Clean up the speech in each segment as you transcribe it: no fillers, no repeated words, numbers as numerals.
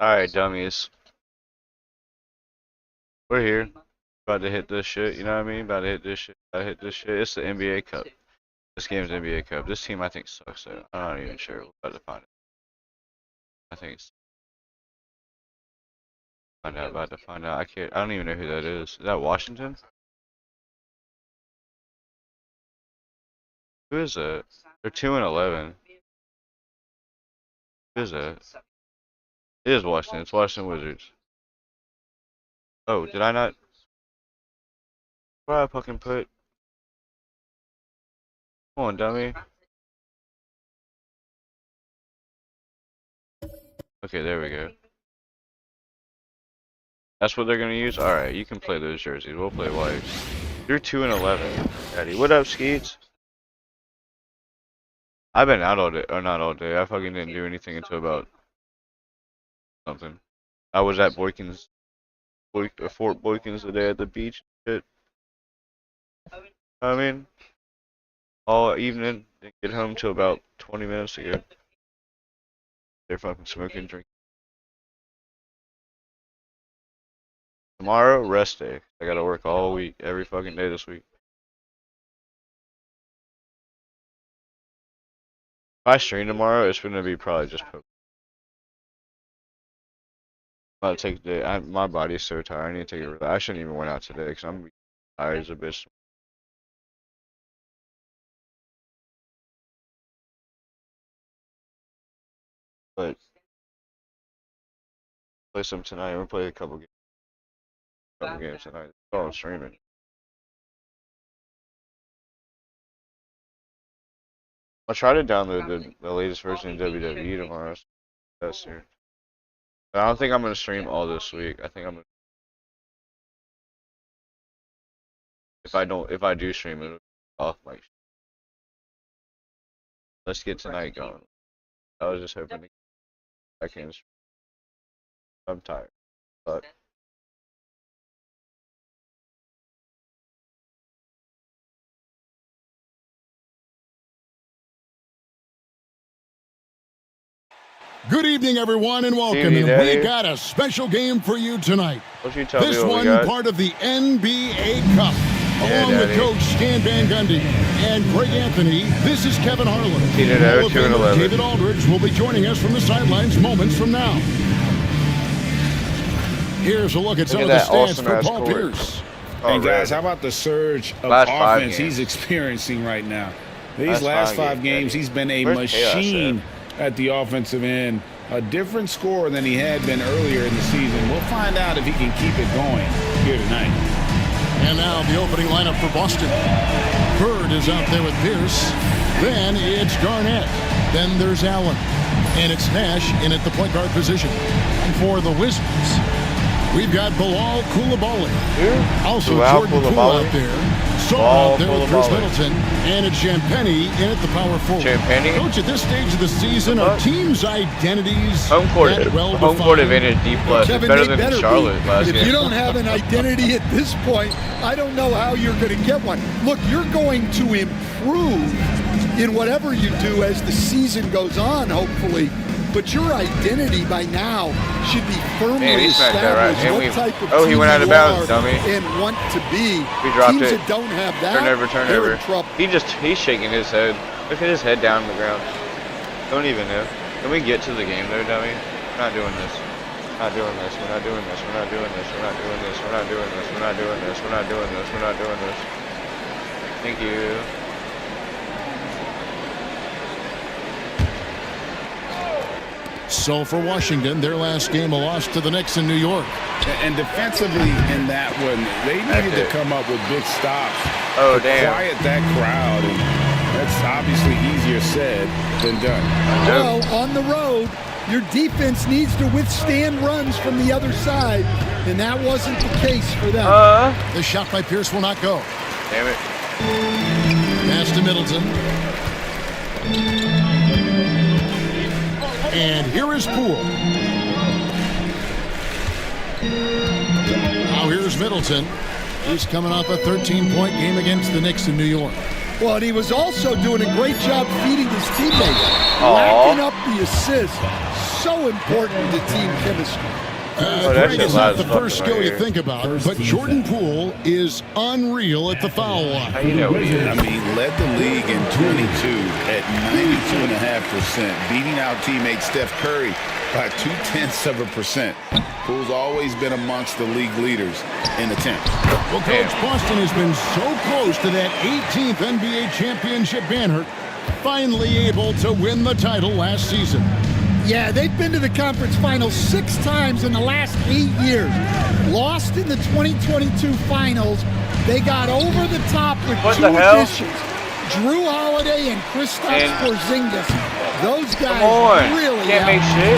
Alright, dummies. We're here. About to hit this shit, you know what I mean? About to hit this shit. About to hit this shit. It's the NBA Cup. This game's the NBA Cup. This team I think sucks though. I'm not even sure. We're about to find it. I think it's about to find out. I don't even know who that is. Is that Washington? Who is that? They're 2-11. Who is that? It is Washington. It's Washington Wizards. Oh, did I not? Where I fucking put? Come on, dummy. Okay, there we go. That's what they're gonna use? Alright, you can play those jerseys. We'll play whites. You're 2-11, Daddy. What up, Skeets? I've been out all day. Or not all day. I fucking didn't do anything until about something. I was at Fort Boykins today at the beach. Shit. I mean, all evening. Didn't get home till about 20 minutes ago. They're fucking smoking, drinking. Tomorrow, rest day. I gotta work all week, every fucking day this week. If I stream tomorrow, it's gonna be probably just poker. I'm about to take the day. My body's so tired. I need to take it. I shouldn't even went out today because I'm tired as a bitch. But play some tonight. We'll play a couple games tonight. It's all streaming. I'll try to download the latest version of WWE tomorrow. That's here. But I don't think I'm gonna stream all this week. I think I'm gonna. If I do stream it, off my. Let's get tonight going. I was just hoping I can stream. I'm tired. But. Good evening, everyone, and welcome. And we got a special game for you tonight. This one part of the NBA Cup. Along with Coach Stan Van Gundy and Greg Anthony, this is Kevin Harlan. Hall of Famer David Aldridge will be joining us from the sidelines moments from now. Here's a look at some of the stats for Paul Pierce. Hey, guys, how about the surge of offense he's experiencing right now? These last five games, he's been a machine at the offensive end, a different scorer than he had been earlier in the season. We'll find out if he can keep it going here tonight. And now the opening lineup for Boston. Bird is out there with Pierce. Then it's Garnett. Then there's Allen. And it's Nash in at the point guard position. And for the Wizards, we've got Bilal Coulibaly. Also Jordan Poole out there. Saw out there with Chris Middleton, and it's Champagny in at the power forward. Coach, at this stage of the season, our team's identities home court advantage D+. Kevin, better than Charlotte last game. If you don't have an identity at this point, I don't know how you're going to get one. Look, you're going to improve in whatever you do as the season goes on, hopefully. But your identity by now should be firmly established. Right. What type of he went out of bounds, dummy. And want to be. We dropped Teams it. that don't have that. Turnover. He's shaking his head. Look at his head down on the ground. Don't even know. Can we get to the game though, dummy? We're not doing this. We're not doing this. We're not doing this. We're not doing this. We're not doing this. We're not doing this. We're not doing this. We're not doing this. We're not doing this. Thank you. So for Washington, their last game a loss to the Knicks in New York. And defensively in that one, they needed to come up with big stops. Oh, damn. Quiet that crowd. And that's obviously easier said than done. Well, on the road, your defense needs to withstand runs from the other side, and that wasn't the case for them. The shot by Pierce will not go. Damn it. Pass to Middleton. And here is Poole. Now here's Middleton. He's coming off a 13-point game against the Knicks in New York. Well, and he was also doing a great job feeding his teammates, racking up the assists. so important to team chemistry. Great is not the first skill you think about, but Jordan Poole is unreal at the foul line. I mean, led the league in 22 at 92.5%, beating out teammate Steph Curry by 0.2%. Poole's always been amongst the league leaders in attempts. Well, Coach, Boston has been so close to that 18th NBA championship banner, finally able to win the title last season. Yeah, they've been to the conference finals 6 times in the last 8 years. Lost in the 2022 finals. They got over the top with 2 additions. Drew Holiday and Kristaps Porzingis. Those guys really can't make shit.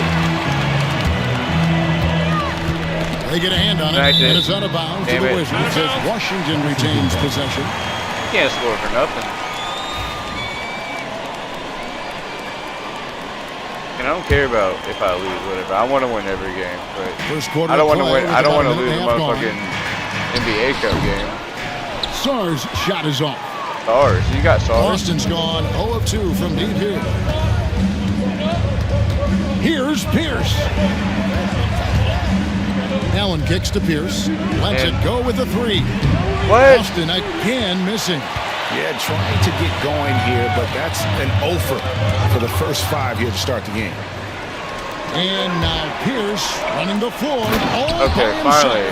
They get a hand on it, and it's out of bounds to the Wizards as Washington retains possession. Can't score for nothing. And I don't care about if I lose, whatever. I want to win every game, but first quarter I don't want to win. I don't want to lose a motherfucking NBA Cup game. Sarr's shot is off. Stars, you got stars. Boston's gone 0 of 2 from deep here. Here's Pierce. Allen kicks to Pierce. Lets it go with the 3. What? Boston again missing. Yeah, trying to get going here, but that's an offer for the first 5 here to start the game. And now Pierce running the floor. Okay, finally.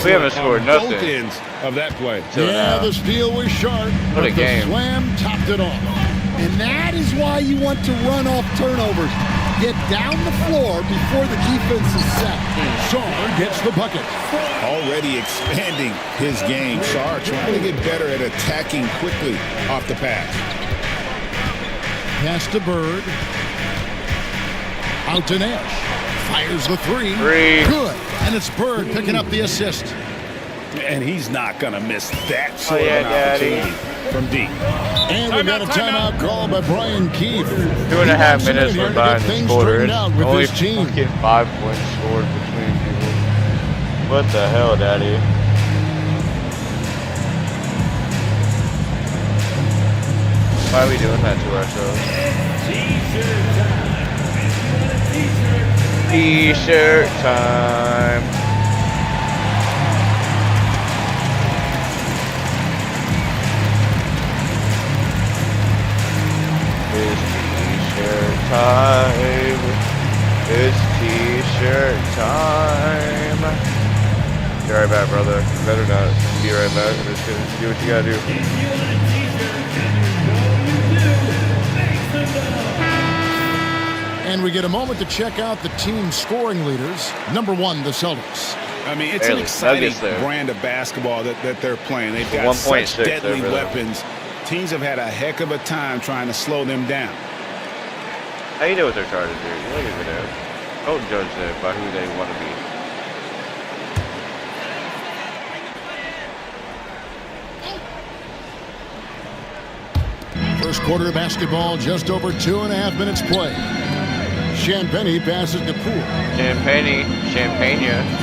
We haven't scored nothing. Both ends of that play. Yeah, the steal was sharp, but the slam topped it off. And that is why you want to run off turnovers. Get down the floor before the defense is set. Sarr gets the bucket. Already expanding his game. Sarr trying to get better at attacking quickly off the pass. Pass to Bird. Out to Nash. Fires the 3. Good. And it's Bird picking up the assist. And he's not going to miss that sort of an opportunity from deep. And we've got a timeout called by Brian Keefe. 2.5 minutes went by in the quarter. Only fucking 5 points scored between people. What the hell, Daddy? Why are we doing that to ourselves? T-shirt time. It's t-shirt time. It's t-shirt time. Be right back, brother. You better not be right back. I'm just gonna do what you gotta do. And we get a moment to check out the team scoring leaders. Number 1, the Celtics. I mean, it's an exciting brand of basketball that they're playing. They've got such deadly weapons. Teams have had a heck of a time trying to slow them down. How you know what they're trying to do? Look at it. Don't judge them by who they want to be. First quarter of basketball, just over 2.5 minutes play. Champagne passes to Poole. Champagne.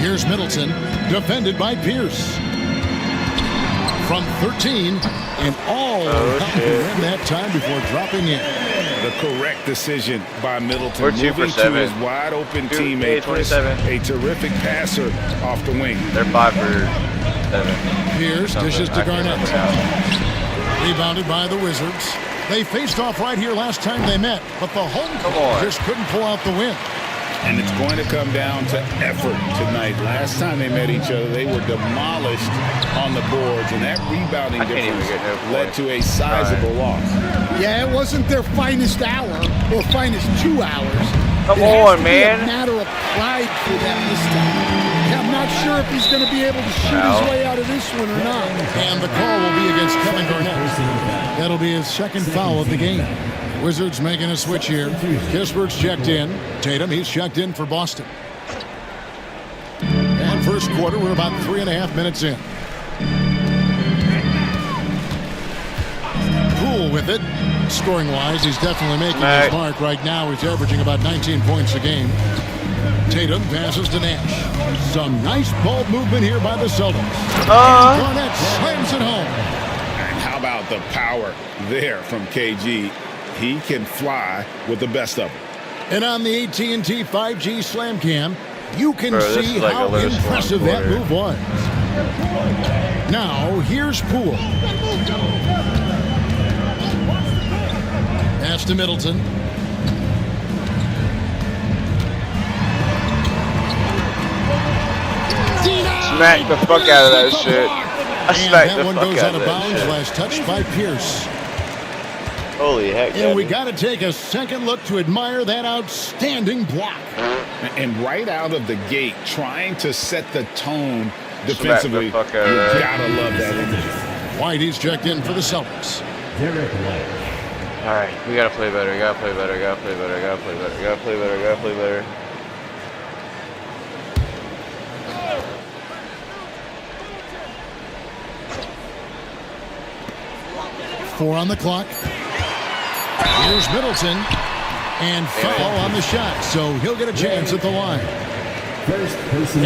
Here's Middleton, defended by Pierce. From 13, and all ran that time before dropping in. The correct decision by Middleton. We're 2 for 7. To his wide-open teammate, 27. A terrific passer off the wing. They're 5 for 7. Pierce dishes to Garnett. Rebounded by the Wizards. They faced off right here last time they met, but the home court just couldn't pull out the win. And it's going to come down to effort tonight. Last time they met each other, they were demolished on the boards, and that rebounding difference led to a sizable loss. Yeah, it wasn't their finest hour or finest 2 hours. Come on, man. It's a matter of pride for them this time. I'm not sure if he's going to be able to shoot his way out of this one or not. And the call will be against Kevin Garnett. That'll be his second foul of the game. Wizards making a switch here. Kispert's checked in. Tatum, he's checked in for Boston. And first quarter, we're about 3.5 minutes in. Poole with it. Scoring-wise, he's definitely making his mark right now. He's averaging about 19 points a game. Tatum passes to Nash. Some nice ball movement here by the Celtics. Garnett slams it home. And how about the power there from KG? He can fly with the best of them. And on the AT&T 5G Slam Cam, you can see like how impressive that move was. Now, here's Poole. Pass to Middleton. Smack the fuck out of that shit. I smacked the fuck fuck out of of bounds. that shit. Last touched by Pierce. Holy heck, And we got to take a second look to admire that outstanding block. And right out of the gate, trying to set the tone defensively. You gotta love that energy. White, he's checked in for the Celtics. All right, we gotta play better. Gotta play better. Gotta play better. Gotta play better. Gotta play better. Gotta play better. Four on the clock. Here's Middleton. And foul on the shot, so he'll get a chance at the line.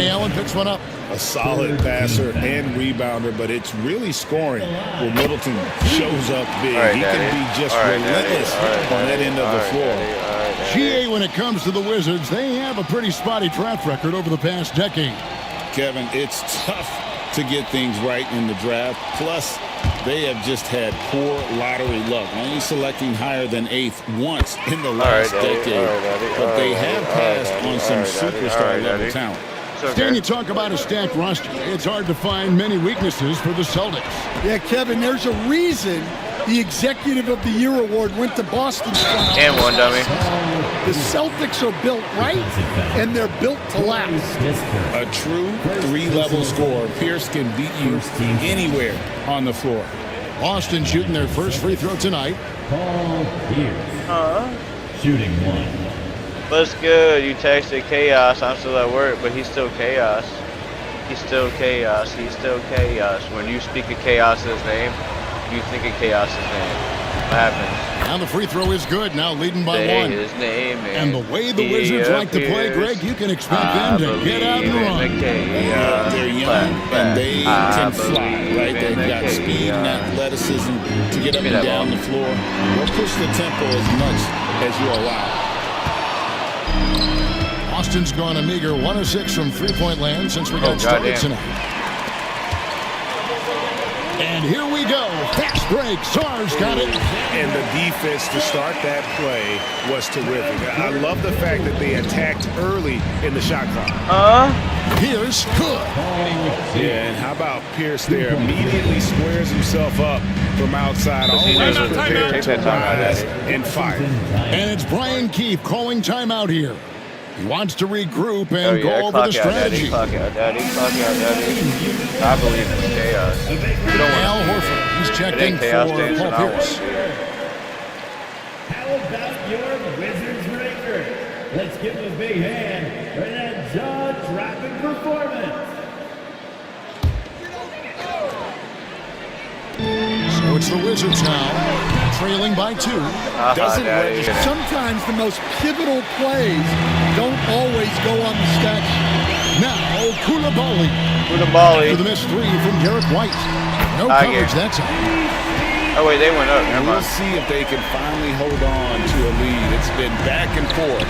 Allen picks one up. A solid passer and rebounder, but it's really scoring where Middleton shows up big. He can be just relentless on that end of the floor. GA, when it comes to the Wizards, they have a pretty spotty track record over the past decade. Kevin, it's tough to get things right in the draft. Plus, they have just had poor lottery luck, only selecting higher than 8th once in the last decade. But they have passed on some superstar-level talent. Stan, you talk about a stacked roster. It's hard to find many weaknesses for the Celtics. Yeah, Kevin, there's a reason the Executive of the Year award went to Boston. And one, dummy. The Celtics are built right, and they're built to last. A true three-level scorer. Pierce can beat you anywhere on the floor. Boston shooting their first free throw tonight. Paul Pierce. Shooting one. What's good? You texted Chaos. I'm still at work, but he's still Chaos. He's still Chaos. He's still Chaos. When you speak of Chaos's name, you think of Chaos's name. What happens? And the free throw is good. Now leading by one. His name and the way the Wizards like to play, Greg, you can expect them to get out and run. They're young and they can fly, right? They've got speed and athleticism to get up and down the floor. We'll push the tempo as much as you allow. Austin's gone a meager 1 of 6 from three-point land since we got started tonight. And here we go. Fast break. Sarge got it. And the defense to start that play was terrific. I love the fact that they attacked early in the shot clock. Pierce good. Yeah, and how about Pierce there? Immediately squares himself up from outside. Always prepared to rise and fire. And it's Brian Keefe calling timeout here. He wants to regroup and go over the strategy. Clock out, Daddy. Clock out, Daddy. I believe in chaos. You don't want Al Horford. He's checked in for Paul Pierce. How about your Wizards record? Let's give him a big hand for that jaw-dropping performance. So it's the Wizards now, trailing by 2. Sometimes the most pivotal plays don't always go on the stat sheet. Now, Koulibaly. Koulibaly. For the missed 3 from Derek White. No coverage that time. Oh, wait, they went up. We'll see if they can finally hold on to a lead. It's been back and forth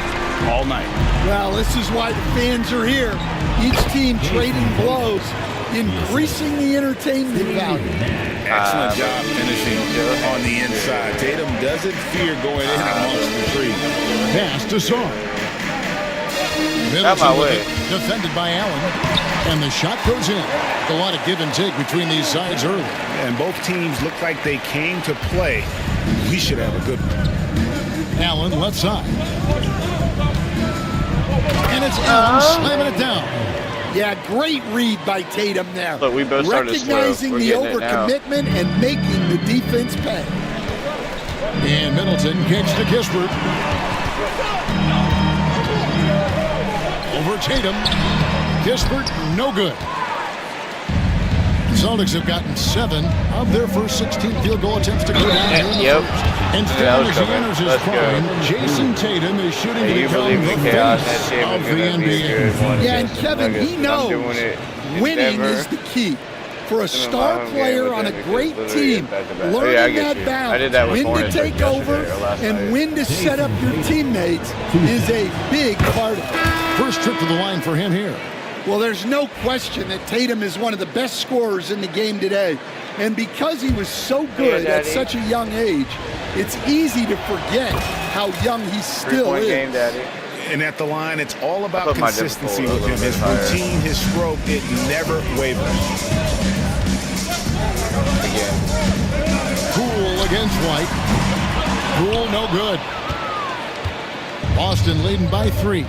all night. Well, this is why the fans are here. Each team trading blows, increasing the entertainment value. Excellent job finishing on the inside. Tatum doesn't fear going in amongst the three. Pass to Sarge. Out my way. Defended by Allen. And the shot goes in. A lot of give and take between these sides early. And both teams look like they came to play. We should have a good one. Allen left side. And it's Allen slamming it down. Yeah, great read by Tatum there. Look, we both started recognizing the overcommitment and making the defense pay. And Middleton kicks to Kispert. Over Tatum. Kispert, no good. The Celtics have gotten 7 of their first 16 field goal attempts to go down here in the first. And still as he enters his prime, Jason Tatum is shooting to become the face of the NBA. Yeah, and Kevin, he knows winning is the key. For a star player on a great team, learning that balance, when to take over and when to set up your teammates is a big part of it. First trip to the line for him here. Well, there's no question that Tatum is one of the best scorers in the game today. And because he was so good at such a young age, it's easy to forget how young he still is. Game, Daddy. And at the line, it's all about consistency with him. His routine, his stroke, it never wavers. Again. Poole against White. Poole no good. Boston leading by 3.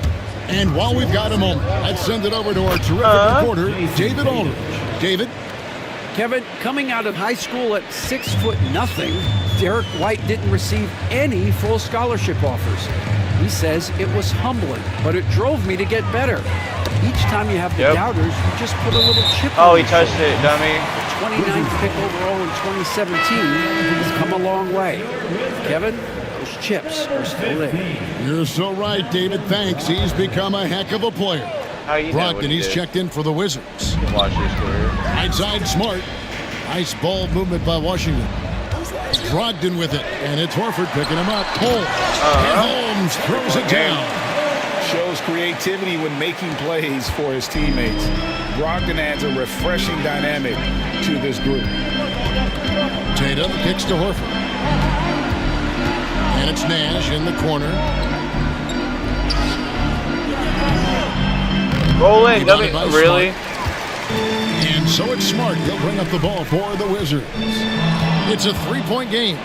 And while we've got a moment, let's send it over to our terrific reporter, David Aldridge. David? Kevin, coming out of high school at 6'0", Derek White didn't receive any full scholarship offers. He says it was humbling, but it drove me to get better. Each time you have the doubters, you just put a little chip on he touched it, dummy. The 29th pick overall in 2017 has come a long way. Kevin, those chips are still there. You're so right, David. Thanks. He's become a heck of a player. Brogdon, he's checked in for the Wizards. Watch his career. Right side, Smart. Nice ball movement by Washington. Brogdon with it, and it's Horford picking him up. And Holmes throws it down. Shows creativity when making plays for his teammates. Brogdon adds a refreshing dynamic to this group. Tatum kicks to Horford. And it's Nash in the corner. Rolling, really? And so it's Smart. He'll bring up the ball for the Wizards. It's a 3-point game.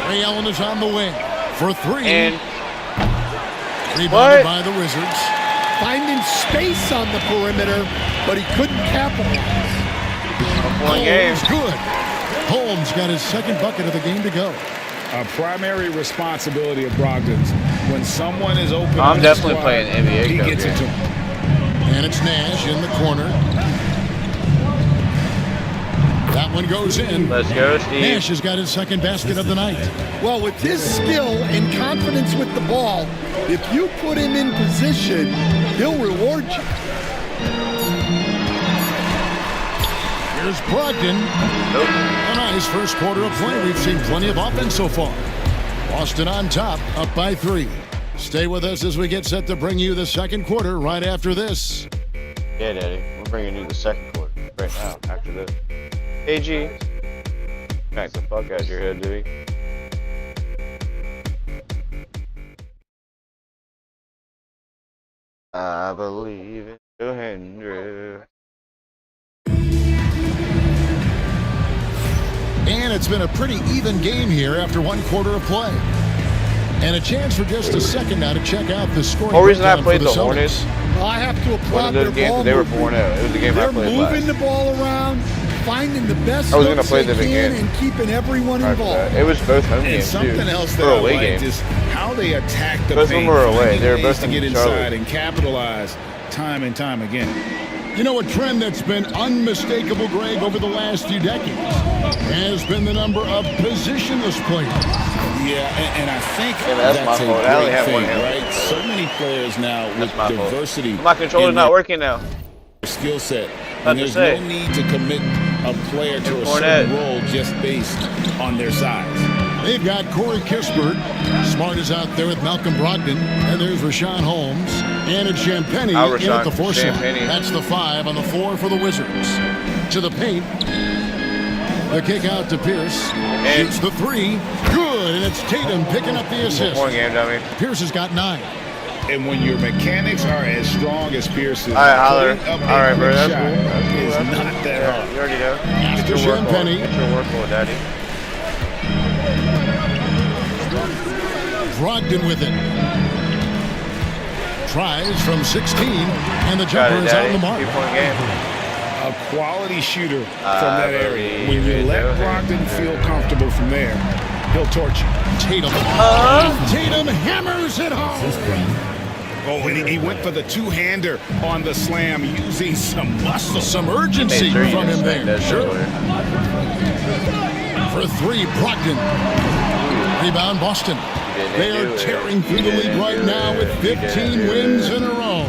Ray Allen is on the wing for 3. And rebounded by the Wizards. Finding space on the perimeter, but he couldn't capitalize. Holmes good. Holmes got his second bucket of the game to go. A primary responsibility of Brogdon's. When someone is open, I'm definitely playing NBA. He gets it to him. And it's Nash in the corner. That one goes in. Let's go, Steve. Nash has got his second basket of the night. Well, with his skill and confidence with the ball, if you put him in position, he'll reward you. Here's Brogdon. A nice first quarter of play. We've seen plenty of offense so far. Boston on top, up by 3. Stay with us as we get set to bring you the second quarter right after this. Yeah, Daddy. We're bringing you the second quarter right now after this. AG. Smack the fuck out of your head, dude. I believe in Joe. And it's been a pretty even game here after one quarter of play. And a chance for just a second now to check out the scoring. The whole reason I played the Hornets. Well, I have to applaud their ball. They were 4-0. It was the game I played last. They're moving the ball around, finding the best looks they can, and keeping everyone involved. It was both home games, and something else that I liked is how they attacked the paint. Both of them were away. They were both to get inside and capitalize time and time again. You know, a trend that's been unmistakable, Greg, over the last few decades has been the number of positionless players. Yeah, and I think that's a great thing, right? So many players now with diversity. My controller's not working now. Skill set. And there's no need to commit a player to a certain role just based on their size. They've got Corey Kispert. Smart is out there with Malcolm Brogdon. And there's Rashawn Holmes. And it's Champagnie in at the 4 slot. That's the 5 on the 4 for the Wizards. To the paint. The kick out to Pierce. Shoots the 3. Good. And it's Tatum picking up the assist. Pierce has got 9. And when your mechanics are as strong as Pierce's, all right, bro, that's cool. It's not that hard. You already know. After Champagnie. Get your work on, Daddy. Brogdon with it. Tries from 16, and the jumper is on the mark. 2-point game. A quality shooter from that area. When you let Brogdon feel comfortable from there, he'll torch you. Tatum. Tatum hammers it home. Oh, and he went for the two-hander on the slam, using some muscle. Some urgency from him there. Sure. For 3, Brogdon. Rebound, Boston. They are tearing through the league right now with 15 wins in a row.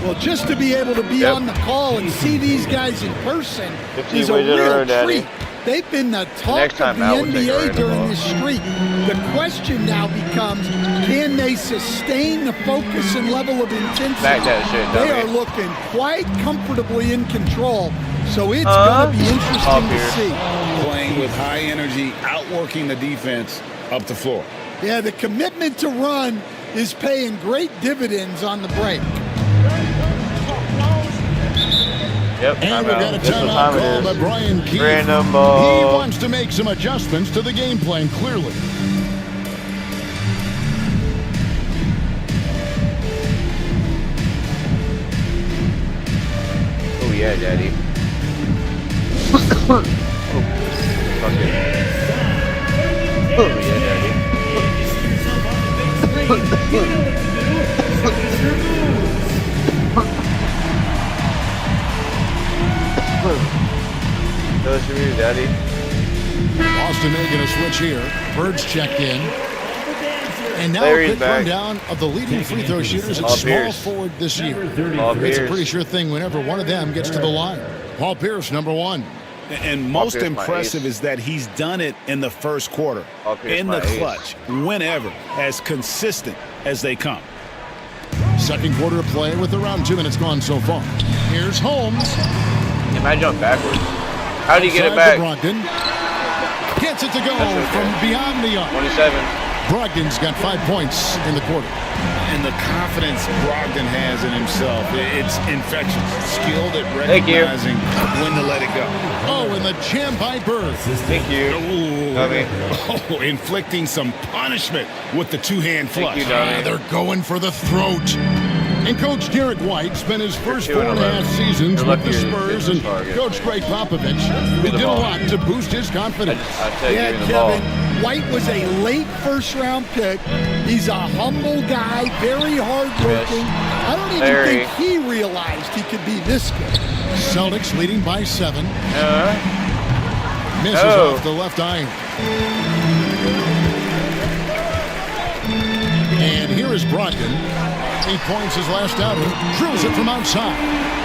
Well, just to be able to be on the call and see these guys in person is a wins in a row, real Daddy. treat. They've been the talk Next of time the out, we'll take a NBA random during ball. this streak. The question now becomes, can they sustain the focus and level of intensity? Back that shit, They dummy. are looking quite comfortably in control, so it's going to be interesting to see. Playing with high energy, outworking the defense up the floor. Yeah, the commitment to run is paying great dividends on the break. Yep, And we've got a This is what timeout time it call by is. Brian Keefe. Random He ball. wants to make some adjustments to the game plan, clearly. Oh yeah, Daddy. Oh, fuck it. Oh yeah, Daddy. Those for you, Daddy. Boston making a switch here. Bird's checked in. And now Larry's a quick back. rundown of the leading free throw shooters at Paul small Pierce. forward this year. Paul It's a Pierce. pretty sure thing whenever one of them gets to the line. Paul Pierce, number one. And most Pierce, my impressive ace. is that he's done it in the first quarter, Paul Pierce, in my the ace. clutch, whenever, as consistent as they come. Second quarter of play with around 2 minutes gone so far. Here's Holmes. He might jump backwards. How do you get it Outside back? to Brogdon. Gets it to go That's okay. from beyond the arc. 27. Brogdon's got 5 points in the quarter. And the confidence Brogdon has in himself, it's infectious. Skilled at Thank you. recognizing when to let it go. Oh, and the jam by Bird. Thank you. Dummy. Oh, inflicting some punishment with the two-hand flush. Thank you, Dummy. They're going for the throat. And Coach Derek White spent his first 2 and 4.5 seasons You're with the lucky you're Spurs, getting and target. Coach Greg Popovich, who the did a ball. lot to boost his confidence. I'll tell you, Yeah, give me the ball. Kevin, White was a late first-round pick. He's a humble guy, very hardworking. I don't even Larry. think he realized he could be this good. Celtics leading by 7. Misses No. off the left iron. And here is Brogdon. 8 points his last outing. Drills it from outside.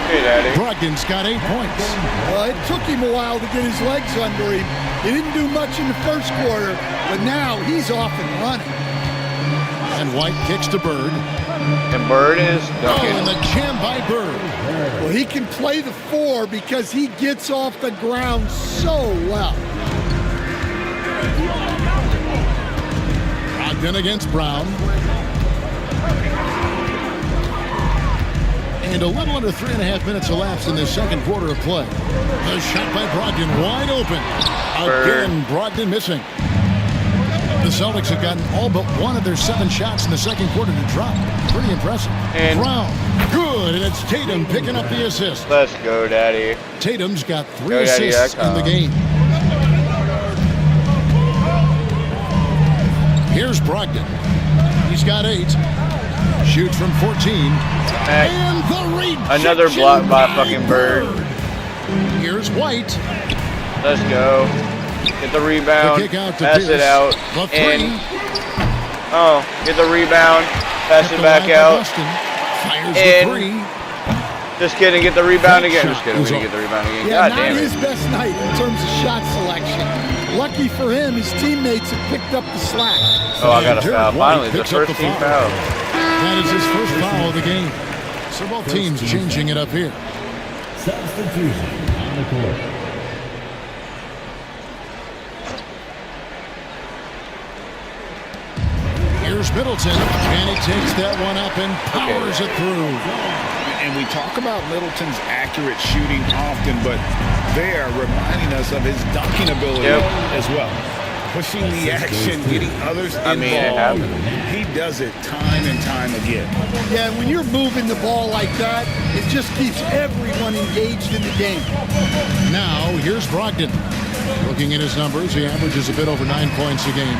Hey, Daddy. Brogdon's got 8 points. Well, it took him a while to get his legs under him. He didn't do much in the first quarter, but now he's off and running. And White kicks to Bird. And Bird is Oh, and dunking. the jam by Bird. Well, he can play the 4 because he gets off the ground so well. Brogdon against Brown. And a little under 3.5 minutes elapsed in the second quarter of play. The shot by Brogdon wide open. Again, Brogdon missing. The Celtics have gotten all but one of their 7 shots in the second quarter to drop. Pretty impressive. And- Brown, good, and it's Tatum picking up the assist. Let's go, Daddy. Tatum's got 3 Go, Daddy, assists I in the game. Here's Brogdon. He's got 8. Shoots from 14. And the rejection Another block by fucking Bird. Here's White. Let's go. Get the rebound. The kick out to Pass it Pierce. out. The 3. And get the rebound. Pass At it the back line by out. Boston. Fires And- the 3. Just kidding. Get the rebound That again. shot Just kidding. was We off. get the rebound again. Yeah, God not damn his it. best night in terms of shot selection. Lucky for him, his teammates have picked up the slack. Oh, I got a Derek foul. White Finally, the picks up first the team foul. foul. That is his first foul of the game. So both teams changing it up here. Substitution on the court. Here's Middleton, and he takes that one up and powers it through. And we talk about Middleton's accurate shooting often, but they are reminding us of his dunking ability as well. Pushing the action, getting others involved. it happened. He does it time and time again. Yeah, when you're moving the ball like that, it just keeps everyone engaged in the game. Now, here's Brogdon. Looking at his numbers, he averages a bit over 9 points a game.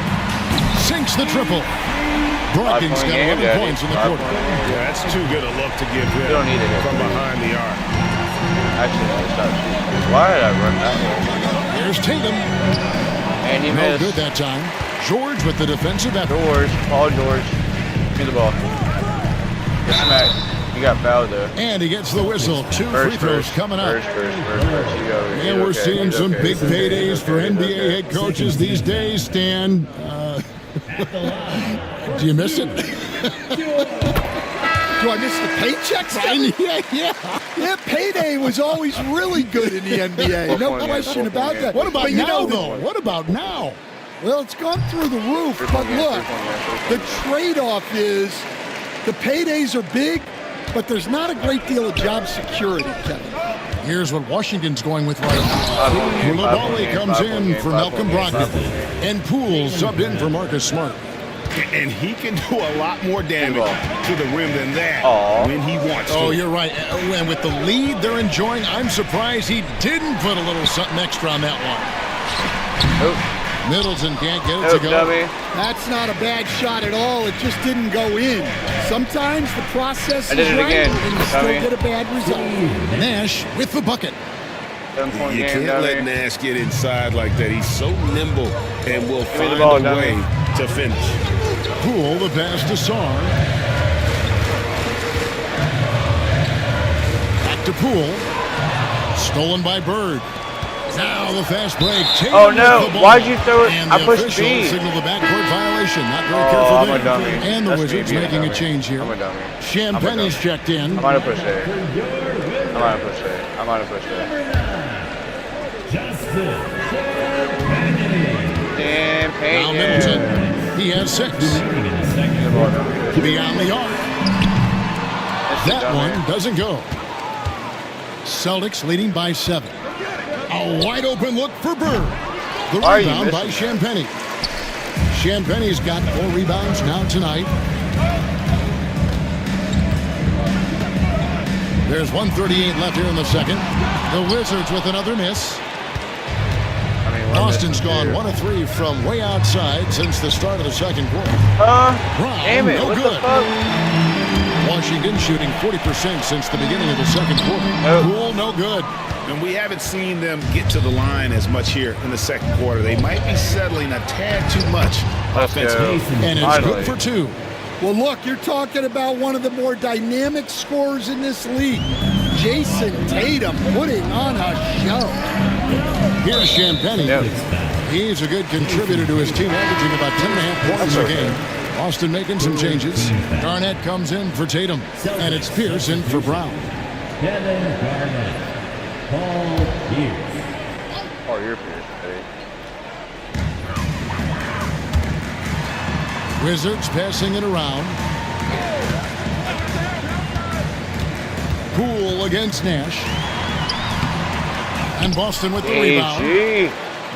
Sinks the triple. Brogdon's 5-point got game, 11 Daddy. points in the 5 quarter. points. Yeah, that's too good a look to give him don't need it here. from behind the arc. Actually, I stopped shooting. Why did I run that way? Here's Tatum. And he No missed. good that time. George with the defensive effort. George. Paul George. Give me the ball. Get smacked. Give me He got fouled though. And he gets the whistle. Two free throws coming up. First. And we're seeing some big paydays for NBA head coaches these days, Stan. Do you miss it? Do I miss the paychecks? Yeah, payday was always really good in the NBA. No question about that. What about now, though? What about now? Well, it's gone through the roof. But look, the trade-off is the paydays are big, but there's not a great deal of job security, Kevin. Here's what Washington's going with right now. Koulibaly comes in for Malcolm Brogdon. And Poole subbed in for Marcus Smart. And he can do a lot more damage to the rim than that when he wants to. Oh, you're right. And with the lead they're enjoying, I'm surprised he didn't put a little something extra on that one. Middleton can't get it to go. Dummy. That's not a bad shot at all. It just didn't go in. Sometimes the process is right, again. and you still get a bad result. Nash with the bucket. You can't let Nash get inside like that. He's so nimble and will find a way to finish. Poole the pass to Sarr. Back to Poole. Stolen by Bird. Now the fast break. Oh no! Why'd you throw it? And I pushed B. Signal the backcourt violation. Not very careful I'm there. a dummy. And the That's Wizards me making being a change here. I'm a dummy. Champagne's checked in. I'm on a push A. I'm on a push A. Damn, Now Middleton. He has 6. Beyond the arc. That one doesn't go. Celtics leading by 7. A wide open look for Bird. The rebound by Champagnie. Champagnie's got 4 rebounds now tonight. There's 1:38 left here in the second. The Wizards with another miss. Boston's gone 1 of 3 from way outside since the start of the second quarter. Damn it, no what good. the fuck? Washington shooting 40% since the beginning of the second quarter. Poole, no good. And we haven't seen them get to the line as much here in the second quarter. They might be settling a tad too much offensively. And it's good for 2. Well, look, you're talking about one of the more dynamic scorers in this league. Jason Tatum putting on a show. Here's Champagnie. He's a good contributor to his team, averaging about 10.5 points a game. Austin making some changes. Garnett comes in for Tatum, and it's Pierce in for Brown. Kevin Garnett. Paul Pierce. Oh, you're Pierce, buddy. Wizards passing it around. Poole against Nash. And Boston with the rebound.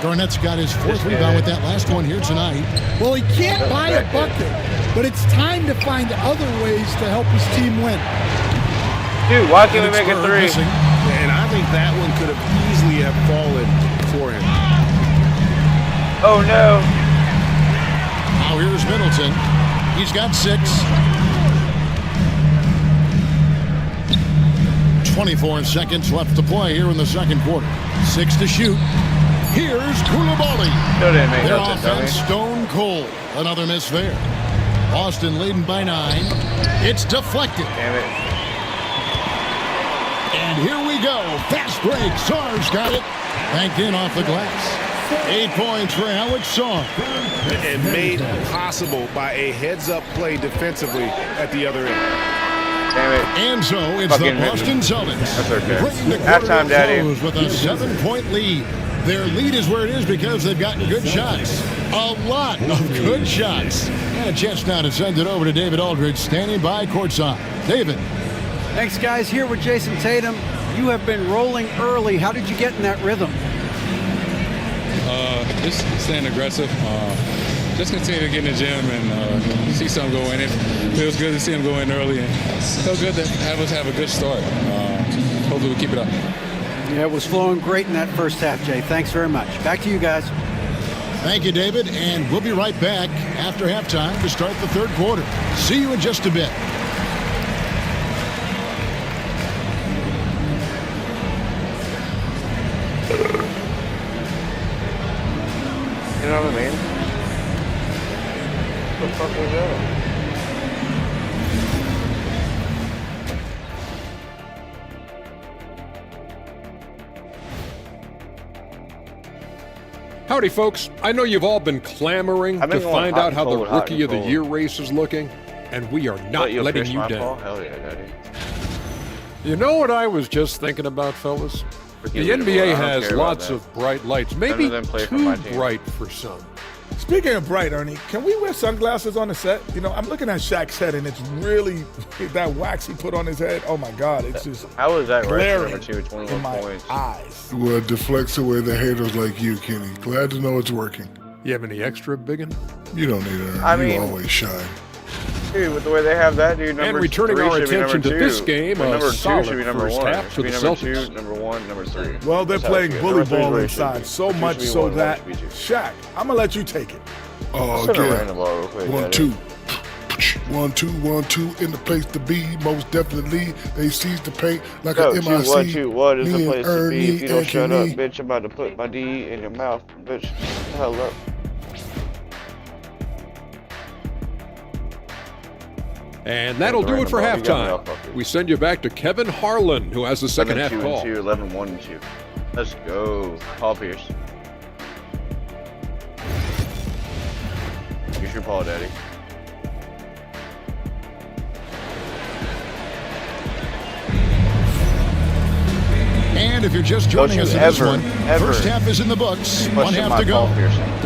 Garnett's got his 4th rebound with that last one here tonight. Well, he can't buy a bucket, but it's time to find other ways to help his team win. Dude, why can't we make a 3? Missing. And I think that one could have easily have fallen for him. Oh no. Now here's Middleton. He's got 6. 24 seconds left to play here in the second quarter. 6 to shoot. Here's Koulibaly. Their offense stone cold. Another miss there. Boston leading by 9. It's deflected. Damn it. And here we go. Fast break. Sarr's got it. Banked in off the glass. 8 points for Alex Sarr. And made possible by a heads-up play defensively at the other end. Damn it. And so it's the Boston Celtics. That's okay. Bringing the Halftime, Daddy. close with a 7-point lead. Their lead is where it is because they've gotten good shots. A lot of good shots. And a chance now to send it over to David Aldridge, standing by courtside. David. Thanks, guys. Here with Jason Tatum. You have been rolling early. How did you get in that rhythm? Just staying aggressive. Just continue to get in the gym and see something go in. It feels good to see him go in early. And it feels good to have us have a good start. Hopefully we'll keep it up. Yeah, it was flowing great in that first half, Jay. Thanks very much. Back to you guys. Thank you, David. And we'll be right back after halftime to start the third quarter. See you in just a bit. You know what I mean? What the fuck was that? Howdy, folks. I know you've all been clamoring to find out how the Rookie of the Year race is looking, and we are not letting you down. Hell yeah, Daddy. You know what I was just thinking about, fellas? The NBA has lots of bright lights, maybe too bright for some. Speaking of bright, Ernie, can we wear sunglasses on the set? You know, I'm looking at Shaq's head, and it's really that wax he put on his head. Oh my God, it's just how is that glaring number 2, 21 in my points. eyes. Well, it deflects away the haters like you, Kenny. Glad to know it's working. You have any extra biggin? You don't need it. You always shine. Dude, with the way they have that, dude, number and returning 3 our should be attention number to 2. this game, number 2 solid should be number first 1. half for Should be the number Celtics. 2, number 1, number 3. Well, they're playing bully ball inside so Number much three should be so 1, that 1 should be 2. Shaq, I'm gonna let you take it. Oh, Send a yeah. random ball real quick, 1, Daddy. 2. 1, 2, 1, 2 in the place to be. Most definitely, they seize the paint like Go, an 2, MIC. 1, 2, what is the Me place and to be? If you don't Ernie, shut up, Anthony. bitch, I'm about to put my D in your mouth, bitch. Shut the hell up. And that'll do it for halftime. We send you back to Kevin Harlan, who has the second half 11-2 call. and 2, 11-1 and 2. Let's go. Paul Pierce. Here's your Paul, Daddy. And if you're just joining us in this one, first half is in the books. One half to go.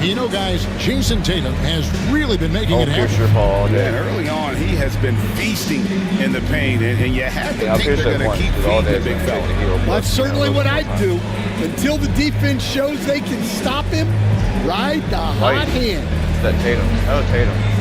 You know, guys, Jason Tatum has really been making it happen. Paul, yeah, and early on, he has been feasting in the paint, and you have to think they're going to keep feeding the big fella. That's certainly what I'd do. Until the defense shows they can stop him, ride the hot hand. That Tatum. Oh, Tatum.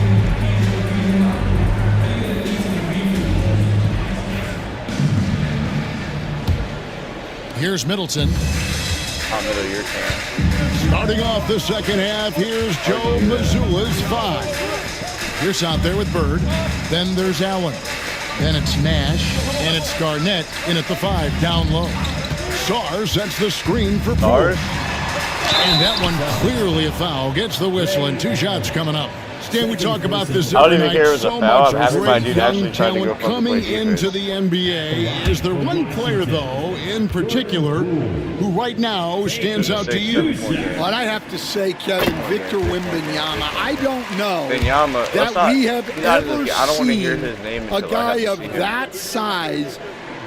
Here's Middleton. Middle of your can. Starting off the second half, here's Joe Mazzulla's 5. Pierce out there with Bird. Then there's Allen. Then it's Nash. And it's Garnett in at the 5, down low. Sarr sets the screen for Poole. And that one clearly a foul. Gets the whistle, and 2 shots coming up. Stan, we talk about this every night. So much great young talent coming into the NBA. Is there one player, though, in particular, who right now stands out to you? Well, I have to say, Kevin, Victor Wembanyama. I don't know Wembanyama, that we have ever I don't want to hear seen his name a guy of that size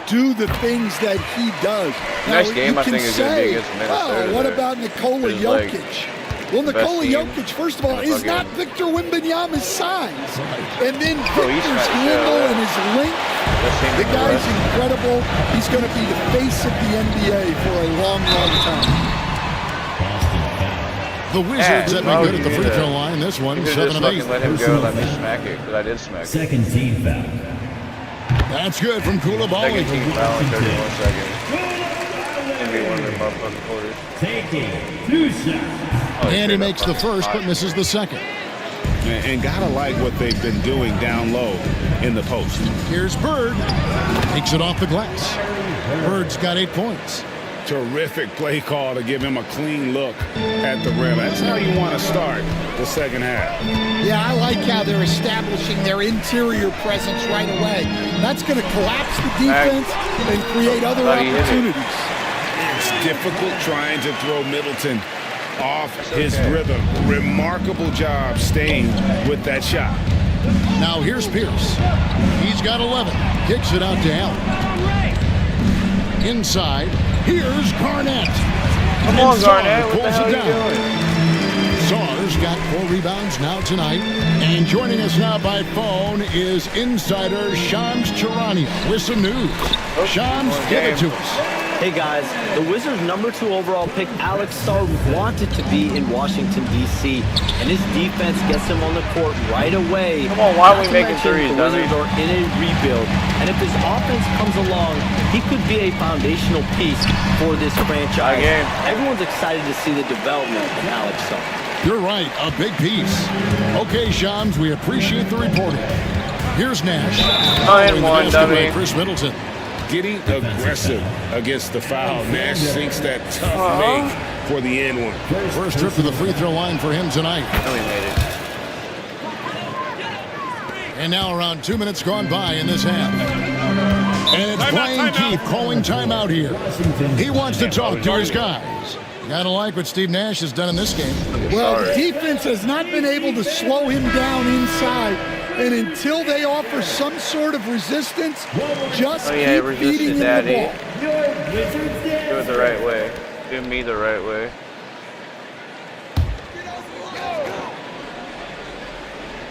do the things that he does. Next game, I think, is going to be against Minnesota. Well, what about Nikola Jokic? Well, Nikola Jokic, first of all, is not Victor Wembanyama's size. And then Victor's handle and his length, the guy's incredible. He's going to be the face of the NBA for a long, long time. The Wizards have been good at the free throw line. This one, 7 of 8. Let him go, let me smack it, because I did smack it. Second team foul. That's good from Koulibaly. Second team foul in 31 seconds. NBA one of the motherfucking quarters. Taking 2 shots. And he makes the first, but misses the second. And gotta like what they've been doing down low in the post. Here's Bird. Takes it off the glass. Bird's got 8 points. Terrific play call to give him a clean look at the rim. That's how you want to start the second half. Yeah, I like how they're establishing their interior presence right away. That's going to collapse the defense and create other opportunities. It's difficult trying to throw Middleton off his rhythm. Remarkable job staying with that shot. Now here's Pierce. He's got 11. Kicks it out to Allen. Inside, here's Garnett. Come on, Garnett. What the hell are you doing? Sarr's got 4 rebounds now tonight. And joining us now by phone is insider Shams Charania with some news. Shams, give it to us. Hey guys, the Wizards' number 2 overall pick, Alex Sarr, wanted to be in Washington, D.C., and his defense gets him on the court right away. Come on, why are we making threes? The Wizards are in a rebuild, and if his offense comes along, he could be a foundational piece for this franchise. Everyone's excited to see the development of Alex Sarr. You're right, a big piece. Okay, Shams, we appreciate the reporting. Here's Nash. 9-1, dummy. Chris Middleton. Getting aggressive against the foul. Nash sinks that tough make for the end one. First trip to the free throw line for him tonight. Oh, he made it. And now around 2 minutes gone by in this half. And it's Brian Keefe calling timeout here. He wants to talk to his guys. Gotta like what Steve Nash has done in this game. Well, the defense has not been able to slow him down inside. And until they offer some sort of resistance, just keep feeding him the ball. Do it the right way. Do me the right way.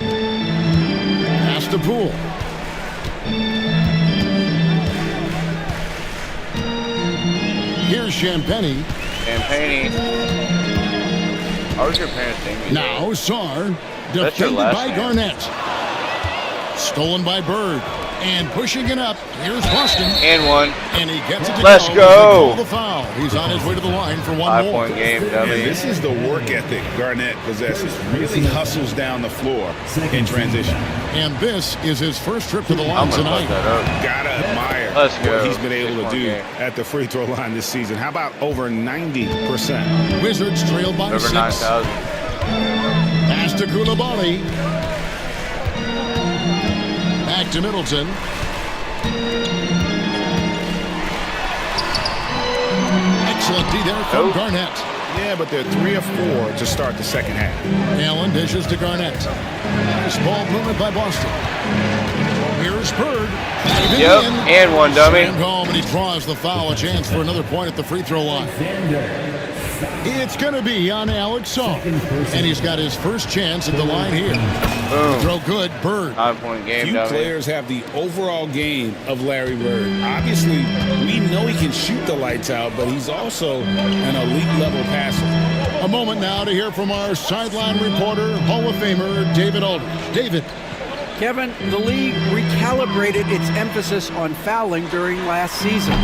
Pass to Poole. Here's Champagny. How was your parents' name? Now Sarr, defended by Garnett. Stolen by Bird. And pushing it up, here's Boston. And one. And he gets it to Let's go. The foul. He's on his way to the line for one more. 5-point game, dummy. And this is the work ethic Garnett possesses. Really hustles down the floor in transition. And this is his first trip to the line tonight. Gotta admire what he's been able to do at the free throw line this season. How about over 90%? Wizards trailed by over 6. 9,000. Pass to Koulibaly. Back to Middleton. Excellent D there from Garnett. Yeah, but they're 3 of 4 to start the second half. Allen dishes to Garnett. Nice ball movement by Boston. Here's Bird. Yep, and one, dummy. Home, and he draws the foul. A chance for another point at the free throw line. It's going to be on Alex Sarr. And he's got his first chance at the line here. Boom. Throw good, Bird. 5-point game, Few players have the overall game of Larry Bird. Obviously, we know he can shoot the lights out, but he's also an elite-level passer. A moment now to hear from our sideline reporter, Hall of Famer David Aldridge. David. Kevin, the league recalibrated its emphasis on fouling during last season.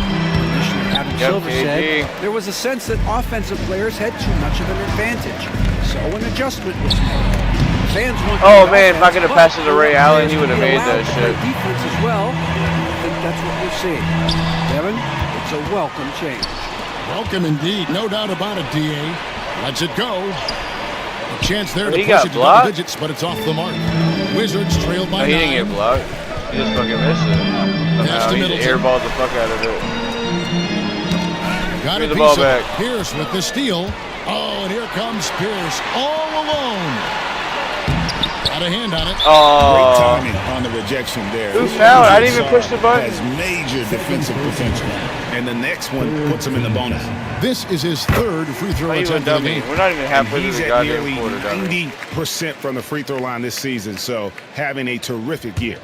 Adam Silver said there was a sense that offensive players had too much of an advantage, so an adjustment was made. Fans want man, if I could have passed it to Ray Allen, he would have made that shit. Defense as well. I think that's what we're seeing. Kevin, it's a welcome change. Welcome indeed, no doubt about it, DA. Lets it go. A chance there to push it to double digits, but it's off the mark. Wizards trailed by 9. He didn't get blocked. He just fucking missed it. Somehow he airballed the fuck out of it. Got a piece of it. Pierce with the steal. Oh, and here comes Pierce all alone. Got a hand on it. Great timing on the rejection there. Who fouled? I didn't even push the button. Has major defensive potential. And the next one puts him in the bonus. This is his third free throw attempt of the game. We're not even halfway through the goddamn quarter. He's at nearly 90% from the free throw line this season, so having a terrific year.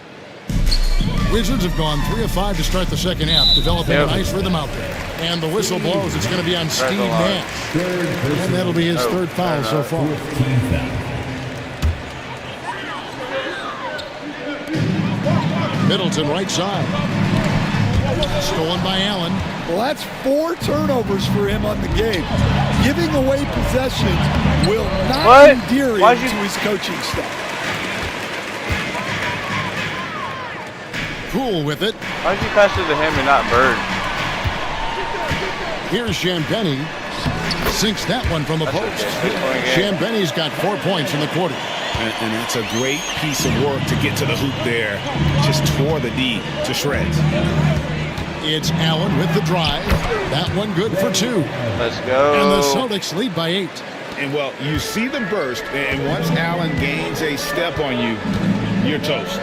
Wizards have gone 3 of 5 to start the second half, developing a nice rhythm out there. And the whistle blows. It's going to be on Steve Nash. And that'll be his third foul so far. Middleton right side. Stolen by Allen. Well, that's 4 turnovers for him on the game. Giving away possessions will not endear him to his coaching staff. Poole with it. Why did you pass it to him and not Bird? Here's Champagny. Sinks that one from the post. Champagny's got 4 points in the quarter. And that's a great piece of work to get to the hoop there. Just tore the D to shreds. It's Allen with the drive. That one good for 2. Let's go. And the Celtics lead by 8. And, well, you see the burst, and once Allen gains a step on you, you're toast.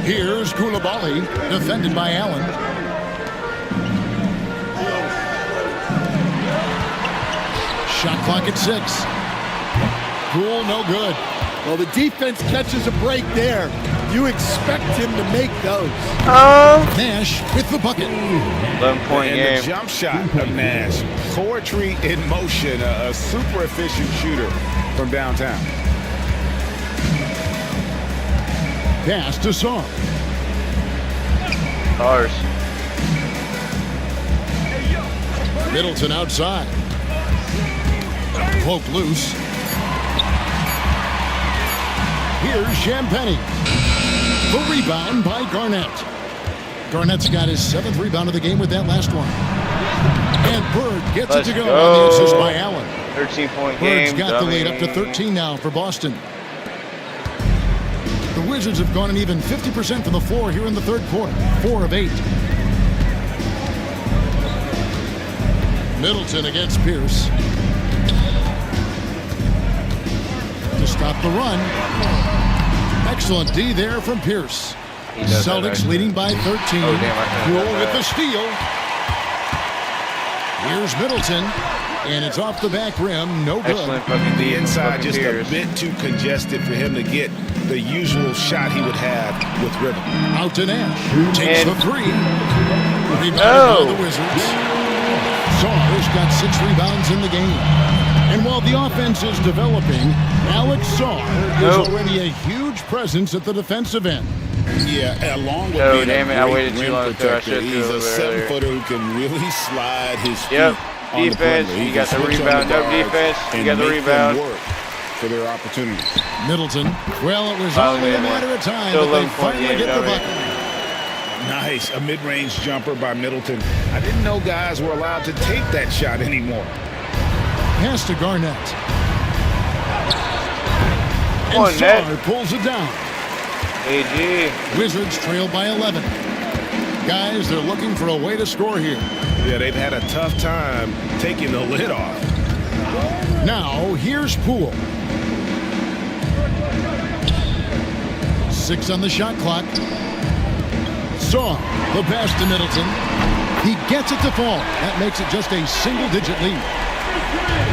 Here's Koulibaly, defended by Allen. Shot clock at 6. Poole, no good. Well, the defense catches a break there. You expect him to make those. Nash with the bucket. 11-point game. The jump shot of Nash. Poetry in motion. A super efficient shooter from downtown. Pass to Sarr. Ours. Middleton outside. Poke loose. Here's Champagny. The rebound by Garnett. Garnett's got his 7th rebound of the game with that last one. And Bird gets it to go on the assist by Allen. 13-point game. Bird's got the lead up to 13 now for Boston. The Wizards have gone an even 50% from the floor here in the third quarter. 4 of 8. Middleton against Pierce. To stop the run. Excellent D there from Pierce. Celtics leading by 13. Poole with the steal. Here's Middleton. And it's off the back rim. No good. The inside just a bit too congested for him to get the usual shot he would have with rhythm. Out to Nash. Takes the three. Rebounded by the Wizards. Sarr's got 6 rebounds in the game. And while the offense is developing, Alex Sarr is already a huge presence at the defensive end. Yeah, along with being a great rim protector, he's a 7-footer who can really slide his feet. Defense, you got the rebound. No defense, you got the rebound. Work for their opportunities. Middleton. Well, it was only a matter of time that they finally get the bucket. Nice, a mid-range jumper by Middleton. I didn't know guys were allowed to take that shot anymore. Pass to Garnett. And Sarr pulls it down. AG. Wizards trail by 11. Guys, they're looking for a way to score here. Yeah, they've had a tough time taking the lid off. Now, here's Poole. 6 on the shot clock. Sarr, the pass to Middleton. He gets it to fall. That makes it just a single-digit lead.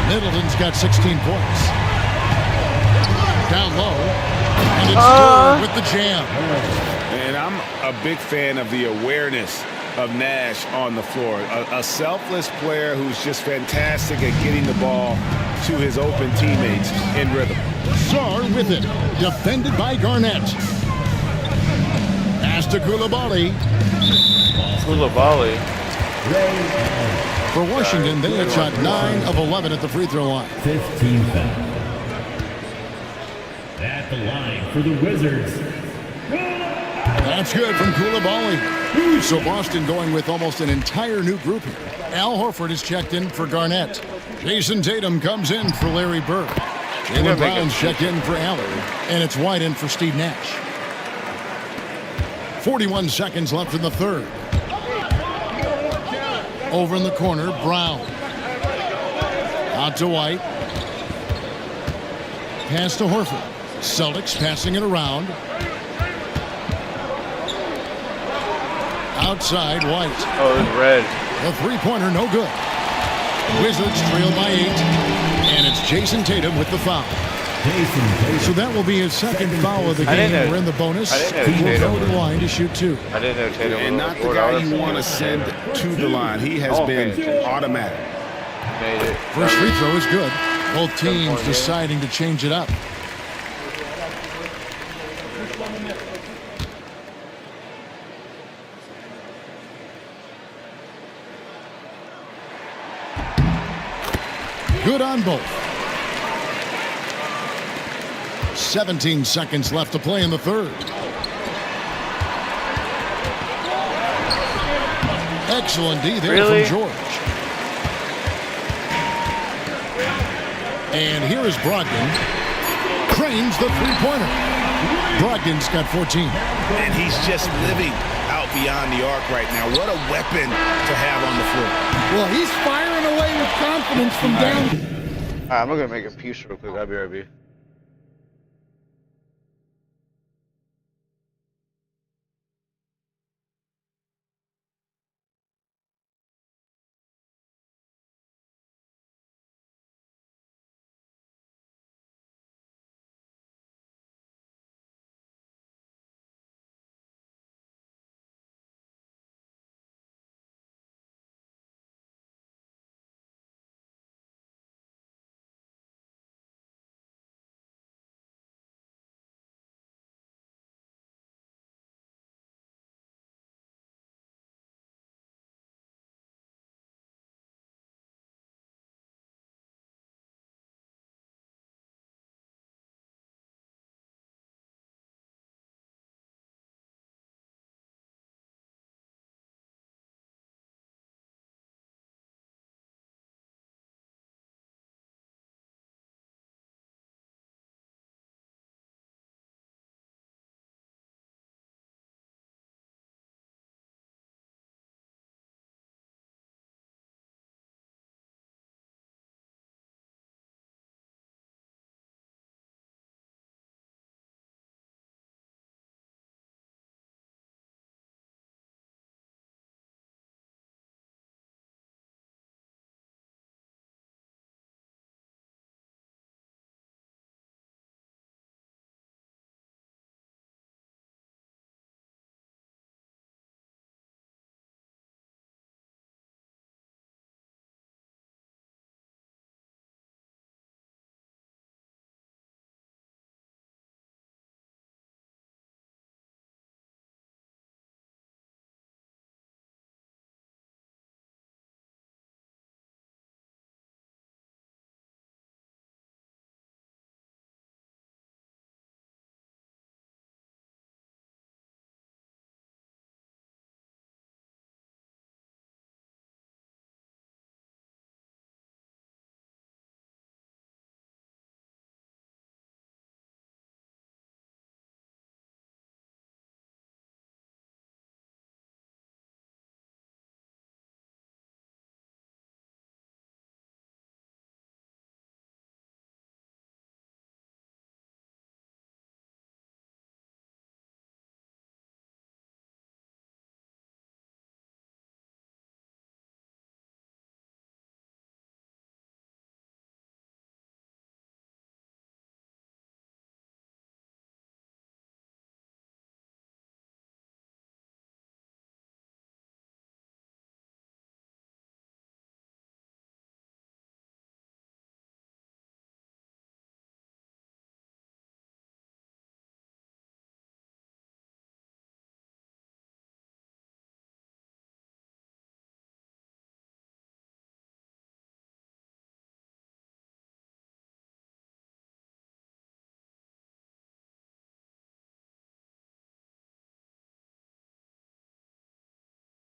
Middleton's got 16 points. Down low. And it's Sarr with the jam. And I'm a big fan of the awareness of Nash on the floor. A selfless player who's just fantastic at getting the ball to his open teammates in rhythm. Sarr with it. Defended by Garnett. Pass to Koulibaly. For Washington, they had shot 9 of 11 at the free throw line. 15 foul. At the line for the Wizards. That's good from Koulibaly. So Boston going with almost an entire new group here. Al Horford is checked in for Garnett. Jason Tatum comes in for Larry Bird. Jaylen Brown's checked in for Allen. And it's White in for Steve Nash. 41 seconds left in the third. Over in the corner, Brown. Out to White. Pass to Horford. Celtics passing it around. Outside, White. Oh, it's red. The three-pointer, no good. Wizards trail by 8. And it's Jason Tatum with the foul. So that will be his second foul of the game. We're in the bonus. He will go to the line to shoot 2. I didn't know Tatum and not the guy you want to send to the line. He has been automatic. Made it. First free throw is good. Both teams deciding to change it up. Good on both. 17 seconds left to play in the third. Excellent D there from George. And here is Brogdon. Cranes the three-pointer. Brogdon's got 14. And he's just living out beyond the arc right now. What a weapon to have on the floor. Well, he's firing away with confidence from down. All right, I'm going to make a piece real quick. I'll be right back.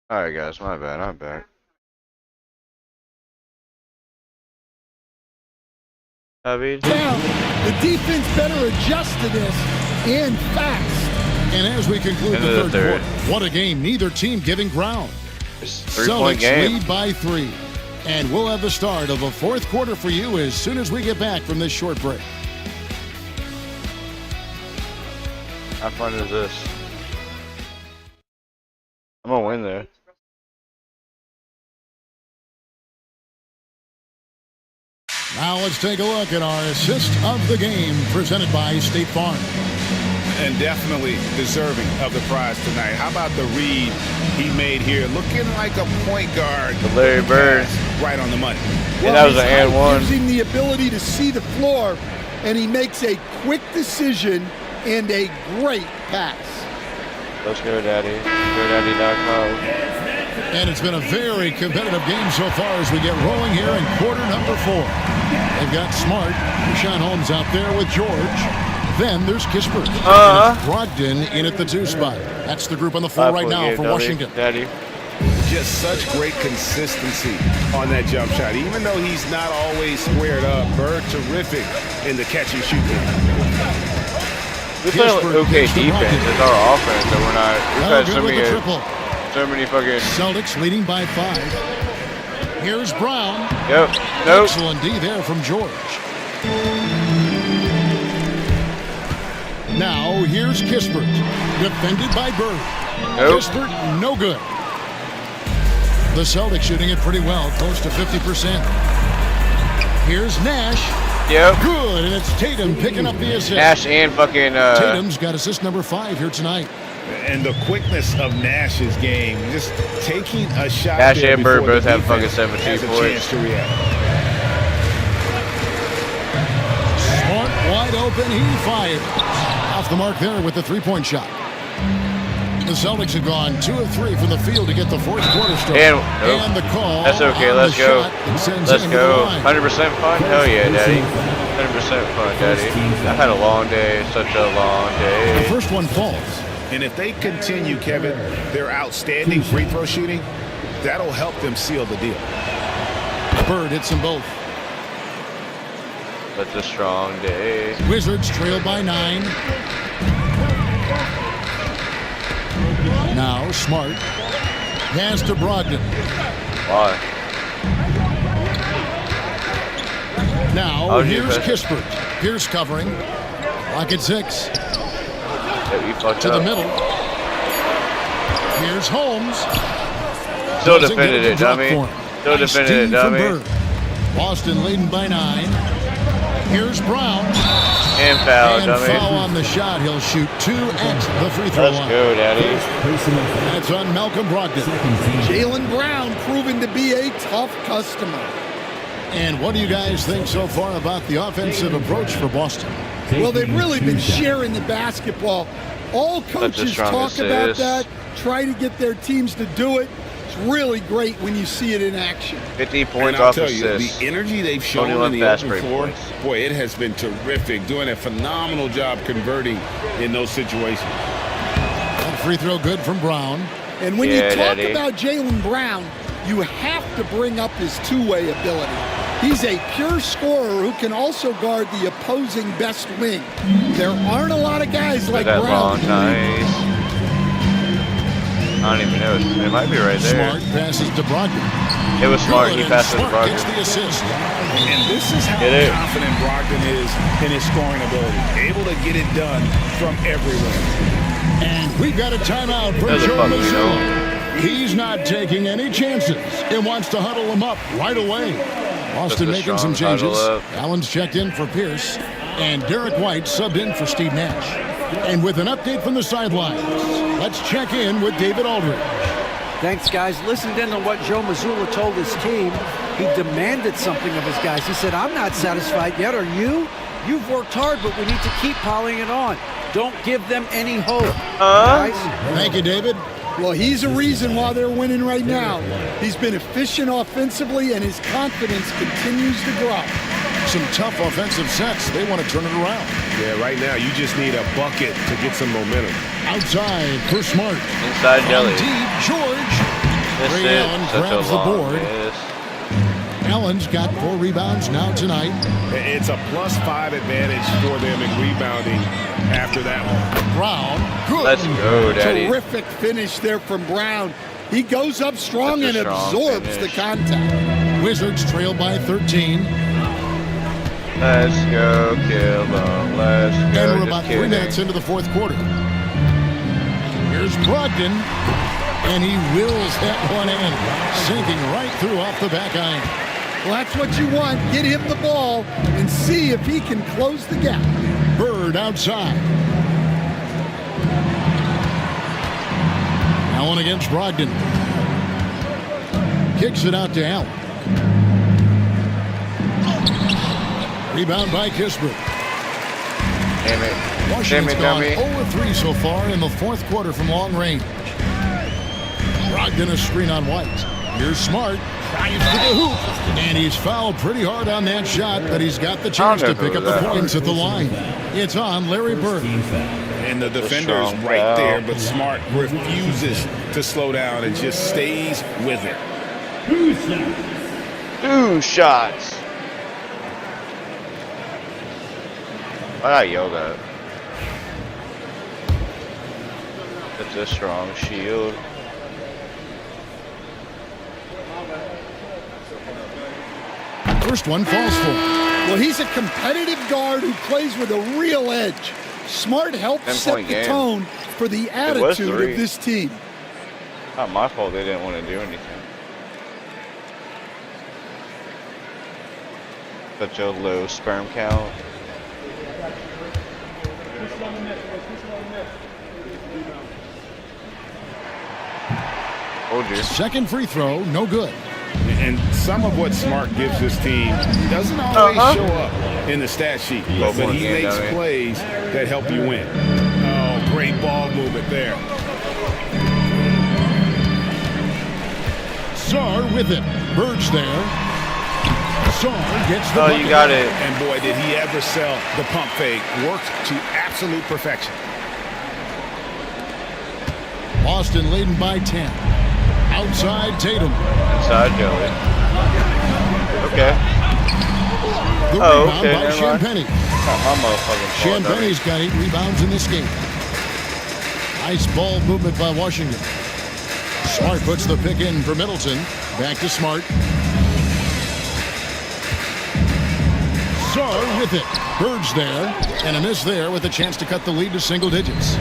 Alright, guys, my bad. I'm back. Down. The defense better adjust to this and fast. And as we conclude the third quarter, what a game. Neither team giving ground. Celtics lead by 3. And we'll have the start of the fourth quarter for you as soon as we get back from this short break. How fun is this? I'm gonna win there. Now let's take a look at our assist of the game presented by State Farm. And definitely deserving of the prize tonight. How about the read he made here? Looking like a point guard. The Larry Bird. Right on the money. Yeah, that was an and one. Gives him the ability to see the floor, and he makes a quick decision and a great pass. Let's go, Daddy. GoDaddy.com. And it's been a very competitive game so far as we get rolling here in quarter number 4. They've got Smart, Rashawn Holmes out there with George. Then there's Kispert. Brogdon in at the 2 spot. That's the group on the floor right now for Washington. Daddy. Just such great consistency on that jump shot. Even though he's not always squared up, Bird terrific in the catch and shoot game. We play okay defense. It's our offense that we're not. We've had so many fucking. Celtics leading by 5. Here's Brown. Yep. Nope. Excellent D there from George. Now here's Kispert, defended by Bird. Nope. Kispert, no good. The Celtics shooting it pretty well, close to 50%. Here's Nash. Yep. Good, and it's Tatum picking up the assist. Nash and fucking. Tatum's got assist number 5 here tonight. And the quickness of Nash's game, just taking a shot. Nash and Bird both have fucking 17 points. Smart wide open, he fired. Off the mark there with the 3-point shot. The Celtics have gone 2 of 3 from the field to get the fourth quarter started. And the call. That's okay. Let's go. Let's go. 100% fun. Hell yeah, Daddy. 100% fun, Daddy. I had a long day. Such a long day. The first one falls. And if they continue, Kevin, their outstanding free throw shooting, that'll help them seal the deal. Bird hits them both. That's a strong day. Wizards trail by 9. Now Smart. Pass to Brogdon. Why? Now here's Kispert. Pierce covering. Lock at 6. To the middle. Here's Holmes. Still defended it, dummy. Still defended it, dummy. Boston leading by 9. Here's Brown. And foul, dummy. Foul on the shot. He'll shoot 2 at the free throw line. Let's go, Daddy. That's on Malcolm Brogdon. Jaylen Brown proven to be a tough customer. And what do you guys think so far about the offensive approach for Boston? Well, they've really been sharing the basketball. All coaches talk about that, try to get their teams to do it. It's really great when you see it in action. 50 points off assists. The energy they've shown in the open floor, boy, it has been terrific. Doing a phenomenal job converting in those situations. One free throw good from Brown. And when you talk about Jaylen Brown, you have to bring up his two-way ability. He's a pure scorer who can also guard the opposing best wing. There aren't a lot of guys like that Brown. Long, nice. I don't even know. It might be right there. Smart passes to Brogdon. It was Smart. He passes to Brogdon. Gets the assist. And this is how confident Brogdon is in his scoring ability. Able to get it done from everywhere. And we've got a timeout for Joe Mazzulla. He's not taking any chances and wants to huddle him up right away. Boston making some changes. Allen's checked in for Pierce, and Derek White subbed in for Steve Nash. And with an update from the sidelines, let's check in with David Aldridge. Thanks, guys. Listened in on what Joe Mazzulla told his team. He demanded something of his guys. He said, I'm not satisfied yet. Are you? You've worked hard, but we need to keep piling it on. Don't give them any hope. Guys. Thank you, David. Well, he's a reason why they're winning right now. He's been efficient offensively, and his confidence continues to grow. Some tough offensive sets. They want to turn it around. Yeah, right now you just need a bucket to get some momentum. Outside for Smart. Inside Jelly. Deep, George. Ray Allen grabs the board. Allen's got 4 rebounds now tonight. It's a +5 advantage for them in rebounding after that one. Brown. Good. Let's go, Daddy. Terrific finish there from Brown. He goes up strong and absorbs the contact. Wizards trail by 13. Let's go kill them. Let's go. And we're about 3 minutes into the 4th quarter. Here's Brogdon. And he wills that one in, sinking right through off the back iron. Well, that's what you want. Get him the ball and see if he can close the gap. Bird outside. Allen against Brogdon. Kicks it out to Allen. Rebound by Kispert. Damn it. Washington's gone 0-3 so far in the 4th quarter from long range. Brogdon a screen on White. Here's Smart. Drives to the hoop. And he's fouled pretty hard on that shot, but he's got the chance to pick up the points at the line. It's on Larry Bird. And the defender is right there, but Smart refuses to slow down and just stays with it. 2 shots. I got yoga. It's a strong shield. First one falls for. Well, he's a competitive guard who plays with a real edge. Smart helps set the tone for the attitude of this team. Not my fault they didn't want to do anything. Such a low sperm count. Oh dear. Second free throw, no good. And some of what Smart gives this team doesn't always show up in the stat sheet, but he makes plays that help you win. Oh, great ball movement there. Sarr with it. Bird's there. Sarr gets the bucket. You got it. And boy, did he ever sell the pump fake. Worked to absolute perfection. Boston leading by 10. Outside Tatum. Inside Joey. Okay. The rebound by Champagny. Champagny's got 8 rebounds in this game. Nice ball movement by Washington. Smart puts the pick in for Middleton. Back to Smart. Sarr with it. Bird's there. And a miss there with a chance to cut the lead to single digits.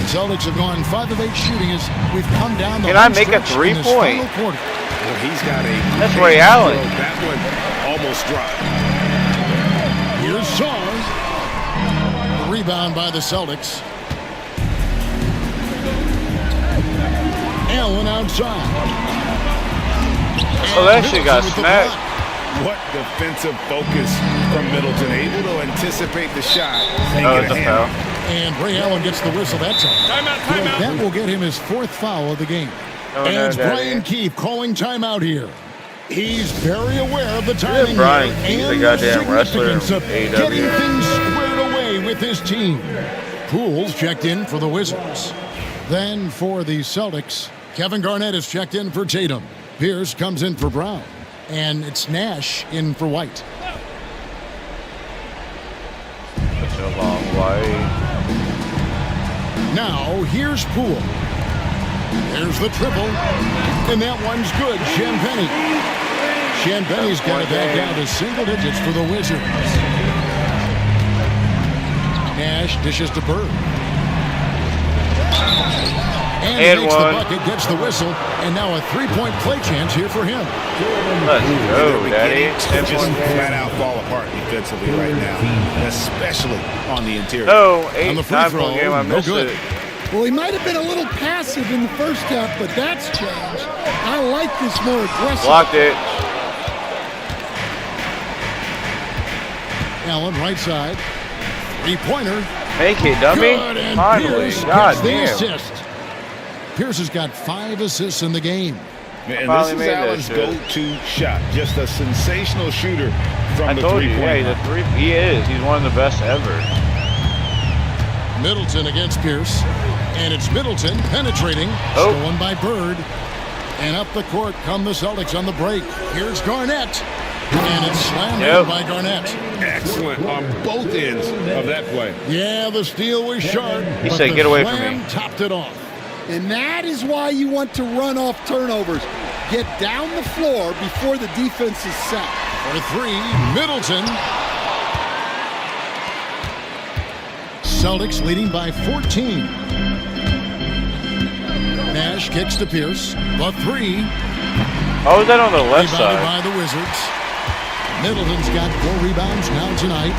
Celtics have gone 5 of 8 shooting as we've come down the Can I make a 3-point? Well, he's got a... That's Ray Allen. That one almost dropped. Here's Sarr. Rebound by the Celtics. Allen outside. Oh, that shit got smacked. What defensive focus from Middleton. Able to anticipate the shot. Oh, it's a foul. And Ray Allen gets the whistle that time. Timeout. That will get him his 4th foul of the game. And it's Brian Keefe calling timeout here. He's very aware of the timing Brian Keefe, and the goddamn wrestler of getting things squared away with his team. Poole's checked in for the Wizards. Then for the Celtics, Kevin Garnett is checked in for Tatum. Pierce comes in for Brown. And it's Nash in for White. Such a long way. Now, here's Poole. There's the triple. And that one's good. Champagny's got it back down to single digits for the Wizards. Nash dishes to Bird. And he makes the bucket, gets the whistle, and now a 3-point play chance here for him. Let's go, Daddy. Just flat out fall apart defensively right now, especially on the interior. No, on the free throw, game, I missed good. it. Well, he might have been a little passive in the first half, but that's changed. I like this more aggressive. Blocked it. Allen, right side. 3-pointer. Make it, dummy. Finally. God damn. Pierce has got 5 assists in the game. And this is Allen's go-to shot. Just a sensational shooter from the three-point line. He is. He's one of the best ever. Middleton against Pierce. And it's Middleton penetrating. Stolen by Bird. And up the court come the Celtics on the break. Here's Garnett. And it's slammed in by Garnett. Excellent on both ends of that play. Yeah, the steal was sharp. He said, get away from me. Topped it off. And that is why you want to run off turnovers. Get down the floor before the defense is set. For three, Middleton. Celtics leading by 14. Nash kicks to Pierce. The three. How is that on the left side? By the Wizards. Middleton's got 4 rebounds now tonight.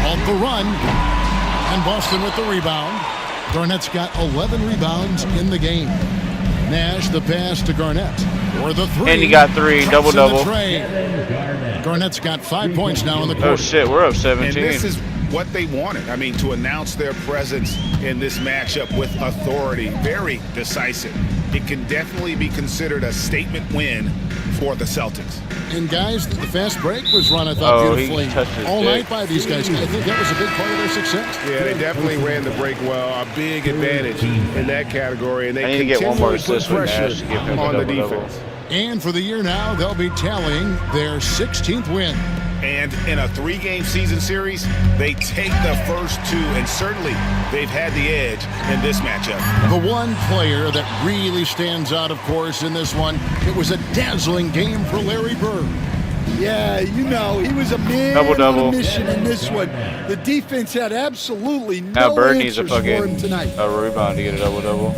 Off the run. And Boston with the rebound. Garnett's got 11 rebounds in the game. Nash the pass to Garnett. For the three. And he got 3. Double-double. Garnett's got 5 points now in the quarter. Oh, shit. We're up 17. And this is what they wanted. I mean, to announce their presence in this matchup with authority. Very decisive. It can definitely be considered a statement win for the Celtics. And guys, the fast break was run, I thought, beautifully all night by these guys. I think that was a big part of their success. Yeah, they definitely ran the break well. A big advantage in that category. And they I need to get one more assist with pressure Nash to give him on the double-double. defense. And for the year now, they'll be tallying their 16th win. And in a 3-game season series, they take the first 2, and certainly they've had the edge in this matchup. The one player that really stands out, of course, in this one, it was a dazzling game for Larry Bird. Yeah, you know, he was a man on a mission in this one. The defense had absolutely no Bird needs a answers for him tonight. A rebound to get a double-double.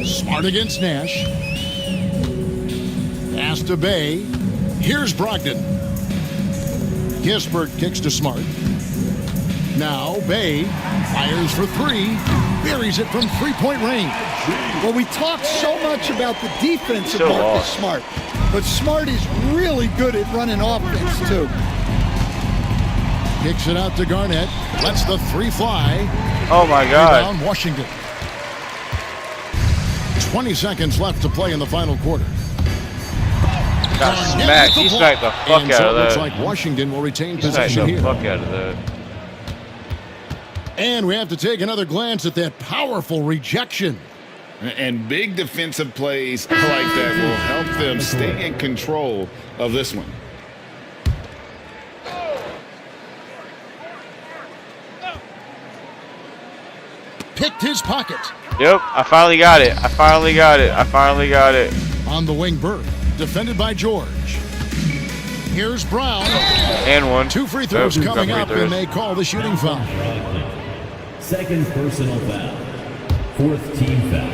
Smart against Nash. Pass to Bay. Here's Brogdon. Gisbert kicks to Smart. Now Bay fires for 3. Buries it from 3-point range. Well, we talk so much about the defense of Marcus Smart, but Smart is really good at running offense, too. Kicks it out to Garnett. Lets the 3 fly. Oh, my God. Rebound, Washington. 20 seconds left to play in the final quarter. Got smacked. He smacked the fuck out of that. Looks like Washington will retain possession here. Fuck out of that. And we have to take another glance at that powerful rejection. And big defensive plays like that will help them stay in control of this one. Picked his pocket. Yep, I finally got it. I finally got it. On the wing, Bird. Defended by George. Here's Brown. And 1. 2 free throws coming up, and they call the shooting foul. Second personal foul. 4th team foul.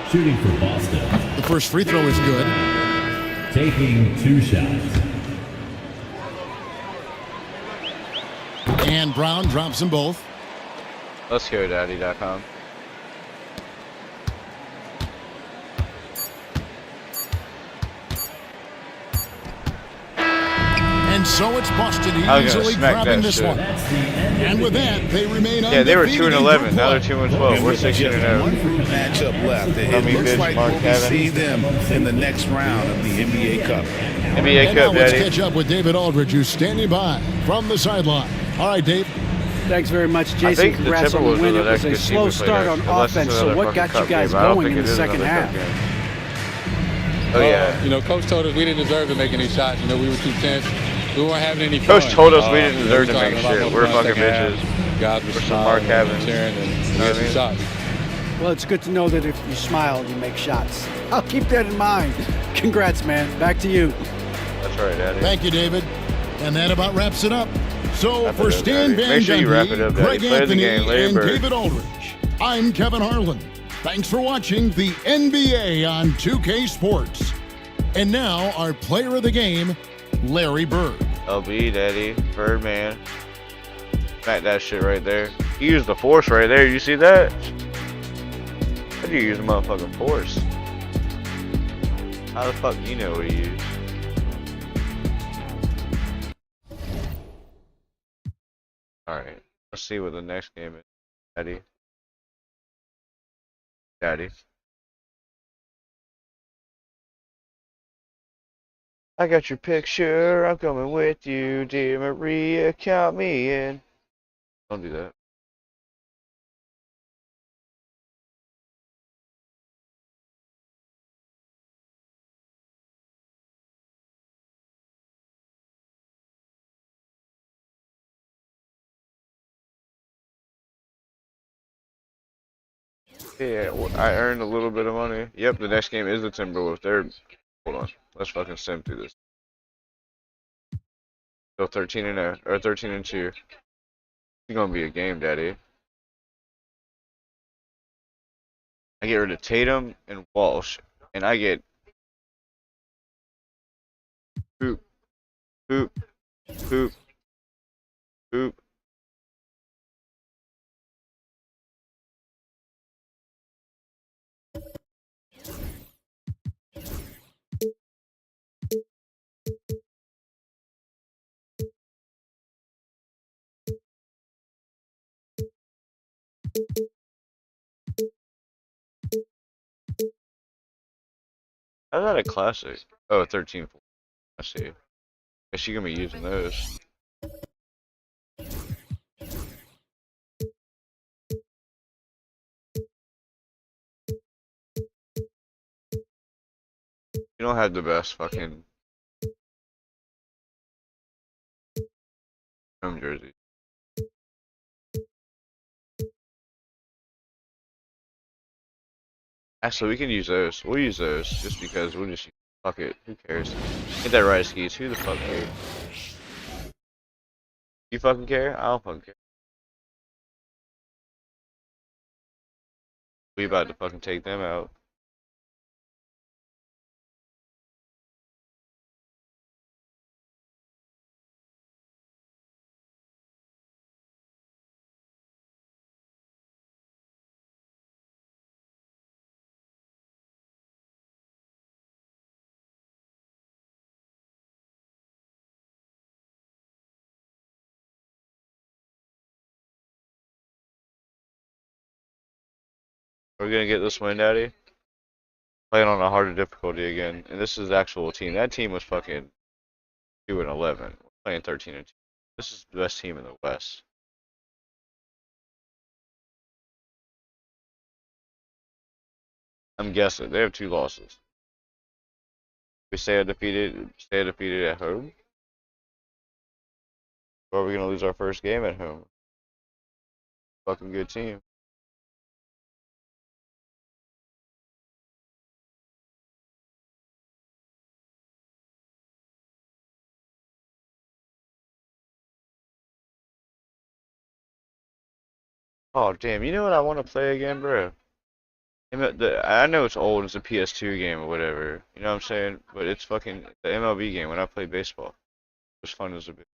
Shooting for Boston. The first free throw is good. Taking 2 shots. And Brown drops them both. Let's go, daddy.com. And so it's Boston easily grabbing this one. And with that, they remain undefeated. Yeah, they were 2-11. Now they're 2-12. We're 16-0. One matchup left. It looks like we'll see them in the next round of the NBA Cup. NBA Cup, let's daddy. catch up with David Aldridge, who's standing by from the sideline. All right, Dave. Thanks very much, Jason. Congrats on the win. It was a slow start on offense, so what got you guys going in the second half? Oh, yeah. You know, Coach told us we didn't deserve to make any shots. You know, we were too tense. We weren't having any fun. Coach told us we didn't deserve to make shit. We're fucking bitches. Guys We're some Mark Evans. And get some shots. Well, it's good to know that if you smile, you make shots. I'll keep that in mind. Congrats, man. Back to you. That's right, Daddy. Thank you, David. And that about wraps it up. So for Stan Van Make sure you wrap Gundy, it up, Daddy. Greg Play Anthony, the game. Larry and Bird. David Aldridge, I'm Kevin Harlan. Thanks for watching the NBA on 2K Sports. And now our player of the game, Larry Bird. LB, Daddy, Birdman. Smack that shit right there. He used the force right there. You see that? How do you use the motherfucking force? How the fuck do you know what he used? Alright, let's see what the next game is. Daddy. Daddy. I got your picture, I'm coming with you, dear Maria, count me in. Don't do that. Yeah, I earned a little bit of money. Yep, the next game is the Timberwolves. Hold on. Let's fucking sim through this. Still 13-0 or 13-2. It's gonna be a game, Daddy. I get rid of Tatum and Walsh, and I get Hoop. How's that a classic? Oh, 13-4. I see. Guess you're gonna be using those. You don't have the best fucking home jersey. Actually, we can use those. We'll use those just because we'll just fuck it. Who cares? Get that right skis. Who the fuck cares? You fucking care? I don't fucking care. We about to fucking take them out. We're gonna get this win, Daddy. Playing on a harder difficulty again, and this is the actual team. That team was fucking 2-11. We're playing 13-2. This is the best team in the West. I'm guessing they have 2 losses. We stay undefeated at home. Or are we gonna lose our first game at home? Fucking good team. Oh damn! You know what I want to play again, bro? I know it's old. It's a PS2 game or whatever. You know what I'm saying? But it's fucking the MLB game when I played baseball. It was fun as a bit.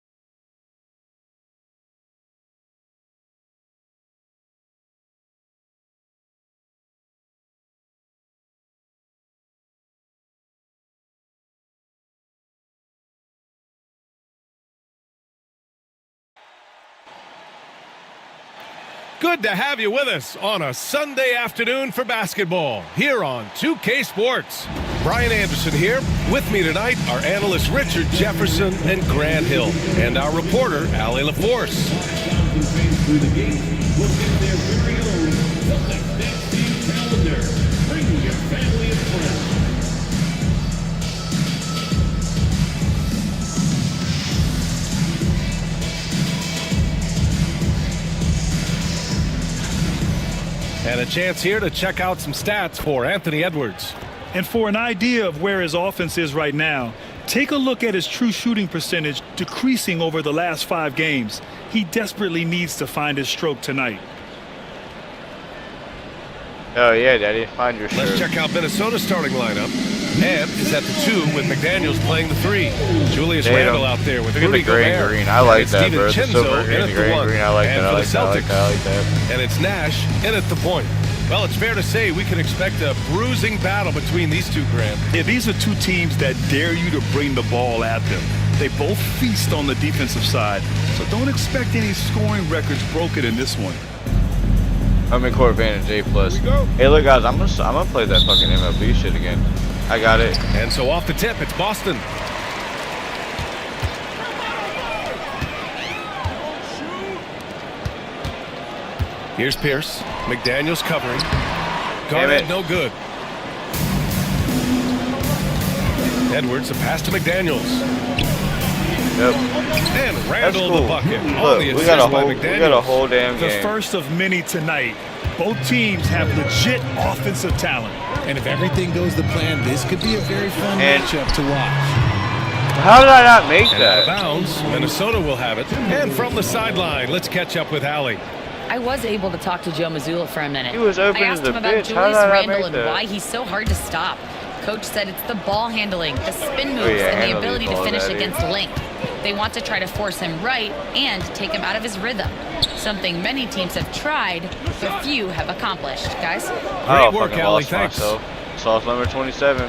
Good to have you with us on a Sunday afternoon for basketball here on 2K Sports. Brian Anderson here. With me tonight are analysts Richard Jefferson and Grant Hill, and our reporter, Allie LaForce. Through the gate, we'll get their very own Celtics next team calendar. Bring your family and friends. And a chance here to check out some stats for Anthony Edwards. And for an idea of where his offense is right now, take a look at his true shooting percentage decreasing over the last 5 games. He desperately needs to find his stroke tonight. Oh yeah, Daddy, find your stroke. Let's check out Minnesota's starting lineup. Ant is at the 2 with McDaniels playing the 3. Julius Randle out there with Rudy Gobert. Green. I like that, bro. The silver green, green. I like that. I like that. And it's Nash in at the point. Well, it's fair to say we can expect a bruising battle between these two, Grant. Yeah, these are 2 teams that dare you to bring the ball at them. They both feast on the defensive side, so don't expect any scoring records broken in this one. I'm in court advantage A+. Hey, look, guys, I'm gonna play that fucking MLB shit again. I got it. And so off the tip, it's Boston. Here's Pierce. McDaniels covering. Garnett, no good. Edwards, a pass to McDaniels. Yep. And Randall cool. the bucket. Look, we got a whole damn game. The first of many tonight. Both teams have legit offensive talent. And if everything goes to plan, this could be a very fun matchup to watch. How did I not make that? Out of bounds. Minnesota will have it. And from the sideline, let's catch up with Allie. I was able to talk to Joe Mazzulla for a minute. He was open I asked as a him about bitch. How Julius did I Randle make and that? why he's so hard to stop. Coach said it's the ball handling, the spin moves, yeah, and the handle ability these to balls, finish Daddy. against length. They want to try to force him right and take him out of his rhythm. Something many teams have tried, but few have accomplished. Guys? Great work, Allie. Thanks. Sauce number 27.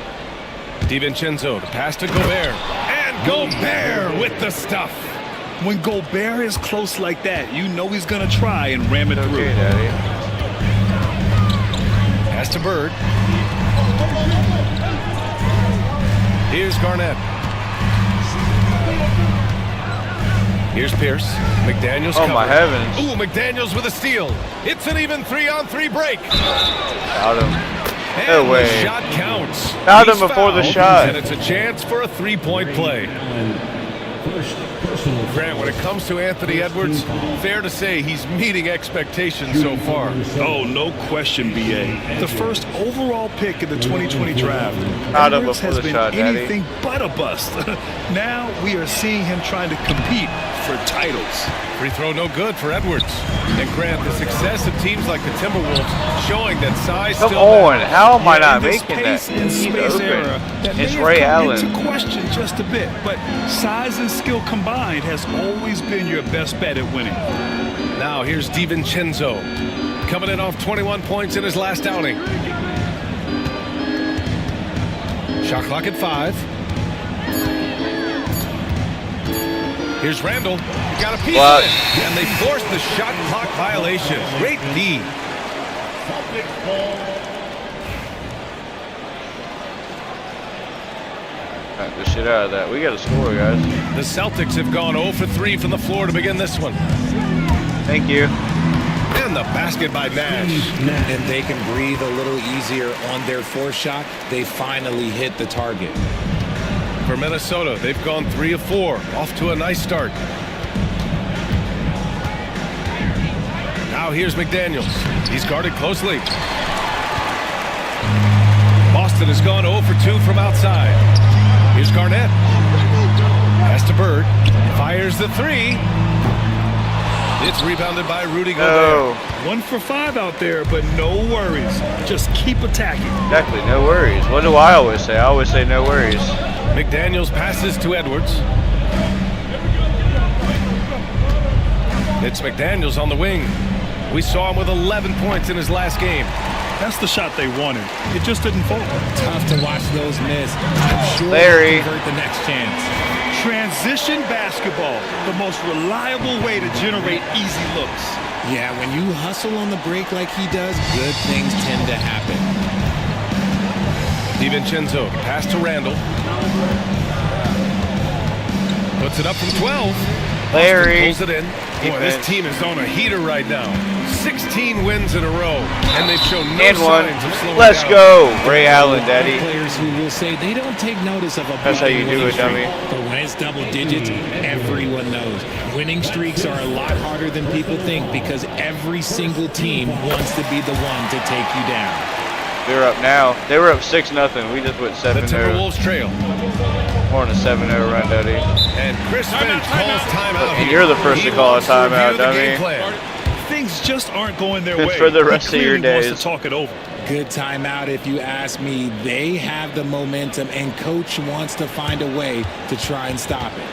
DiVincenzo to pass to Gobert. And Gobert with the stuff. When Gobert is close like that, you know he's going to try and ram it through. Okay, Daddy. Pass to Bird. Here's Garnett. Here's Pierce. McDaniels. Oh, my heavens. Ooh, McDaniels with a steal. It's an even 3-on-3 break. Got him. And No way. the shot counts. Fouled him He's before the fouled, shot. And it's a chance for a three-point play. Grant, when it comes to Anthony Edwards, fair to say he's meeting expectations so far. Oh, no question, B.A. The first overall pick in the 2020 draft. Out of Edwards before has the been shot, Daddy. anything but a bust. Now we are seeing him trying to compete for titles. Free throw no good for Edwards. And Grant, the success of teams like the Timberwolves showing that size Come still on, matters. how am I not In this making that? pace and He's space open. era, that may It's have Ray come Allen. into question just a bit, but size and skill combined has always been your best bet at winning. Now here's DiVincenzo, coming in off 21 points in his last outing. Shot clock at 5. Here's Randall. Got a piece of it. And they forced the shot clock violation. Great D. Knock the shit out of that. We got to score, guys. The Celtics have gone 0 for 3 from the floor to begin this one. Thank you. And the basket by Nash. And they can breathe a little easier on their fourth shot. They finally hit the target. For Minnesota, they've gone 3 of 4. Off to a nice start. Now here's McDaniels. He's guarded closely. Boston has gone 0 for 2 from outside. Here's Garnett. Pass to Bird. Fires the 3. It's rebounded by Rudy Gobert. 1 for 5 out there, but no worries. Just keep attacking. Exactly, no worries. What do I always say? I always say no worries. McDaniels passes to Edwards. It's McDaniels on the wing. We saw him with 11 points in his last game. That's the shot they wanted. It just didn't fall. Tough to watch those miss. I'm sure Larry. they'll convert the next chance. Transition basketball, the most reliable way to generate easy looks. Yeah, when you hustle on the break like he does, good things tend to happen. DiVincenzo, pass to Randall. Puts it up from 12. Larry. Pulls it in. Boy, this team is on a heater right now. 16 wins in a row, and they've shown no signs of slowing Let's down. go, Ray Allen, Daddy. Players who will say they don't take notice of a That's how you do it, dummy. But when it's double digits, everyone knows. Winning streaks are a lot harder than people think because every single team wants to be the one to take you down. They're up now. They were up 6-0. We just went 7-0. The Timberwolves trail. We're on a 7-0 run, Daddy. And Chris Finch calls timeout. And you're the first to call a timeout, dummy. Things just aren't going their Good way. for the rest of your He clearly days. wants to talk it over. Good timeout if you ask me. They have the momentum, and coach wants to find a way to try and stop it.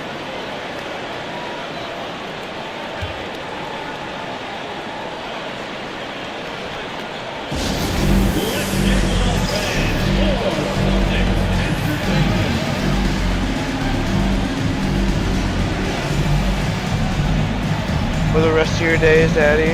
For the rest of your days, Daddy.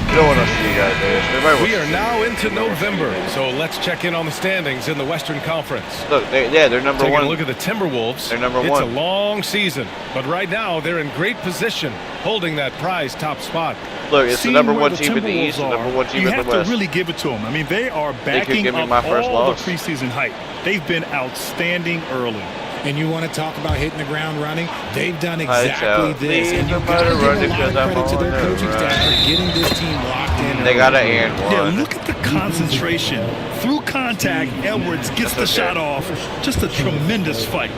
You don't want us to see you guys, Daddy. We are now into November, so let's check in on the standings in the Western Conference. Look, they're number Taking one. a look at the Timberwolves. They're number It's one. a long season, but right now they're in great position, holding that prize top spot. Look, it's the Seeing number where one the team in the Timberwolves East and number one team you in the have West. to really give it to them. I mean, they are could backing give me up my first all loss. the preseason hype. They've been outstanding early. And you want to talk about hitting the ground running? They've done exactly this. And you've got to give a lot of credit to their coaching staff for getting this team locked in. They got to and one. Yeah, look at the concentration. Through contact, Edwards gets the shot off. Just a tremendous fight.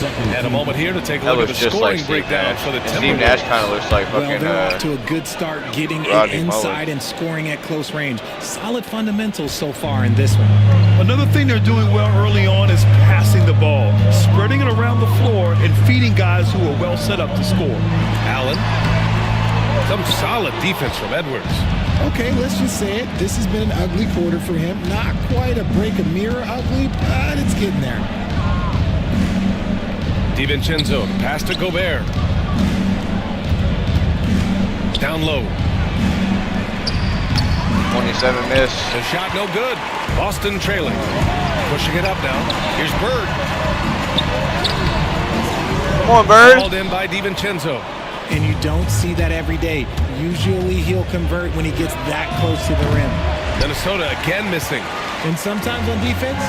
And a moment here to take a look at the scoring breakdown for the Timberwolves. Steve Nash kind of looks like fucking. Well, they're off to a good start getting it inside and scoring at close range. Solid fundamentals so far in this one. Another thing they're doing well early on is passing the ball, spreading it around the floor and feeding guys who are well set up to score. Allen. Some solid defense from Edwards. Okay, let's just say it. This has been an ugly quarter for him. Not quite a break a mirror ugly, but it's getting there. DiVincenzo, pass to Gobert. Down low. 27 miss. The shot no good. Boston trailing. Pushing it up now. Here's Bird. Come on, Bird. Called in by DiVincenzo. And you don't see that every day. Usually he'll convert when he gets that close to the rim. Minnesota again missing. And sometimes on defense,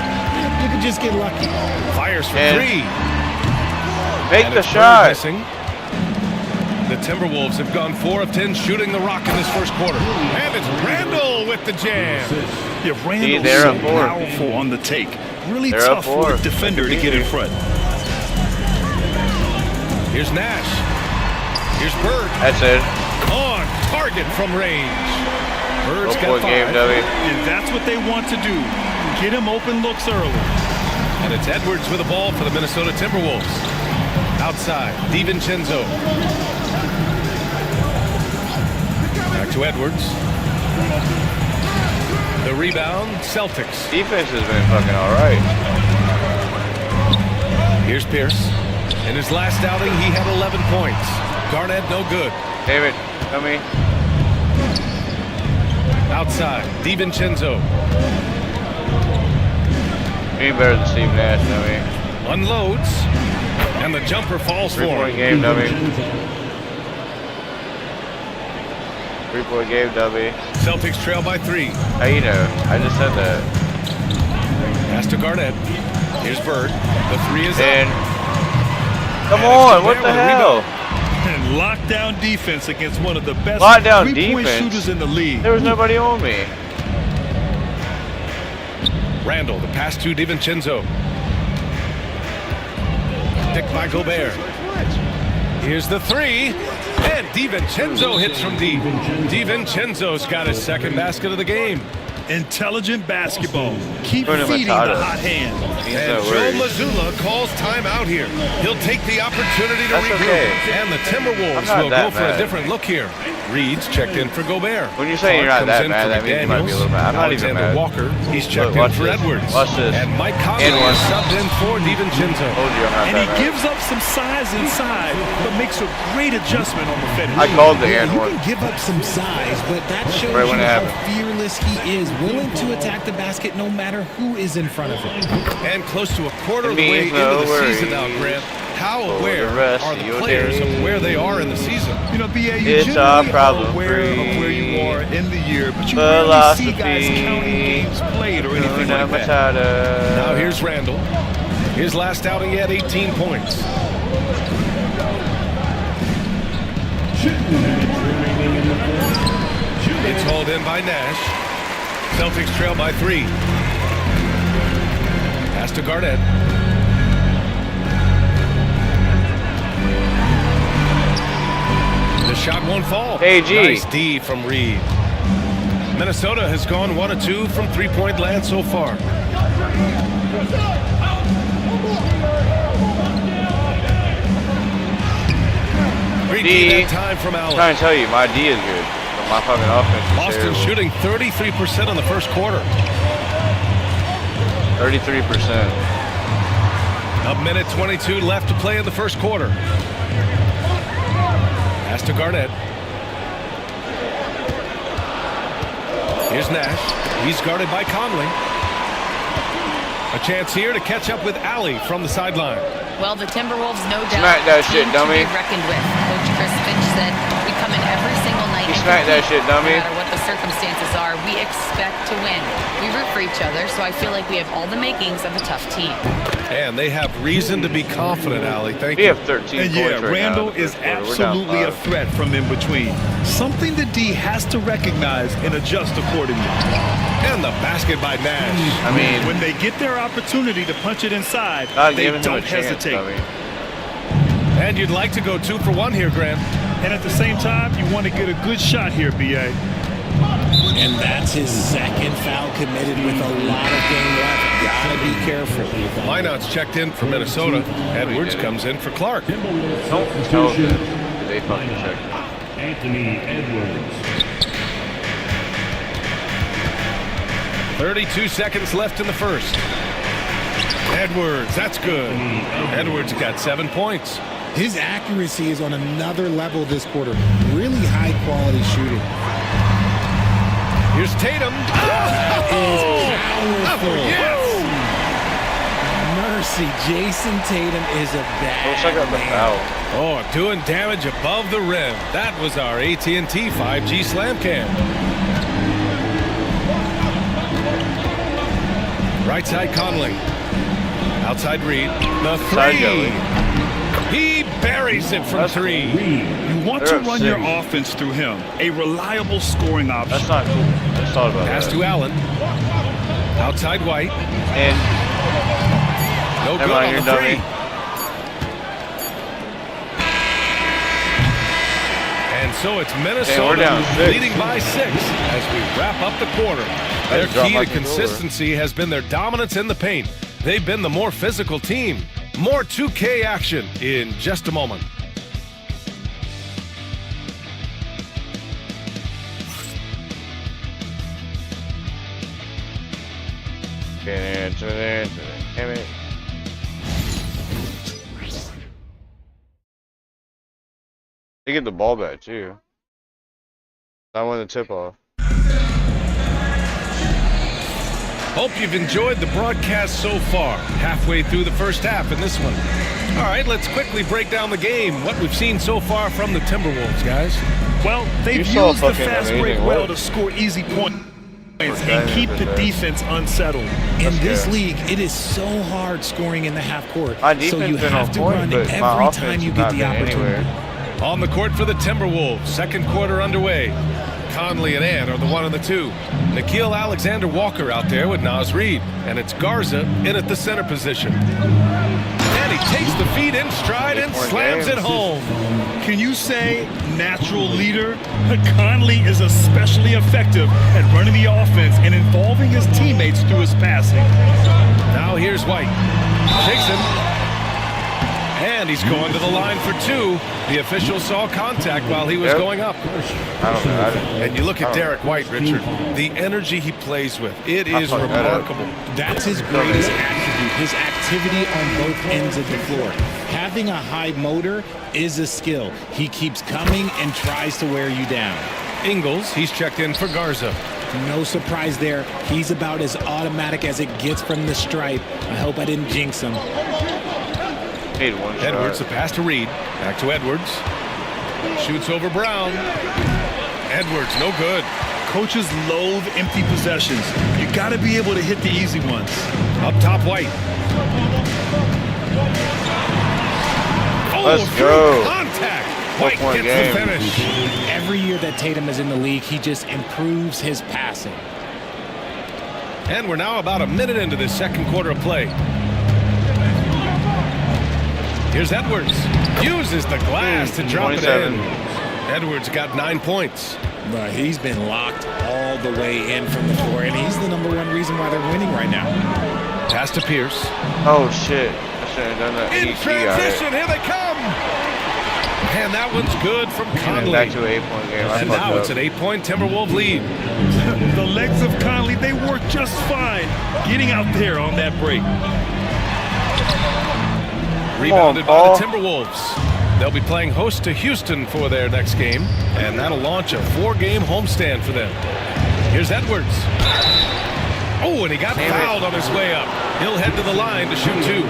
you can just get lucky. Fires for three. Make the shot. Missing. The Timberwolves have gone 4 of 10 shooting the rock in this first quarter. And it's Randall with the jam. Yeah, Randall's so powerful on the take. Really tough for a defender to get in front. Here's Nash. Here's Bird. That's it. On target from range. Bird's got 5. And that's what they want to do. Get him open looks early. And it's Edwards with the ball for the Minnesota Timberwolves. Outside, DiVincenzo. Back to Edwards. The rebound, Celtics. Defense has been fucking all right. Here's Pierce. In his last outing, he had 11 points. Garnett, no good. David, come me. Outside, DiVincenzo. Be better than Steve Nash, dummy. Unloads. And the jumper falls for him. 3-point game, dummy. 3-point game, dummy. Celtics trail by 3. How you know? I just said that. Pass to Garnett. Here's Bird. The 3 is in. Come on, what the hell? And lockdown defense against one of the best three-point shooters in the league. There was nobody on me. Randall, the pass to DiVincenzo. Picked by Gobert. Here's the 3. And DiVincenzo hits from deep. DiVincenzo's got his second basket of the game. Intelligent basketball. Keep feeding the hot hand. And Joe Mazzulla calls timeout here. He'll take the opportunity to regroup. And the Timberwolves will go for a different look here. Reed's checked in for Gobert. When you say you're not that mad, that means you might be a little mad. I'm not even mad. Walker, he's checked in for Edwards. Watch this. And Mike Conley is subbed in for DiVincenzo. And he gives up some size inside, but makes a great adjustment on the finish. I called the and one. You can give up some size, but that shows you how fearless he is. Willing to attack the basket no matter who is in front of him. And close to a quarter of the way into the season now, Grant. How aware are the players of where they are in the season? You know, BA, you generally are aware of where you are in the year, but you rarely see guys counting games played or anything like that. Now here's Randall. His last outing, he had 18 points. It's hauled in by Nash. Celtics trail by 3. Pass to Garnett. The shot won't fall. AG. Nice D from Reed. Minnesota has gone 1 of 2 from 3-point land so far. D. That time from Allen. I'm trying to tell you, my D is good. But my fucking offense is Boston terrible. shooting 33% in the first quarter. 33%. A minute 22 left to play in the first quarter. Pass to Garnett. Here's Nash. He's guarded by Conley. A chance here to catch up with Alley from the sideline. Well, the Timberwolves, no doubt, smack that shit, to dummy. be reckoned with. Coach Chris Finch said, "We come in every single night. You smack that shit, dummy." No matter what the circumstances are, we expect to win. We root for each other, so I feel like we have all the makings of a tough team. And they have reason to be confident, Allie. Thank you. We have 13 And points right Randall now. is absolutely a threat from in between. Something the D has to recognize and adjust accordingly. And the basket by Nash. I mean, when they get their opportunity to punch it inside, they don't hesitate. And you'd like to go 2 for 1 here, Grant. And at the same time, you want to get a good shot here, B.A. And that's his second foul committed with a lot of game left. Gotta be careful. Lineout's checked in for Minnesota. Edwards comes in for Clark. They fucking check. Anthony Edwards. 32 seconds left in the first. Edwards, that's good. Edwards got 7 points. His accuracy is on another level this quarter. Really high quality shooting. Here's Tatum. That is powerful. Yes. Mercy, Jason Tatum is a bad Looks like a foul. Oh, doing damage above the rim. That was our AT&T 5G slam cam. Right side Conley. Outside Reed. The three. He buries it from 3. You want to run your offense through him. A reliable scoring option. That's not cool. That's thought about Pass to Allen. Outside White. And no good on the 3. And so it's Minnesota leading by 6 as we wrap up the quarter. Their key to consistency has been their dominance in the paint. They've been the more physical team. More 2K action in just a moment. They get the ball back too. I won the tip off. Hope you've enjoyed the broadcast so far. Halfway through the first half in this one. All right, let's quickly break down the game. What we've seen so far from the Timberwolves, guys. Well, they've used the fast break well to score easy points and keep the defense unsettled. In this league, it is so hard scoring in the half court. So you been have on to point, run but every my time offense you has get not the been opportunity. anywhere. On the court for the Timberwolves, second quarter underway. Conley and Ant are the 1 and the 2. Nickeil Alexander-Walker out there with Naz Reid. And it's Garza in at the center position. And he takes the feed in stride and slams it home. Can you say natural leader? Conley is especially effective at running the offense and involving his teammates through his passing. Now here's White. Takes him. And he's going to the line for 2. The official saw contact while he was going up. And you look at Derek White, Richard. The energy he plays with. It is remarkable. That's his greatest attribute, his activity on both ends of the floor. Having a high motor is a skill. He keeps coming and tries to wear you down. Ingles, he's checked in for Garza. No surprise there. He's about as automatic as it gets from the stripe. I hope I didn't jinx him. Edwards, the pass to Reed. Back to Edwards. Shoots over Brown. Edwards, no good. Coaches loathe empty possessions. You got to be able to hit the easy ones. Up top, White. Let's go. Contact. White gets the finish. Every year that Tatum is in the league, he just improves his passing. And we're now about a minute into this second quarter of play. Here's Edwards. Uses the glass to drop it in. Edwards got 9 points. But he's been locked all the way in from the floor, and he's the #1 reason why they're winning right now. Pass to Pierce. Oh, shit. I should have done that. In transition, here they come. And that one's good from Conley. Back to an 8-point game. And now it's an 8-point Timberwolf lead. The legs of Conley, they work just fine getting out there on that break. Rebounded by the Timberwolves. They'll be playing host to Houston for their next game, and that'll launch a 4-game homestand for them. Here's Edwards. Oh, and he got fouled on his way up. He'll head to the line to shoot 2.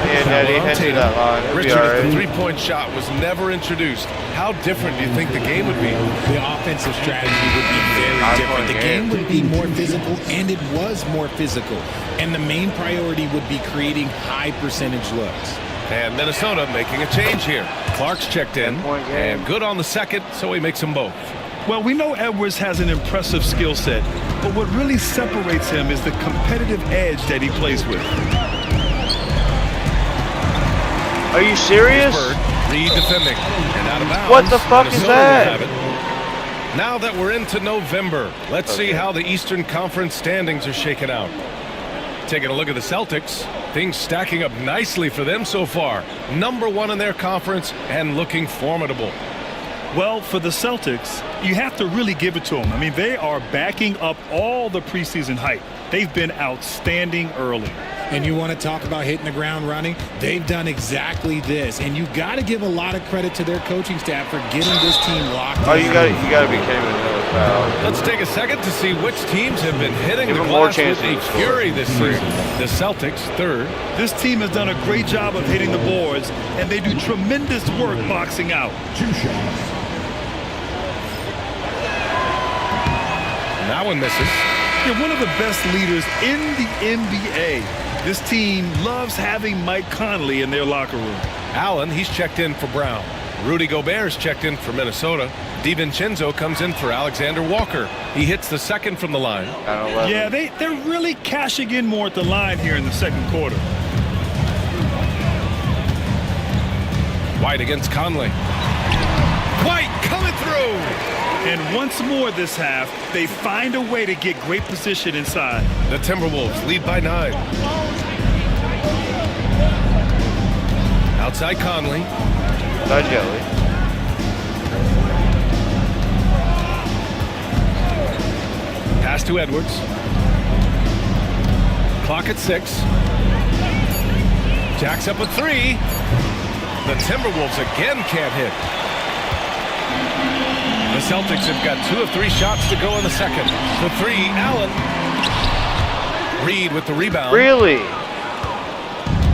Yeah, Daddy, head to that line. It'll Richard, be all right. the three-point shot was never introduced. How different do you think the game would be? The offensive strategy would be very different. The game would be more physical, and it was more physical. And the main priority would be creating high percentage looks. And Minnesota making a change here. Clark's checked in, and good on the second, so he makes them both. Well, we know Edwards has an impressive skill set, but what really separates him is the competitive edge that he plays with. Are you serious? Reed defending and out of bounds. What the fuck is that? Now that we're into November, let's see how the Eastern Conference standings are shaken out. Taking a look at the Celtics, things stacking up nicely for them so far. #1 in their conference and looking formidable. Well, for the Celtics, you have to really give it to them. I mean, they are backing up all the preseason hype. They've been outstanding early. And you want to talk about hitting the ground running? They've done exactly this. And you got to give a lot of credit to their coaching staff for getting this team locked in. Oh, you got to be kidding me with foul. Let's take a second to see which teams have been hitting the glass with a fury this season. The Celtics, third. This team has done a great job of hitting the boards, and they do tremendous work boxing out. 2 shots. That one misses. You're one of the best leaders in the NBA. This team loves having Mike Conley in their locker room. Allen, he's checked in for Brown. Rudy Gobert's checked in for Minnesota. DiVincenzo comes in for Alexander Walker. He hits the second from the line. Yeah, they're really cashing in more at the line here in the second quarter. White against Conley. White coming through. And once more this half, they find a way to get great position inside. The Timberwolves lead by 9. Outside Conley. Not Jelly. Pass to Edwards. Clock at 6. Jacks up a 3. The Timberwolves again can't hit. The Celtics have got 2 of 3 shots to go in the second. The 3, Allen. Reed with the rebound. Really?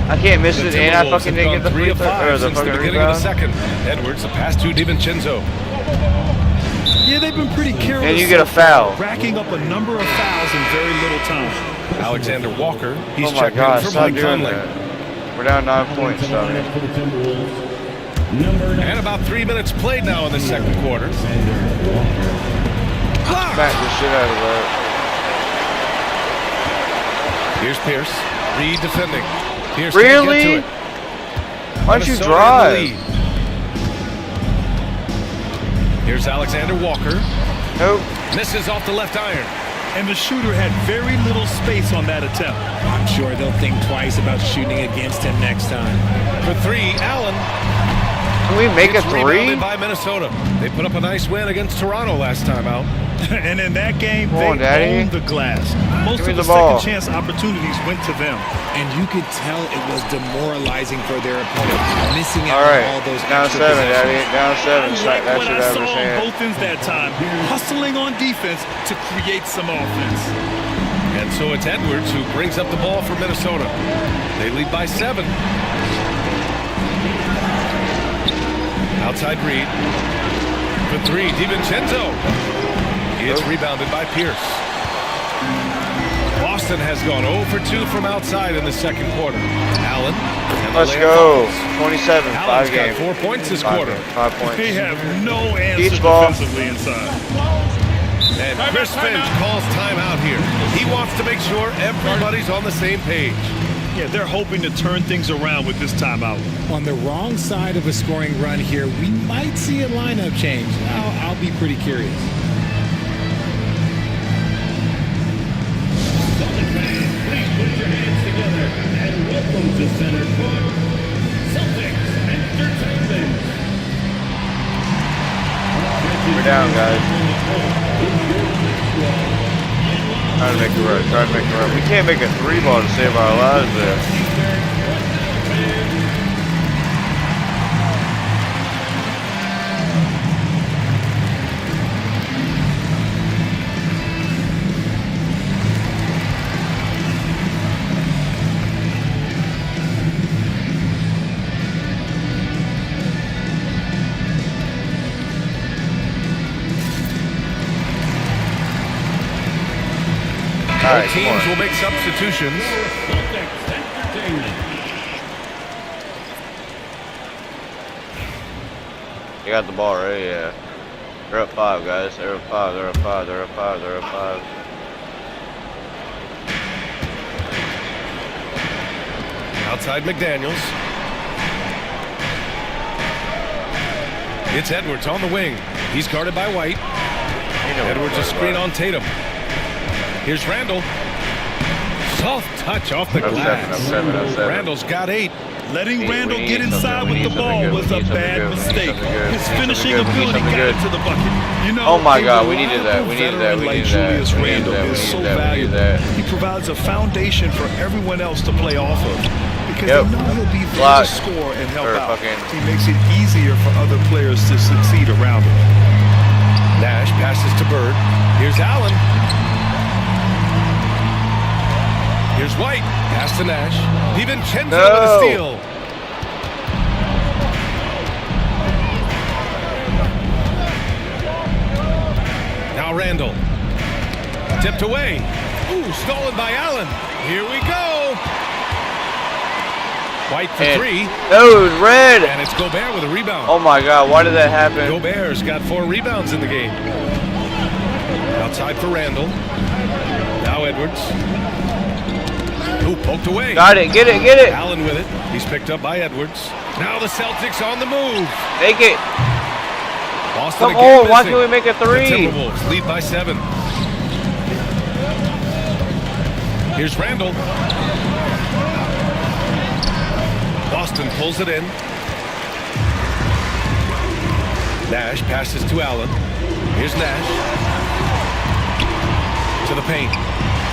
I can't miss it, and I fucking didn't get the 3 of 5 since the beginning of the rebound. second. Edwards, the pass to DiVincenzo. Yeah, they've been pretty careless. And you get a foul. Racking up a number of fouls in very little time. Alexander Walker, he's oh my checked God, in for stop Mike doing Conley. that. We're down 9 points, so. And about 3 minutes played now in the second quarter. Smack the shit out of that. Here's Pierce. Reed defending. Pierce really? can't get to it. Why don't you Minnesota drive? in the lead. Here's Alexander Walker. Nope. Misses off the left iron. And the shooter had very little space on that attempt. I'm sure they'll think twice about shooting against him next time. For 3, Allen. Can we make a 3? Rebounded by Minnesota. They put up a nice win against Toronto last time out. And in that game, Come on, they Daddy. owned the glass. Most Give me of the the ball. second chance opportunities went to them. And you could tell it was demoralizing for their opponent, missing All out right. on all those Down extra 7, possessions. Daddy. Down 7. I Smack like that what shit I out saw of his on hand. both ends that time, hustling on defense to create some offense. And so it's Edwards who brings up the ball for Minnesota. They lead by 7. Outside Reed. For 3, DiVincenzo. It's rebounded by Pierce. Boston has gone 0 for 2 from outside in the second quarter. Allen. Let's go. 27. Allen's 5 games. got 4 points this quarter. 5 points. They have no answer Each ball. defensively inside. And Chris Finch calls timeout here. He wants to make sure everybody's on the same page. Yeah, they're hoping to turn things around with this timeout. On the wrong side of a scoring run here, we might see a lineup change. I'll be pretty curious. Celtic fans, please put your hands together and welcome to Center Court, Celtics Entertainment. We're down, guys. Trying to make the run. Trying to make the run. We can't make a 3-ball to save our lives there. Alright, teams will make substitutions. You got the ball, right? Yeah. They're up 5, guys. They're up 5. They're up 5. They're up 5. They're up 5. Outside McDaniels. It's Edwards on the wing. He's guarded by White. Edwards a screen on Tatum. Here's Randall. Soft touch off the glass. Randall's got 8. Letting Randall get inside with the ball was a bad mistake. His finishing ability got into the bucket. You know, oh my God, we needed that. We needed that. We needed that. Julius Randall is so valuable. He provides a foundation for everyone else to play off of. Because they know he'll be there to score and help out. He makes it easier for other players to succeed around him. Nash passes to Bird. Here's Allen. Here's White. Pass to Nash. DiVincenzo with a steal. Now Randall. Tipped away. Ooh, stolen by Allen. Here we go. White for 3. No, red. And it's Gobert with a rebound. Oh my God, why did that happen? Gobert's got 4 rebounds in the game. Outside for Randall. Now Edwards. Ooh, poked away. Got it, get it, get it. Allen with it. He's picked up by Edwards. Now the Celtics on the move. Make it. Boston come on, why can't we make a 3? The Timberwolves lead by 7. Here's Randall. Boston pulls it in. Nash passes to Allen. Here's Nash. To the paint.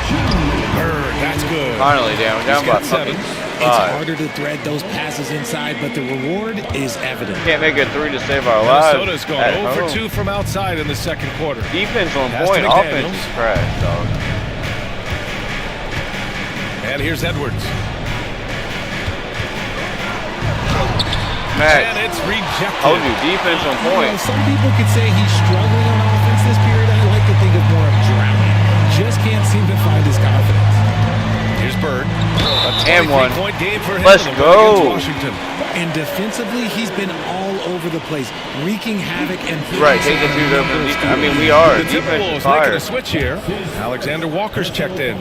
Bird, that's good. Finally down by 7. It's harder to thread those passes inside, but the reward is evident. Can't make a 3 to save our lives. Minnesota's gone 0 for 2 from outside in the second quarter. Defense on point, offense is trash, dog. And here's Edwards. And it's rejected. Oh, dude, defense on point. Some people could say he's struggling on offense this period. I like to think of more of drowning. Just can't seem to find his confidence. Here's Bird. And 1. Point game for him. Let's go. Washington. And defensively, he's been all over the place, wreaking havoc and right. Take the 2 open. I mean, we are. The Timberwolves making a switch here. Alexander Walker's checked in,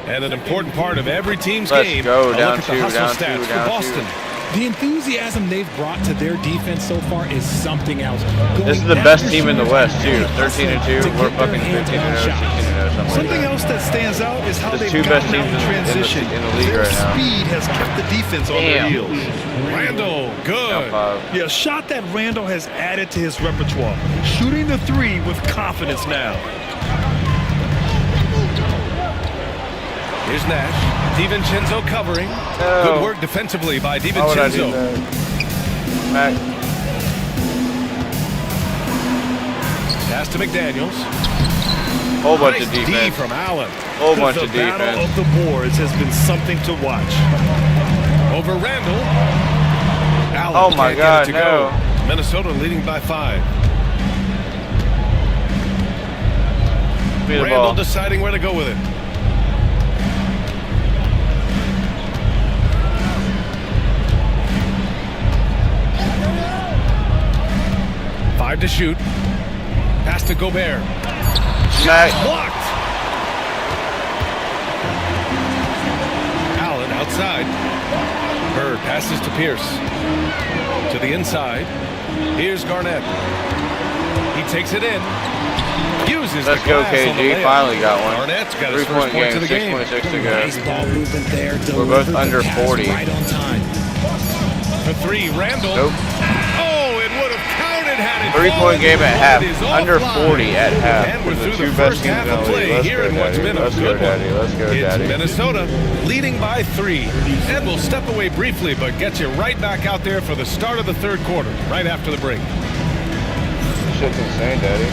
and an important part of every team's game. Let's go. Down 2. Down 2. Down Boston. 2. The enthusiasm they've brought to their defense so far is something else. This is the best team in the West, too. 13-2. We're fucking 15-0, 16-0, something else that stands out is how they've gotten out in transition. In the league right now. Speed has kept the defense on their heels. Randall, good. Yeah, a shot that Randall has added to his repertoire. Shooting the 3 with confidence now. Here's Nash. DiVincenzo covering. No. Good work defensively by DiVincenzo. Pass to McDaniels. Whole bunch nice of defense. D from Allen. Whole bunch of defense. The battle of the boards has been something to watch. Over Randall. Allen oh my God, no. Go. Minnesota leading by 5. Randall deciding where to go with it. To shoot. Pass to Gobert. Shot blocked. Allen outside. Bird passes to Pierce. To the inside. Here's Garnett. He takes it in. Uses Let's the go, glass KG. Finally got one. Garnett's got his first point to the game. 6.6 to go. Nice ball movement there. We're both under 40. Right on time. For 3, Randall. Nope. Oh, it would have counted had it 3-point game at half. Under 40 at half. And we're the through 2 the best first teams half in the of league. play Let's here go, in what's Daddy. been a Let's go, good one. Daddy. Let's go, It's Daddy. Minnesota leading by 3. And we'll step away briefly, but get you right back out there for the start of the third quarter, right after the break. This shit's insane, Daddy.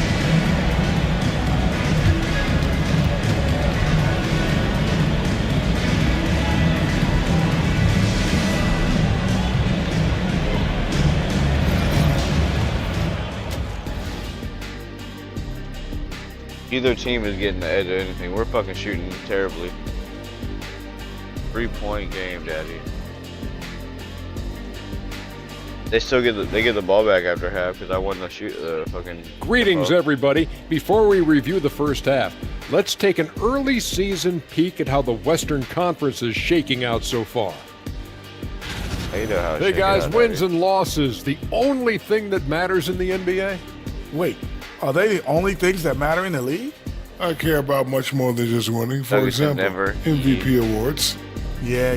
Either team is getting the edge of anything. We're fucking shooting terribly. 3-point game, daddy. They still get the ball back after half because I won the fucking. Greetings, everybody. Before we review the first half, let's take an early season peek at how the Western Conference is shaking out so far. You know how hey guys, wins and losses, the only thing that matters in the NBA? Wait, are they the only things that matter in the league? I care about much more than just winning. For example, MVP awards. Yeah.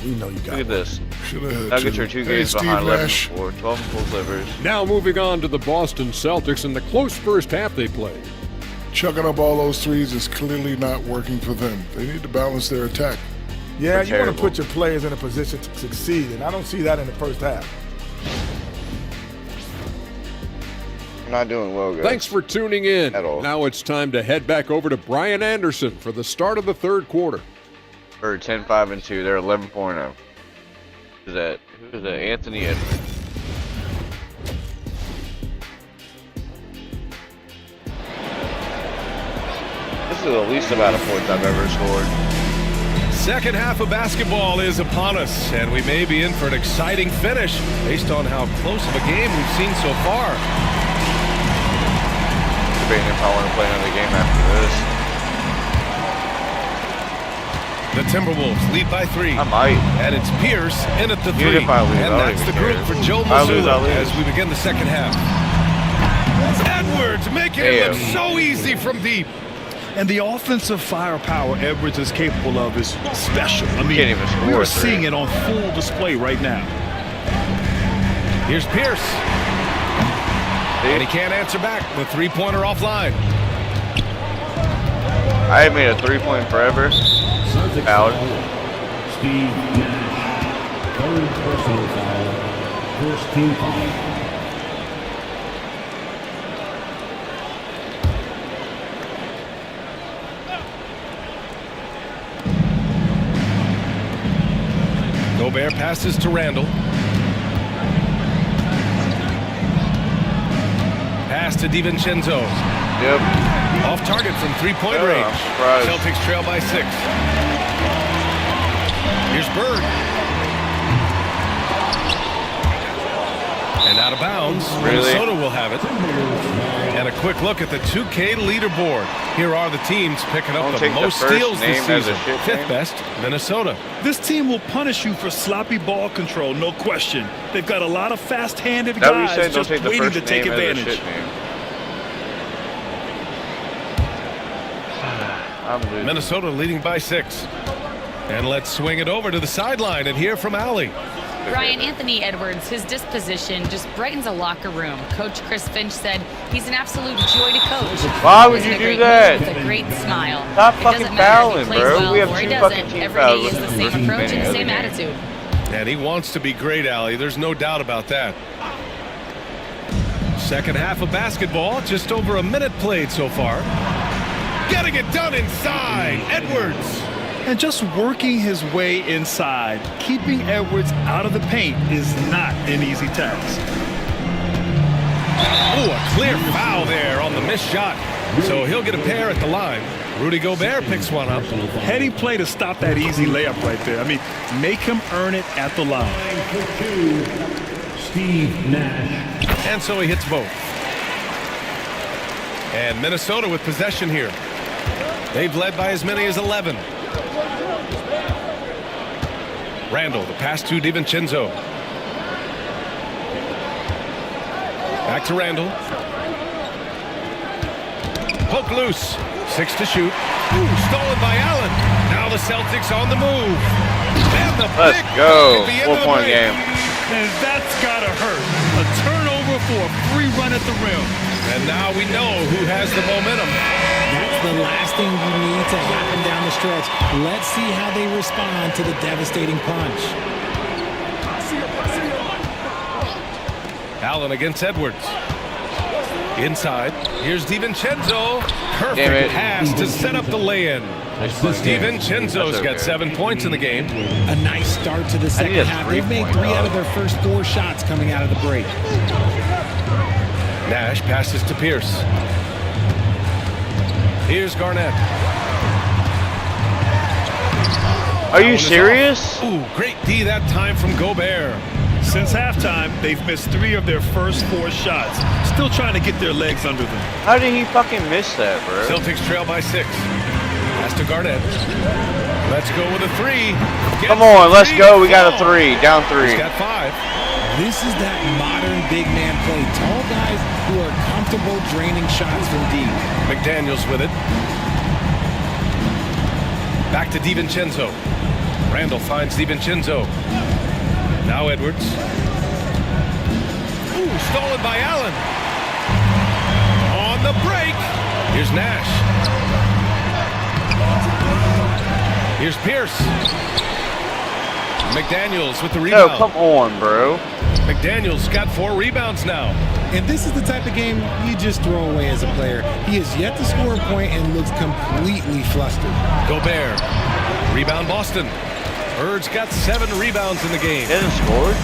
We know you got Look at this. Nuggets are 2 games behind 11-4, 12 full Clippers. Now moving on to the Boston Celtics and the close first half they played. Chucking up all those threes is clearly not working for them. They need to balance their attack. Yeah, you want to put your players in a position to succeed, and I don't see that in the first half. We're not doing well, guys. Thanks for tuning in. At all. Now it's time to head back over to Brian Anderson for the start of the third quarter. Or 10-5-2. They're 11-4-0. Who's that? Anthony Edwards. This is the least amount of points I've ever scored. Second half of basketball is upon us, and we may be in for an exciting finish based on how close of a game we've seen so far. Debating if I want to play another game after this. The Timberwolves lead by 3. I might. And it's Pierce in at the 3. Even if I lose, and that's the group for Joe Mazzulla as we begin the second half. Edwards making it look so easy from deep. And the offensive firepower Edwards is capable of is special. I mean, even score we're seeing it on full display right now. Here's Pierce. And he can't answer back. The three-pointer offline. I haven't made a 3-point forever. Foul. Steve Nash. Third personal foul. First team foul. Gobert passes to Randall. Pass to DiVincenzo. Yep. Off target from three-point range. Celtics trail by 6. Here's Bird. And out of bounds. Minnesota will have it. And a quick look at the 2K leaderboard. Here are the teams picking up the most steals this season. 5th best, Minnesota. This team will punish you for sloppy ball control, no question. They've got a lot of fast-handed guys just waiting to take advantage. Minnesota leading by 6. And let's swing it over to the sideline and hear from Allie. Brian, Anthony Edwards, his disposition just brightens a locker room. Coach Chris Finch said he's an absolute joy to coach. Why would you do that? With a great smile. Stop fucking fouling, bro. Well we have or 2 he fucking team Every fouls. day is the same approach and the same attitude. And he wants to be great, Allie. There's no doubt about that. Second half of basketball, just over a minute played so far. Getting it done inside, Edwards. And just working his way inside, keeping Edwards out of the paint is not an easy task. Oh, a clear foul there on the missed shot. So he'll get a pair at the line. Rudy Gobert picks one up. Heady play to stop that easy layup right there. I mean, make him earn it at the line. Steve Nash. And so he hits both. And Minnesota with possession here. They've led by as many as 11. Randall, the pass to DiVincenzo. Back to Randall. Poke loose. 6 to shoot. Ooh, stolen by Allen. Now the Celtics on the move. And the Let's go. 4-point game. And that's gotta hurt. A turnover for a free run at the rim. And now we know who has the momentum. That's the last thing you need to happen down the stretch. Let's see how they respond to the devastating punch. Allen against Edwards. Inside. Here's DiVincenzo. Perfect pass to set up the lay-in. DiVincenzo's got 7 points in the game. A nice start to the second half. They've made 3 out of their first 4 shots coming out of the break. Nash passes to Pierce. Here's Garnett. Are you serious? Ooh, great D that time from Gobert. Since halftime, they've missed 3 of their first 4 shots. Still trying to get their legs under them. How did he fucking miss that, bro? Celtics trail by 6. Pass to Garnett. Let's go with a 3. Come on, let's go. We got a 3. Down 3. He's got 5. This is that modern big man play. Tall guys who are comfortable draining shots from deep. McDaniels with it. Back to DiVincenzo. Randall finds DiVincenzo. Now Edwards. Ooh, stolen by Allen. On the break. Here's Nash. Here's Pierce. McDaniels with the rebound. No, come on, bro. McDaniels got 4 rebounds now. And this is the type of game you just throw away as a player. He has yet to score a point and looks completely flustered. Gobert. Rebound Boston. Bird's got 7 rebounds in the game. He hasn't scored?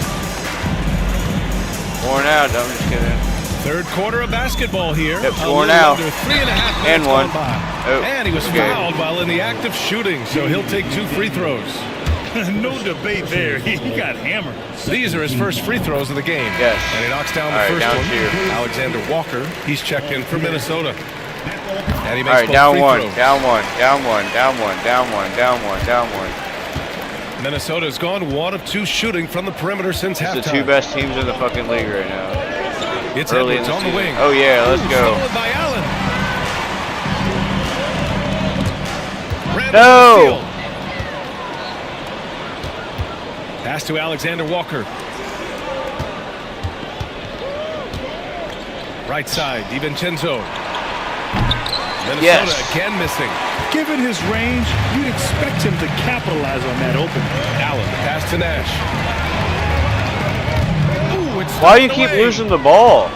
Worn out, I'm just kidding. Third quarter of basketball here. Yep, scoring now. 3.5 and 1. Oh, and he was fouled while in the act of shooting, so he'll take 2 free throws. No debate there. He got hammered. These are his first free throws of the game. Yes. And he knocks down the first one. Alexander Walker, he's checked in for Minnesota. And he makes both down free 1, throws. down 1, down 1, down 1, down 1, down 1, down 1. Minnesota's gone 1 of 2 shooting from the perimeter since halftime. It's the 2 best teams in the fucking league right now. It's early Edwards in on the wing. Oh yeah, let's go. Stolen by Allen. No! Pass to Alexander Walker. Right side, DiVincenzo. Minnesota again missing. Given his range, you'd expect him to capitalize on that opening. Allen, pass to Nash. Ooh, it's why do you keep losing the ball?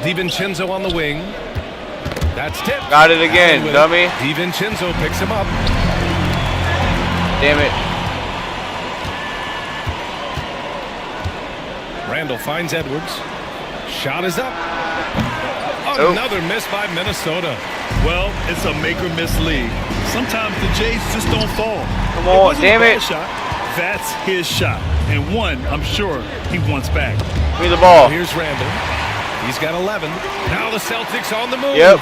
DiVincenzo on the wing. That's tipped. Got it again, dummy. DiVincenzo picks him up. Damn it. Randall finds Edwards. Shot is up. Another miss by Minnesota. Well, it's a make-or-miss league. Sometimes the Jays just don't fall. Come on, damn it. Shot. That's his shot. And one, I'm sure, he wants back. Give me the ball. Here's Randall. He's got 11. Now the Celtics on the move. Yep.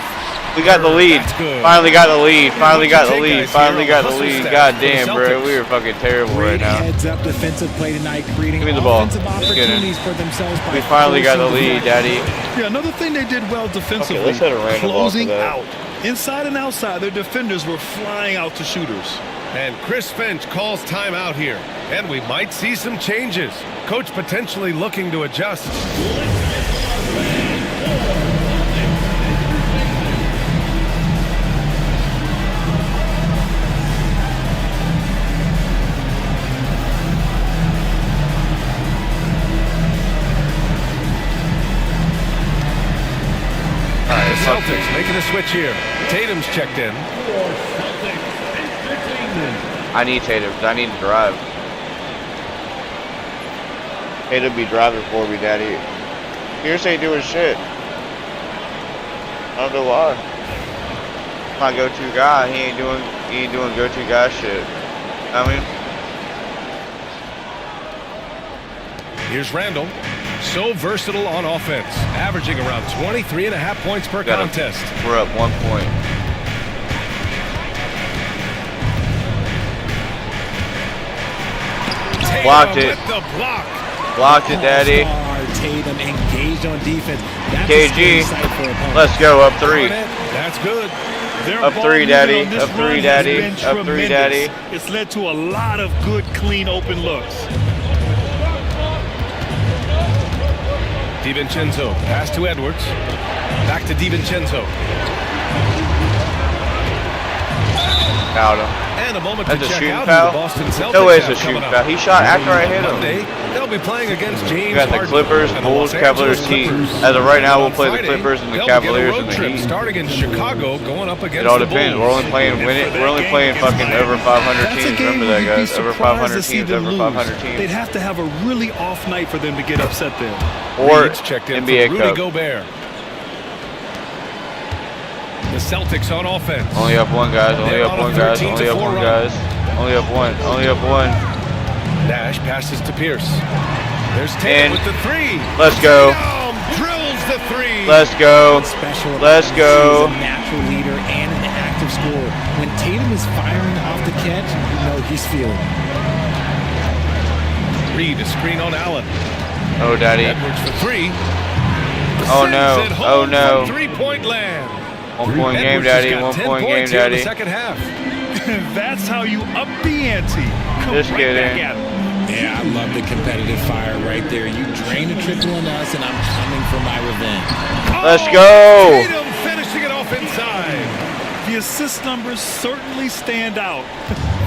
We got the lead. Finally got the lead. Finally got the lead. Finally got the lead. God damn, bro. We were fucking terrible right now. Heads-up defensive play tonight, creating Give me the ball. offensive opportunities for themselves. We finally got the lead, Daddy. Yeah, another thing they did well defensively, let's hit a random closing ball out. Inside and outside, their defenders were flying out to shooters. And Chris Finch calls timeout here. And we might see some changes. Coach potentially looking to adjust. Celtics making a switch here. Tatum's checked in. I need Tatum because I need to drive. Tatum be driving for me, Daddy. Pierce ain't doing shit. I don't know why. My go-to guy, he ain't doing go-to guy shit. I mean, here's Randall. So versatile on offense, averaging around 23.5 points per contest. We're up 1 point. Blocked it. With the block. Blocked it, Daddy. Tatum engaged on defense. KG, let's go, up 3. That's good. Up 3, Daddy. Up 3, Daddy. Up 3, Daddy. It's led to a lot of good, clean, open looks. DiVincenzo, pass to Edwards. Back to DiVincenzo. Fouled him. And a moment That's to a check shooting out foul? the Boston Celtics. No way it's a shooting foul. He shot after I hit him. Monday, they'll be playing against James We got the Harden Clippers, and the Bulls, Los Angeles Cavaliers, Heat. Clippers. As of right now, we'll On play the Friday, Clippers and the they'll Cavaliers begin a and road the trip Heat. starting in Chicago, going up against It all the depends. Bulls. We're only playing fucking over 500 teams. Remember that, guys. Over 500 teams. Over 500 teams. They'd have to have a really off night for them to get upset there. Or Reed's checked in NBA for Rudy Cup. Gobert. The Celtics on offense. Only up one, guys. Only up one, guys. Only up one, guys. Only up one. Only up one. Nash passes to Pierce. There's Tatum with the three. Let's go. Drills the three. Let's go. Let's go. He's a natural leader and an active scorer. When Tatum is firing off the catch, you know he's feeling it. Reed, a screen on Allen. Oh, daddy. Edwards for three. Oh, no. Oh, no. 3-point land. 1 point game, daddy. 1 point game, daddy. Second half. That's how you up the ante. Just kidding. Yeah, I love the competitive fire right there. You drain a trickle on us, and I'm coming for my revenge. Let's go. Tatum finishing it off inside. The assist numbers certainly stand out.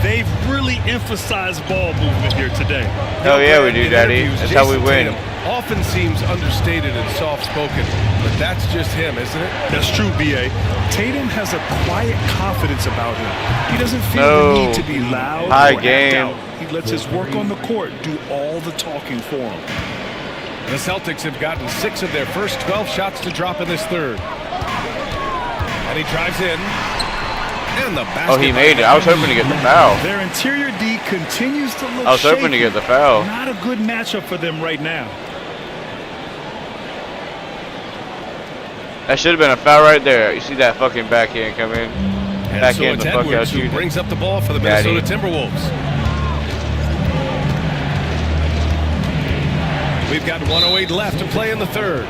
They've really emphasized ball movement here today. Oh yeah, we do, daddy. That's how we win. Often seems understated and soft-spoken, but that's just him, isn't it? That's true, B.A. Tatum has a quiet confidence about him. He doesn't feel the need to be loud or act out. He lets his work on the court do all the talking for him. The Celtics have gotten 6 of their first 12 shots to drop in this third. And he drives in. And the basket. Oh, he made it. I was hoping to get the foul. Their interior D continues to look I was hoping to get the foul. Not a good matchup for them right now. That should have been a foul right there. You see that fucking backhand come in? And Backhand, so the fuck out Edwards, who shooting. brings up the ball for the Minnesota Timberwolves. We've got 1:08 left to play in the third.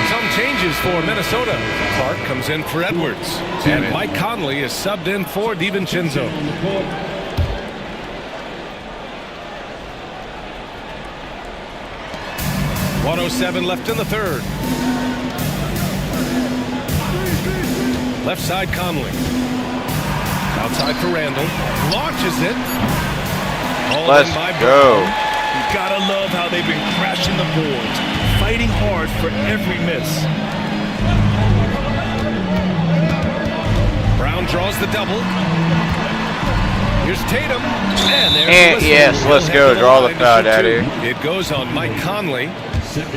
Some changes for Minnesota. Clark comes in for Edwards. And Mike Conley is subbed in for DiVincenzo. .107 left in the third. Left side Conley. Outside for Randall. Launches it. Let's go. You gotta love how they've been crashing the boards, fighting hard for every miss. Brown draws the double. Here's Tatum. And there's yes, let's go. Draw the foul, daddy. It goes on Mike Conley.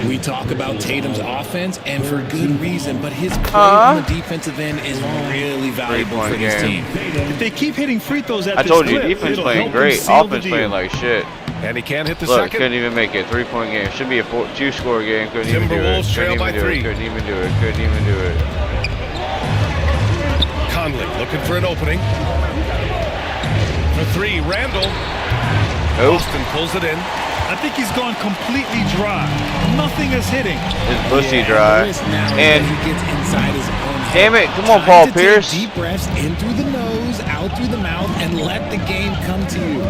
We talk about Tatum's offense, and for good reason, but his play on the defensive end is really valuable for this team. If they keep hitting free throws at I told you, defense playing great, offense playing like shit. And he can't hit the Look, second. couldn't even make it. 3-point game. Should be a 2-score game. Couldn't even do it. Timberwolves trail by 3. Couldn't even do it. Couldn't even do it. Conley looking for an opening. For 3, Randall. Boston pulls it in. I think he's gone completely dry. Nothing is hitting. His pussy dry. And he gets inside his own head. Damn it! Come on, Paul Pierce. Deep breaths in through the nose, out through the mouth, and let the game come to you.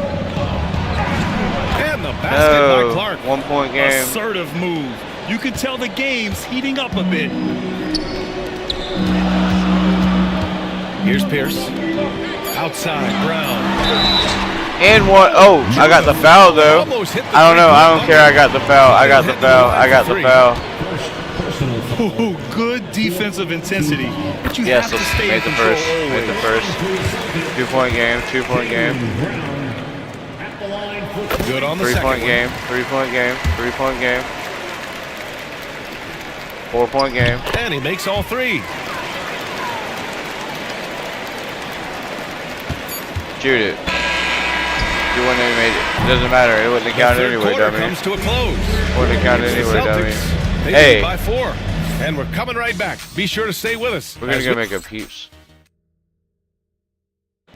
And the basket by Clark. 1-point game. Assertive move. You can tell the game's heating up a bit. Here's Pierce. Outside, Brown. And what? Oh, I got the foul though. I don't know. I don't care. I got the foul. I got the foul. I got the foul. Ooh, good defensive intensity. But you Yes, have to stay made in the control first. always. Made the first. 2-point game. 2-point game. Good on the 3-point second game. 3-point game. 3-point game. 4-point game. And he makes all 3. Shoot it. You wouldn't have made it. It doesn't matter. It wouldn't have counted anyway, dummy. Comes to a close. Wouldn't have counted anyway, dummy. They Hey. lead by 4. And we're coming right back. Be sure to stay with us. We're gonna go make a peeps.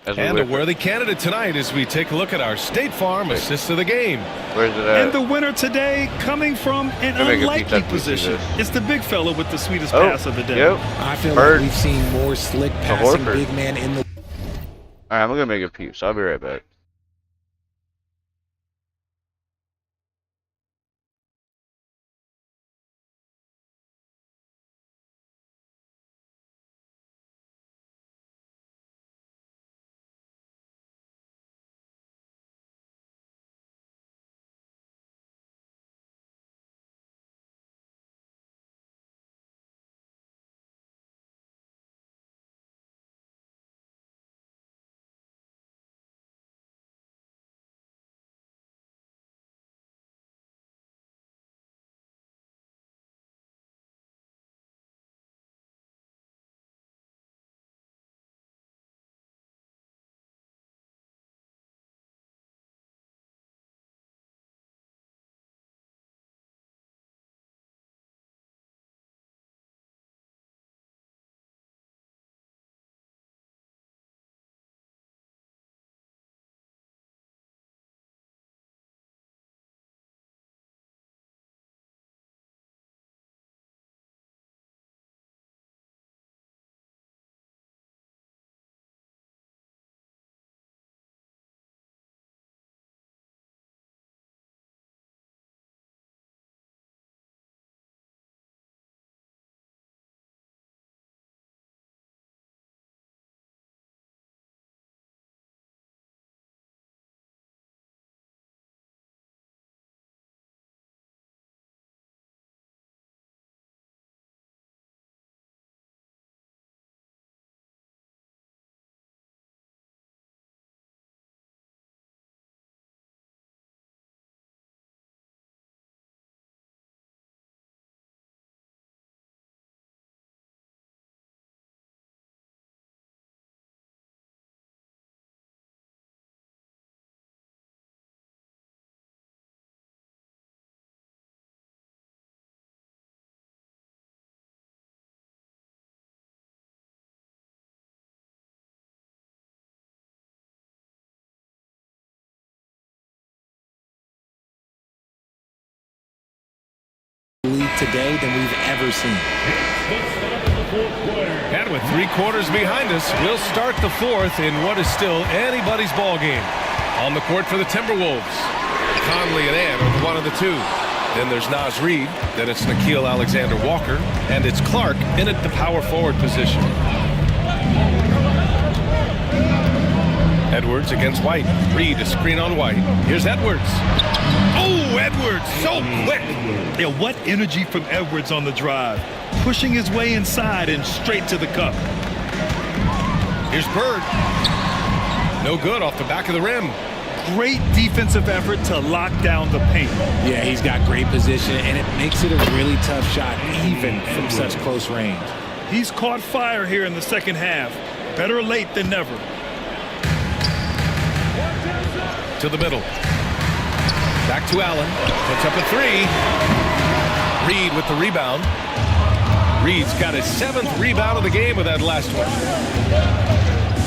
And a worthy candidate tonight as we take a look at our State Farm assist of the game. Where's it at? And the winner today coming from an unlikely position. It's the big fella with the sweetest pass of the day. Yep. I feel like we've seen more slick passing Horford. big man in the... Alright, I'm gonna make a peeps. I'll be right back. today than we've ever seen. And with 3 quarters behind us, we'll start the fourth in what is still anybody's ball game. On the court for the Timberwolves, Conley and Ann are the 1 and the 2. Then there's Naz Reid, then it's Nickeil Alexander-Walker, and it's Clark in at the power forward position. Edwards against White. Reid, a screen on White. Here's Edwards. Oh, Edwards, so quick. Yeah, what energy from Edwards on the drive. Pushing his way inside and straight to the cup. Here's Bird. No good off the back of the rim. Great defensive effort to lock down the paint. Yeah, he's got great position, and it makes it a really tough shot, even from such close range. He's caught fire here in the second half. Better late than never. To the middle. Back to Allen. Puts up a 3. Reid with the rebound. Reid's got his 7th rebound of the game with that last one.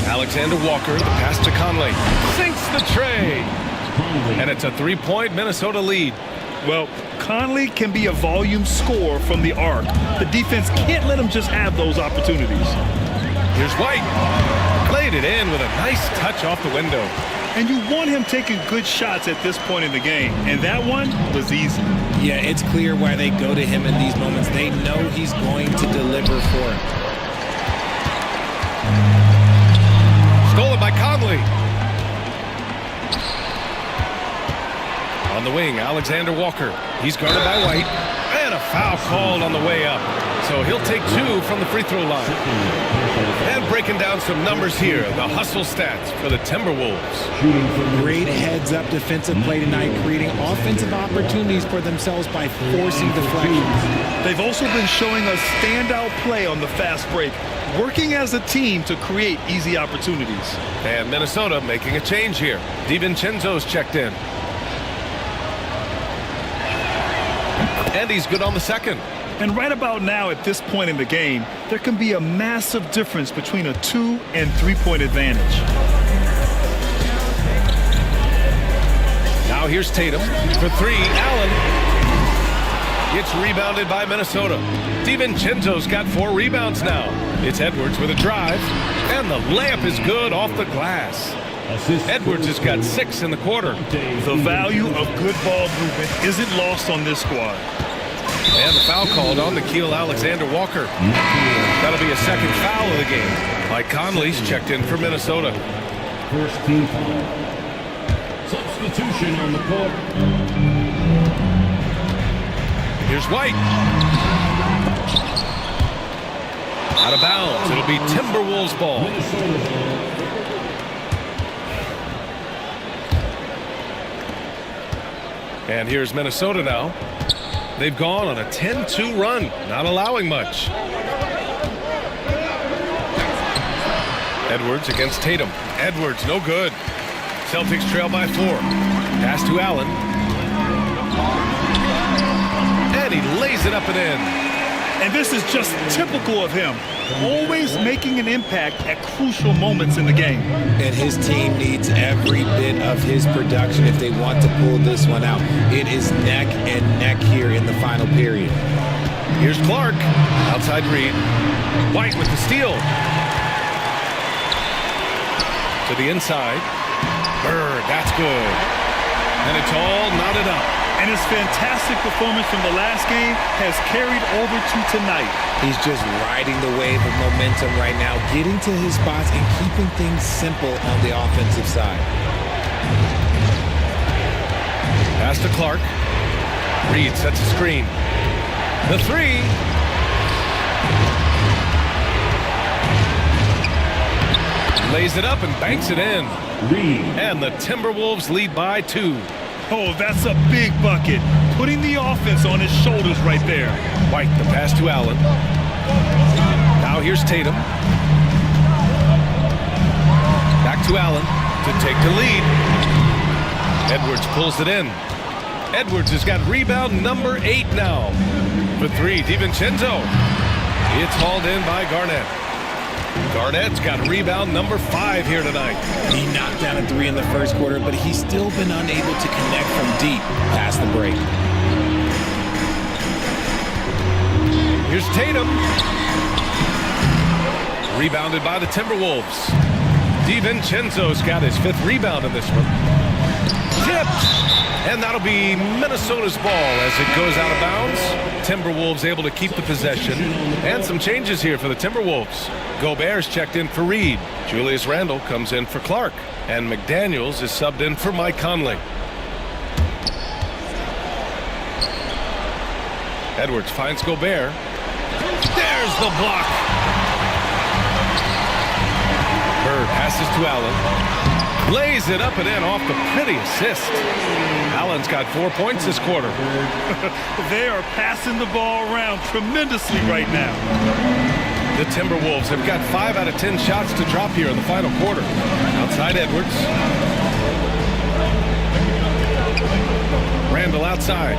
Alexander-Walker, the pass to Conley. Sinks the tray. And it's a 3-point Minnesota lead. Well, Conley can be a volume scorer from the arc. The defense can't let him just have those opportunities. Here's White. Laid it in with a nice touch off the window. And you want him taking good shots at this point in the game. And that one was easy. Yeah, it's clear why they go to him in these moments. They know he's going to deliver for him. Stolen by Conley. On the wing, Alexander-Walker. He's guarded by White. And a foul called on the way up. So he'll take 2 from the free throw line. And breaking down some numbers here, the hustle stats for the Timberwolves. Great heads-up defensive play tonight, creating offensive opportunities for themselves by forcing deflections. They've also been showing a standout play on the fast break, working as a team to create easy opportunities. And Minnesota making a change here. DiVincenzo's checked in. And he's good on the second. And right about now, at this point in the game, there can be a massive difference between a 2- and 3-point advantage. Now here's Tatum for 3. Allen. It's rebounded by Minnesota. DiVincenzo's got 4 rebounds now. It's Edwards with a drive. And the layup is good off the glass. Edwards has got 6 in the quarter. The value of good ball movement isn't lost on this squad. And the foul called on Nickeil Alexander-Walker. That'll be a second foul of the game. Mike Conley's checked in for Minnesota. First team foul. Substitution on the court. Here's White. Out of bounds. It'll be Timberwolves ball. And here's Minnesota now. They've gone on a 10-2 run, not allowing much. Edwards against Tatum. Edwards, no good. Celtics trail by 4. Pass to Allen. And he lays it up and in. And this is just typical of him. Always making an impact at crucial moments in the game. And his team needs every bit of his production if they want to pull this one out. It is neck and neck here in the final period. Here's Clark. Outside Reid. White with the steal. To the inside. Bird, that's good. And it's all knotted up. And his fantastic performance from the last game has carried over to tonight. He's just riding the wave of momentum right now, getting to his spots and keeping things simple on the offensive side. Pass to Clark. Reid sets a screen. The 3. Lays it up and banks it in. Reid. And the Timberwolves lead by 2. Oh, that's a big bucket. Putting the offense on his shoulders right there. White, the pass to Allen. Now here's Tatum. Back to Allen to take the lead. Edwards pulls it in. Edwards has got rebound number 8 now. For 3, DiVincenzo. It's hauled in by Garnett. Garnett's got rebound number 5 here tonight. He knocked down a 3 in the first quarter, but he's still been unable to connect from deep past the break. Tatum. Rebounded by the Timberwolves. DiVincenzo's got his 5th rebound in this one. Tipped. And that'll be Minnesota's ball as it goes out of bounds. Timberwolves able to keep the possession. And some changes here for the Timberwolves. Gobert's checked in for Reed. Julius Randle comes in for Clark. And McDaniels is subbed in for Mike Conley. Edwards finds Gobert. There's the block. Bird passes to Allen. Lays it up and in off the pretty assist. Allen's got 4 points this quarter. They are passing the ball around tremendously right now. The Timberwolves have got 5 out of 10 shots to drop here in the final quarter. Outside Edwards. Randle outside.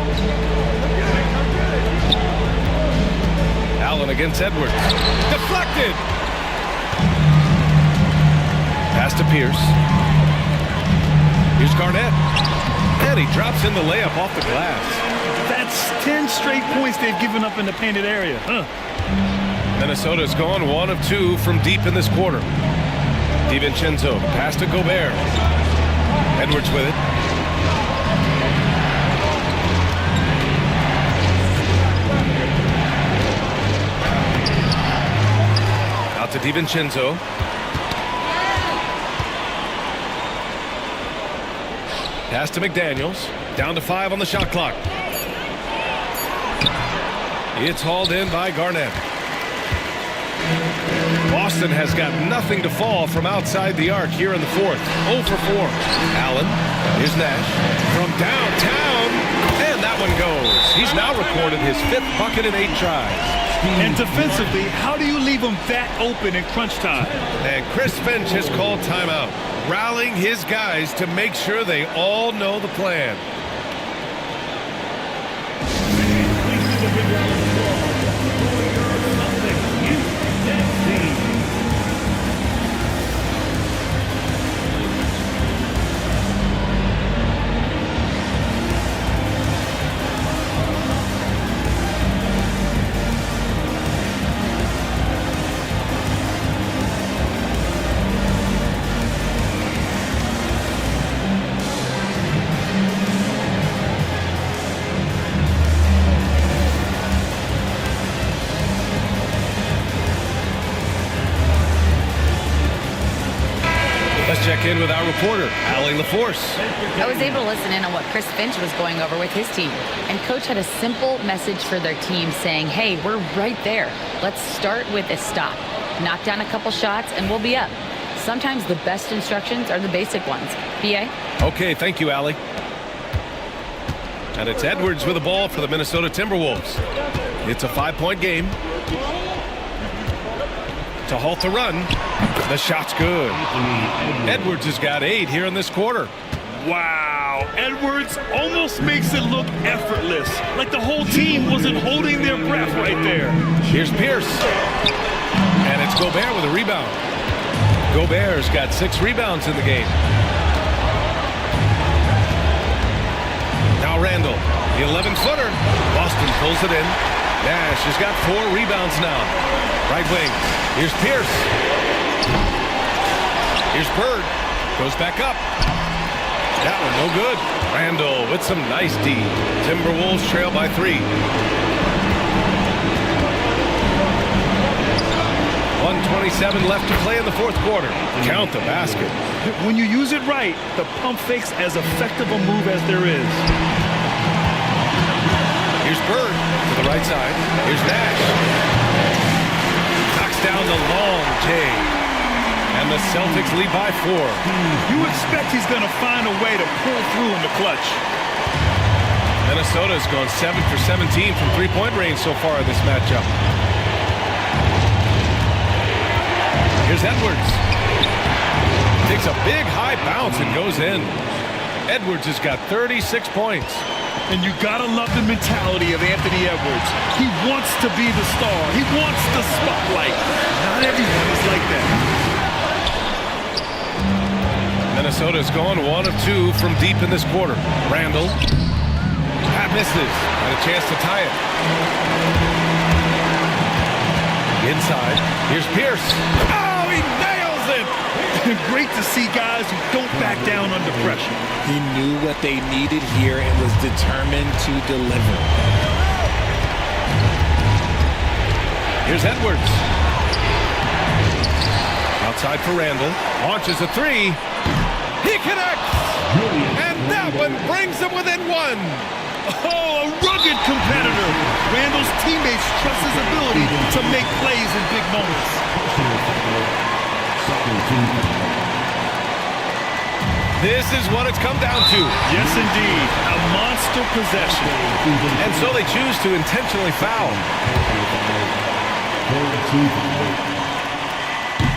Allen against Edwards. Deflected. Pass to Pierce. Here's Garnett. And he drops in the layup off the glass. That's 10 straight points they've given up in the painted area. Minnesota's gone 1 of 2 from deep in this quarter. DiVincenzo, pass to Gobert. Edwards with it. Out to DiVincenzo. Pass to McDaniels. Down to 5 on the shot clock. It's hauled in by Garnett. Boston has got nothing to fall from outside the arc here in the 4th. 0 for 4. Allen. Here's Nash. From downtown. And that one goes. He's now recorded his 5th bucket in 8 tries. And defensively, how do you leave him that open in crunch time? And Chris Finch has called timeout, rallying his guys to make sure they all know the plan. Check in with our reporter, Allie LaForce. I was able to listen in on what Chris Finch was going over with his team. And Coach had a simple message for their team saying, hey, we're right there. Let's start with a stop. Knock down a couple shots and we'll be up. Sometimes the best instructions are the basic ones. PA? Okay, thank you, Allie. And it's Edwards with the ball for the Minnesota Timberwolves. It's a 5-point game. To halt the run. The shot's good. Edwards has got 8 here in this quarter. Wow. Edwards almost makes it look effortless. Like the whole team wasn't holding their breath right there. Here's Pierce. And it's Gobert with a rebound. Gobert's got 6 rebounds in the game. Now Randle. The 11-footer. Boston pulls it in. Nash has got 4 rebounds now. Right wing. Here's Pierce. Here's Bird. Goes back up. That one no good. Randle with some nice D. Timberwolves trail by 3. 1:27 left to play in the 4th quarter. Count the basket. When you use it right, the pump fake's as effective a move as there is. Here's Bird to the right side. Here's Nash. Knocks down the long J. And the Celtics lead by 4. You expect he's going to find a way to pull through in the clutch. Minnesota's gone 7 for 17 from 3-point range so far in this matchup. Here's Edwards. Takes a big high bounce and goes in. Edwards has got 36 points. And you gotta love the mentality of Anthony Edwards. He wants to be the star. He wants the spotlight. Not everyone is like that. Minnesota's gone 1 of 2 from deep in this quarter. Randle. Pat misses. Had a chance to tie it. Inside. Here's Pierce. Oh, he nails it! Great to see guys who don't back down under pressure. He knew what they needed here and was determined to deliver. Here's Edwards. Outside for Randall. Launches a three. He connects! And that one brings them within one. Oh, a rugged competitor. Randall's teammates trust his ability to make plays in big moments. This is what it's come down to. Yes, indeed. A monster possession. And so they choose to intentionally foul.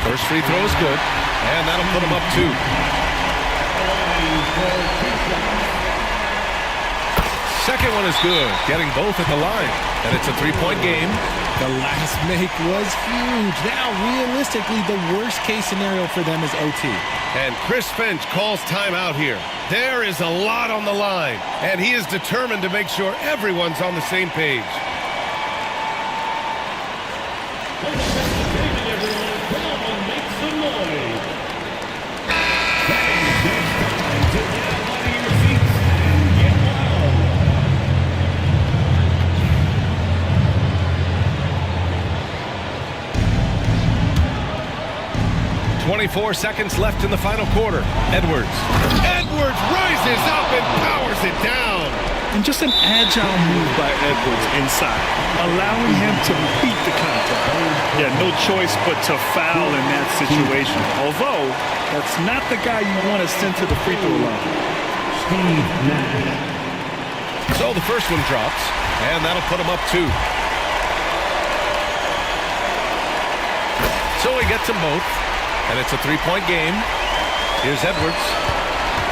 First free throw is good, and that'll put them up 2. Second one is good, getting both at the line. And it's a 3-point game. The last make was huge. Now, realistically, the worst case scenario for them is OT. And Chris Finch calls timeout here. There is a lot on the line, and he is determined to make sure everyone's on the same page. Make some noise. 24 seconds left in the final quarter. Edwards rises up and powers it down. And just an agile move by Edwards inside, allowing him to beat the contact. Yeah, no choice but to foul in that situation. Although, that's not the guy you want to send to the free throw line. So the first one drops, and that'll put him up 2. So he gets them both, and it's a 3-point game. Here's Edwards.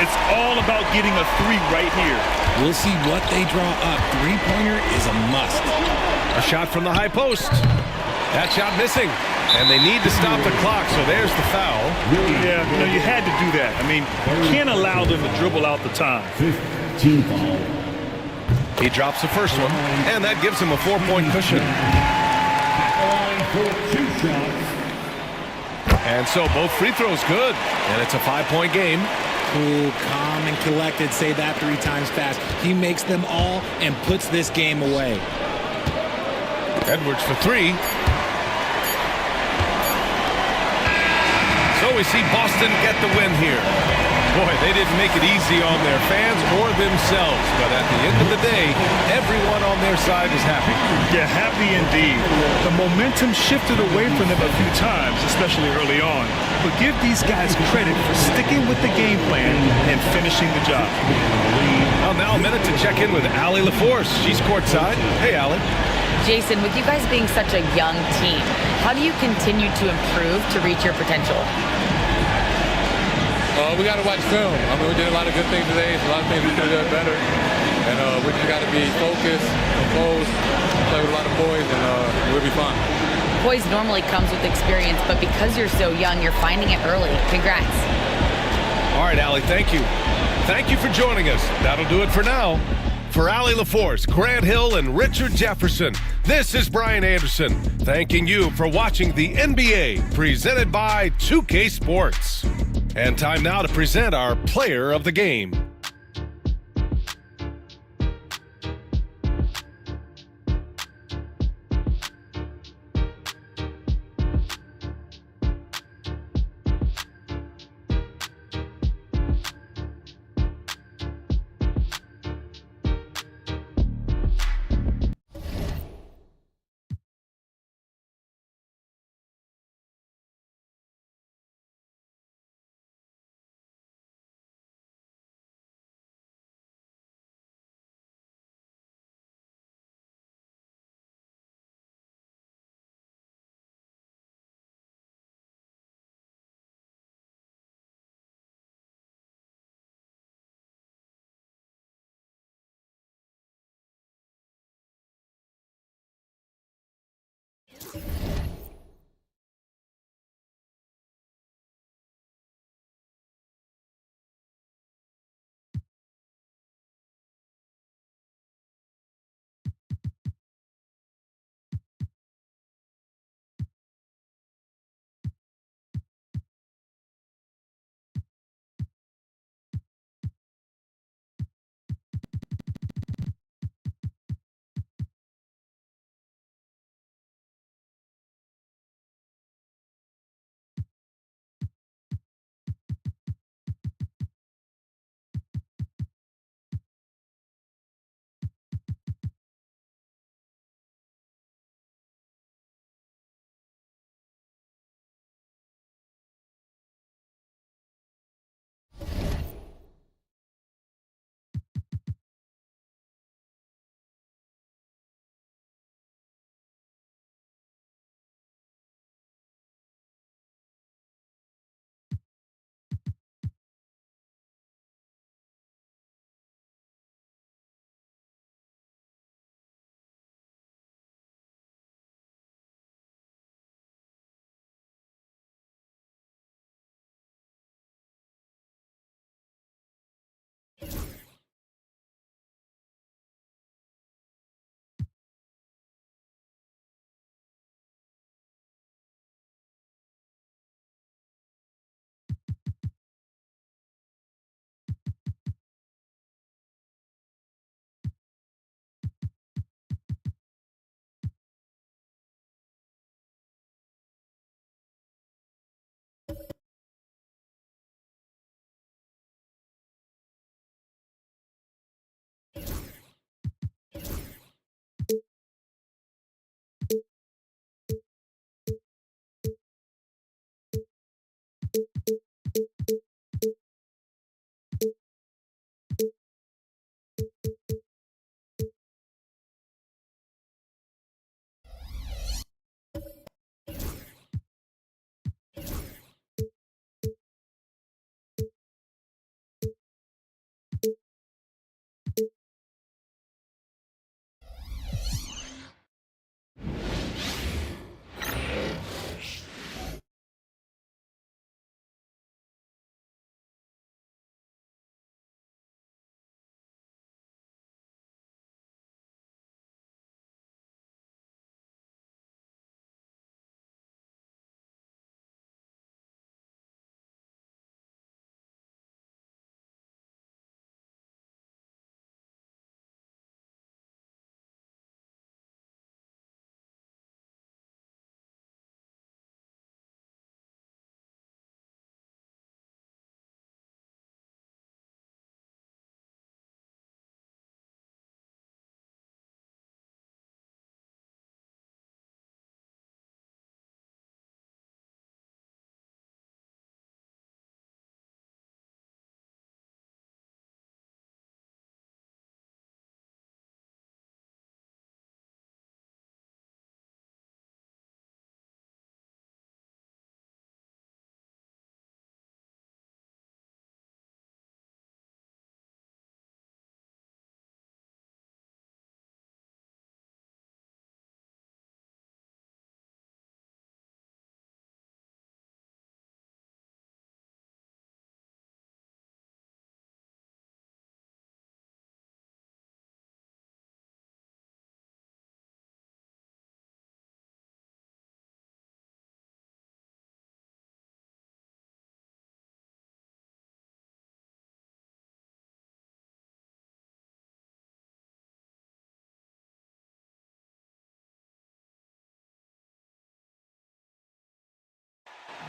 It's all about getting a 3 right here. We'll see what they draw up. Three-pointer is a must. A shot from the high post. That shot missing. And they need to stop the clock, so there's the foul. Yeah, you had to do that. I mean, you can't allow them to dribble out the time. 15 foul. He drops the first one, and that gives him a 4-point cushion. For 2 shots. And so both free throws good. And it's a 5-point game. Cool, calm, and collected. Say that 3 times fast. He makes them all and puts this game away. Edwards for 3. So we see Boston get the win here. Boy, they didn't make it easy on their fans or themselves. But at the end of the day, everyone on their side is happy. Yeah, happy indeed. The momentum shifted away from them a few times, especially early on. But give these guys credit for sticking with the game plan and finishing the job. Well, now a minute to check in with Allie LaForce. She's courtside. Hey, Allie. Jason, with you guys being such a young team, how do you continue to improve to reach your potential? We got to watch film. I mean, we did a lot of good things today. A lot of things we could have done better. And we just got to be focused, composed, play with a lot of boys, and we'll be fine. Poise normally comes with experience, but because you're so young, you're finding it early. Congrats. All right, Allie, thank you. Thank you for joining us. That'll do it for now. For Allie LaForce, Grant Hill, and Richard Jefferson, this is Brian Anderson, thanking you for watching the NBA, presented by 2K Sports. And time now to present our player of the game.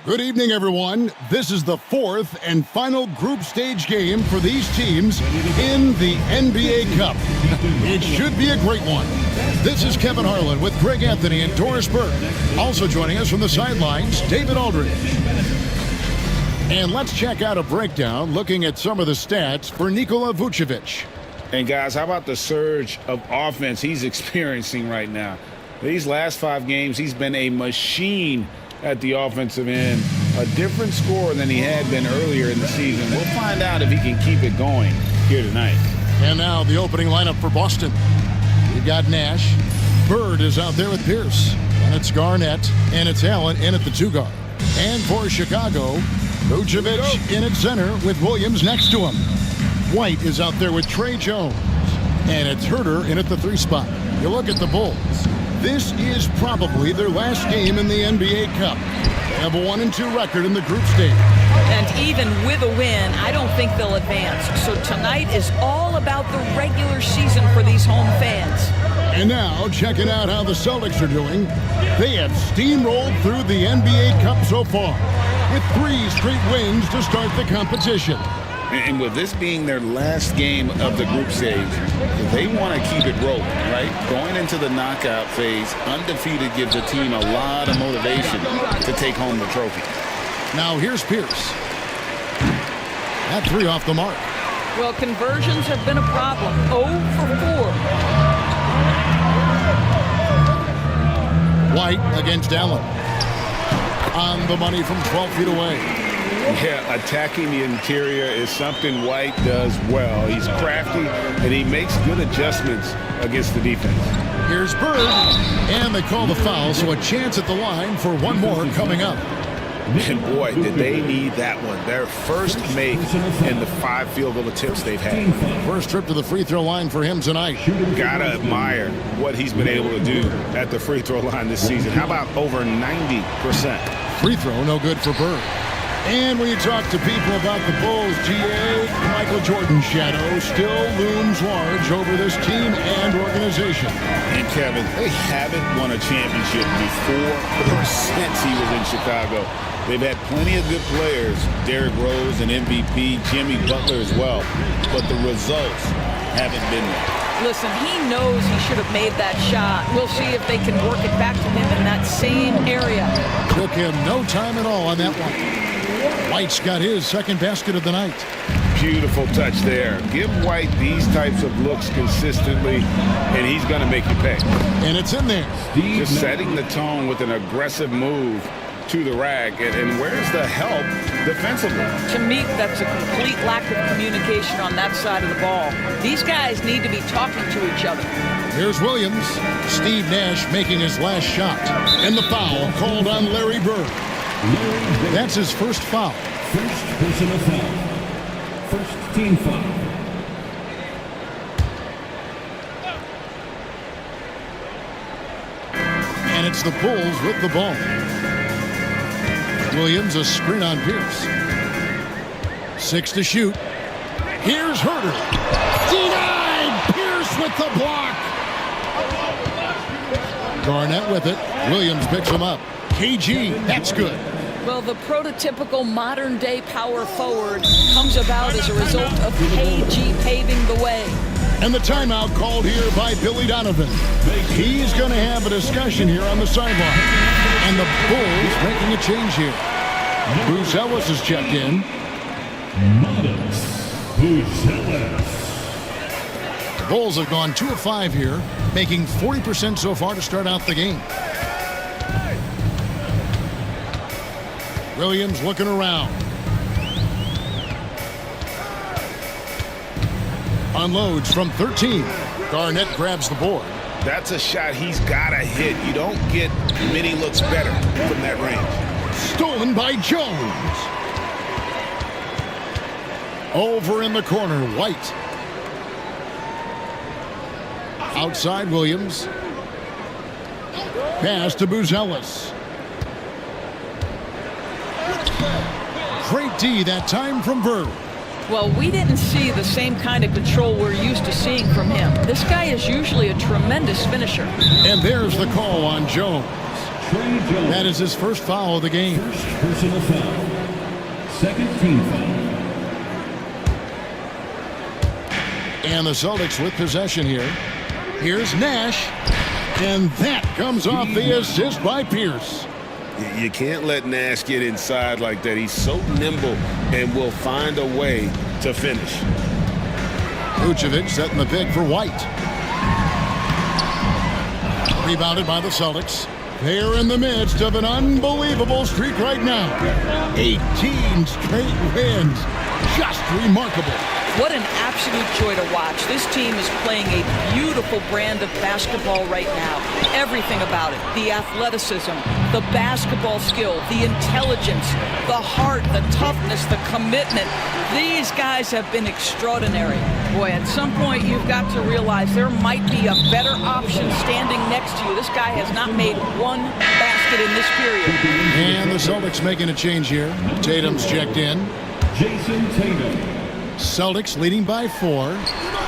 Good evening, everyone. This is the fourth and final group stage game for these teams in the NBA Cup. It should be a great one. This is Kevin Harlan with Greg Anthony and Doris Burke. Also joining us from the sidelines, David Aldridge. And let's check out a breakdown looking at some of the stats for Nikola Vucevic. And guys, how about the surge of offense he's experiencing right now? These last 5 games, he's been a machine at the offensive end. A different scorer than he had been earlier in the season. We'll find out if he can keep it going here tonight. And now the opening lineup for Boston. We've got Nash. Bird is out there with Pierce. And it's Garnett. And it's Allen in at the 2 guard. And for Chicago, Vucevic in at center with Williams next to him. White is out there with Trey Jones. And it's Herter in at the 3 spot. You look at the Bulls. This is probably their last game in the NBA Cup. They have a 1-2 record in the group stage. And even with a win, I don't think they'll advance. So tonight is all about the regular season for these home fans. And now, checking out how the Celtics are doing. They have steamrolled through the NBA Cup so far, with 3 straight wins to start the competition. And with this being their last game of the group stage, they want to keep it rolling, right? Going into the knockout phase, undefeated gives the team a lot of motivation to take home the trophy. Now here's Pierce. That 3 off the mark. Well, conversions have been a problem. 0 for 4. White against Allen. On the money from 12 feet away. Yeah, attacking the interior is something White does well. He's crafty, and he makes good adjustments against the defense. Here's Bird, and they call the foul, so a chance at the line for one more coming up. And boy, did they need that one. Their first make in the 5 field goal attempts they've had. First trip to the free throw line for him tonight. Gotta admire what he's been able to do at the free throw line this season. How about over 90%? Free throw, no good for Bird. And when you talk to people about the Bulls, GA, Michael Jordan's shadow still looms large over this team and organization. And Kevin, they haven't won a championship before or since he was in Chicago. They've had plenty of good players, Derrick Rose and MVP, Jimmy Butler as well, but the results haven't been there. Listen, he knows he should have made that shot. We'll see if they can work it back to him in that same area. Took him no time at all on that one. White's got his second basket of the night. Beautiful touch there. Give White these types of looks consistently, and he's going to make you pay. And it's in there. Just setting the tone with an aggressive move to the rack. And where's the help defensively? To me, that's a complete lack of communication on that side of the ball. These guys need to be talking to each other. Here's Williams. Steve Nash making his last shot. And the foul called on Larry Bird. That's his first foul. First personal foul. First team foul. And it's the Bulls with the ball. Williams, a screen on Pierce. 6 to shoot. Here's Herter. Denied! Pierce with the block. Garnett with it. Williams picks him up. KG, that's good. Well, the prototypical modern-day power forward comes about as a result of KG paving the way. And the timeout called here by Billy Donovan. He's going to have a discussion here on the sideline. And the Bulls making a change here. Bruce Ellis has checked in. The Bulls have gone 2 of 5 here, making 40% so far to start out the game. Williams looking around. Unloads from 13. Garnett grabs the board. That's a shot he's got to hit. You don't get many looks better from that range. Stolen by Jones. Over in the corner, White. Outside Williams. Pass to Buzelis. Great D that time from Bird. Well, we didn't see the same kind of control we're used to seeing from him. This guy is usually a tremendous finisher. And there's the call on Jones. That is his first foul of the game. First personal foul. Second team foul. And the Celtics with possession here. Here's Nash. And that comes off the assist by Pierce. You can't let Nash get inside like that. He's so nimble and will find a way to finish. Vucevic setting the pick for White. Rebounded by the Celtics. They're in the midst of an unbelievable streak right now. 18 straight wins. Just remarkable. What an absolute joy to watch. This team is playing a beautiful brand of basketball right now. Everything about it. The athleticism, the basketball skill, the intelligence, the heart, the toughness, the commitment. These guys have been extraordinary. Boy, at some point you've got to realize there might be a better option standing next to you. This guy has not made one basket in this period. And the Celtics making a change here. Tatum's checked in. Jason Tatum. Celtics leading by 4.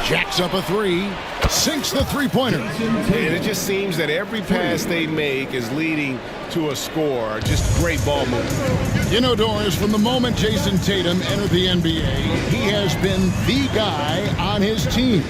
Jacks up a 3. Sinks the three-pointer. And it just seems that every pass they make is leading to a score. Just great ball movement. You know, Doris, from the moment Jason Tatum entered the NBA, he has been the guy on his team.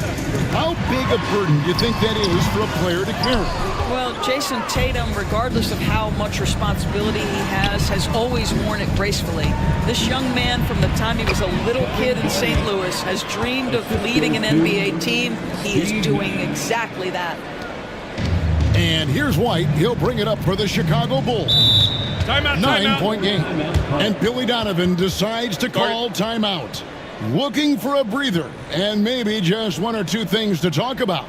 How big a burden do you think that is for a player to carry? Well, Jason Tatum, regardless of how much responsibility he has always worn it gracefully. This young man, from the time he was a little kid in St. Louis, has dreamed of leading an NBA team. He is doing exactly that. And here's White. He'll bring it up for the Chicago Bulls. Timeout, 9-point game. And Billy Donovan decides to call timeout. Looking for a breather and maybe just one or two things to talk about.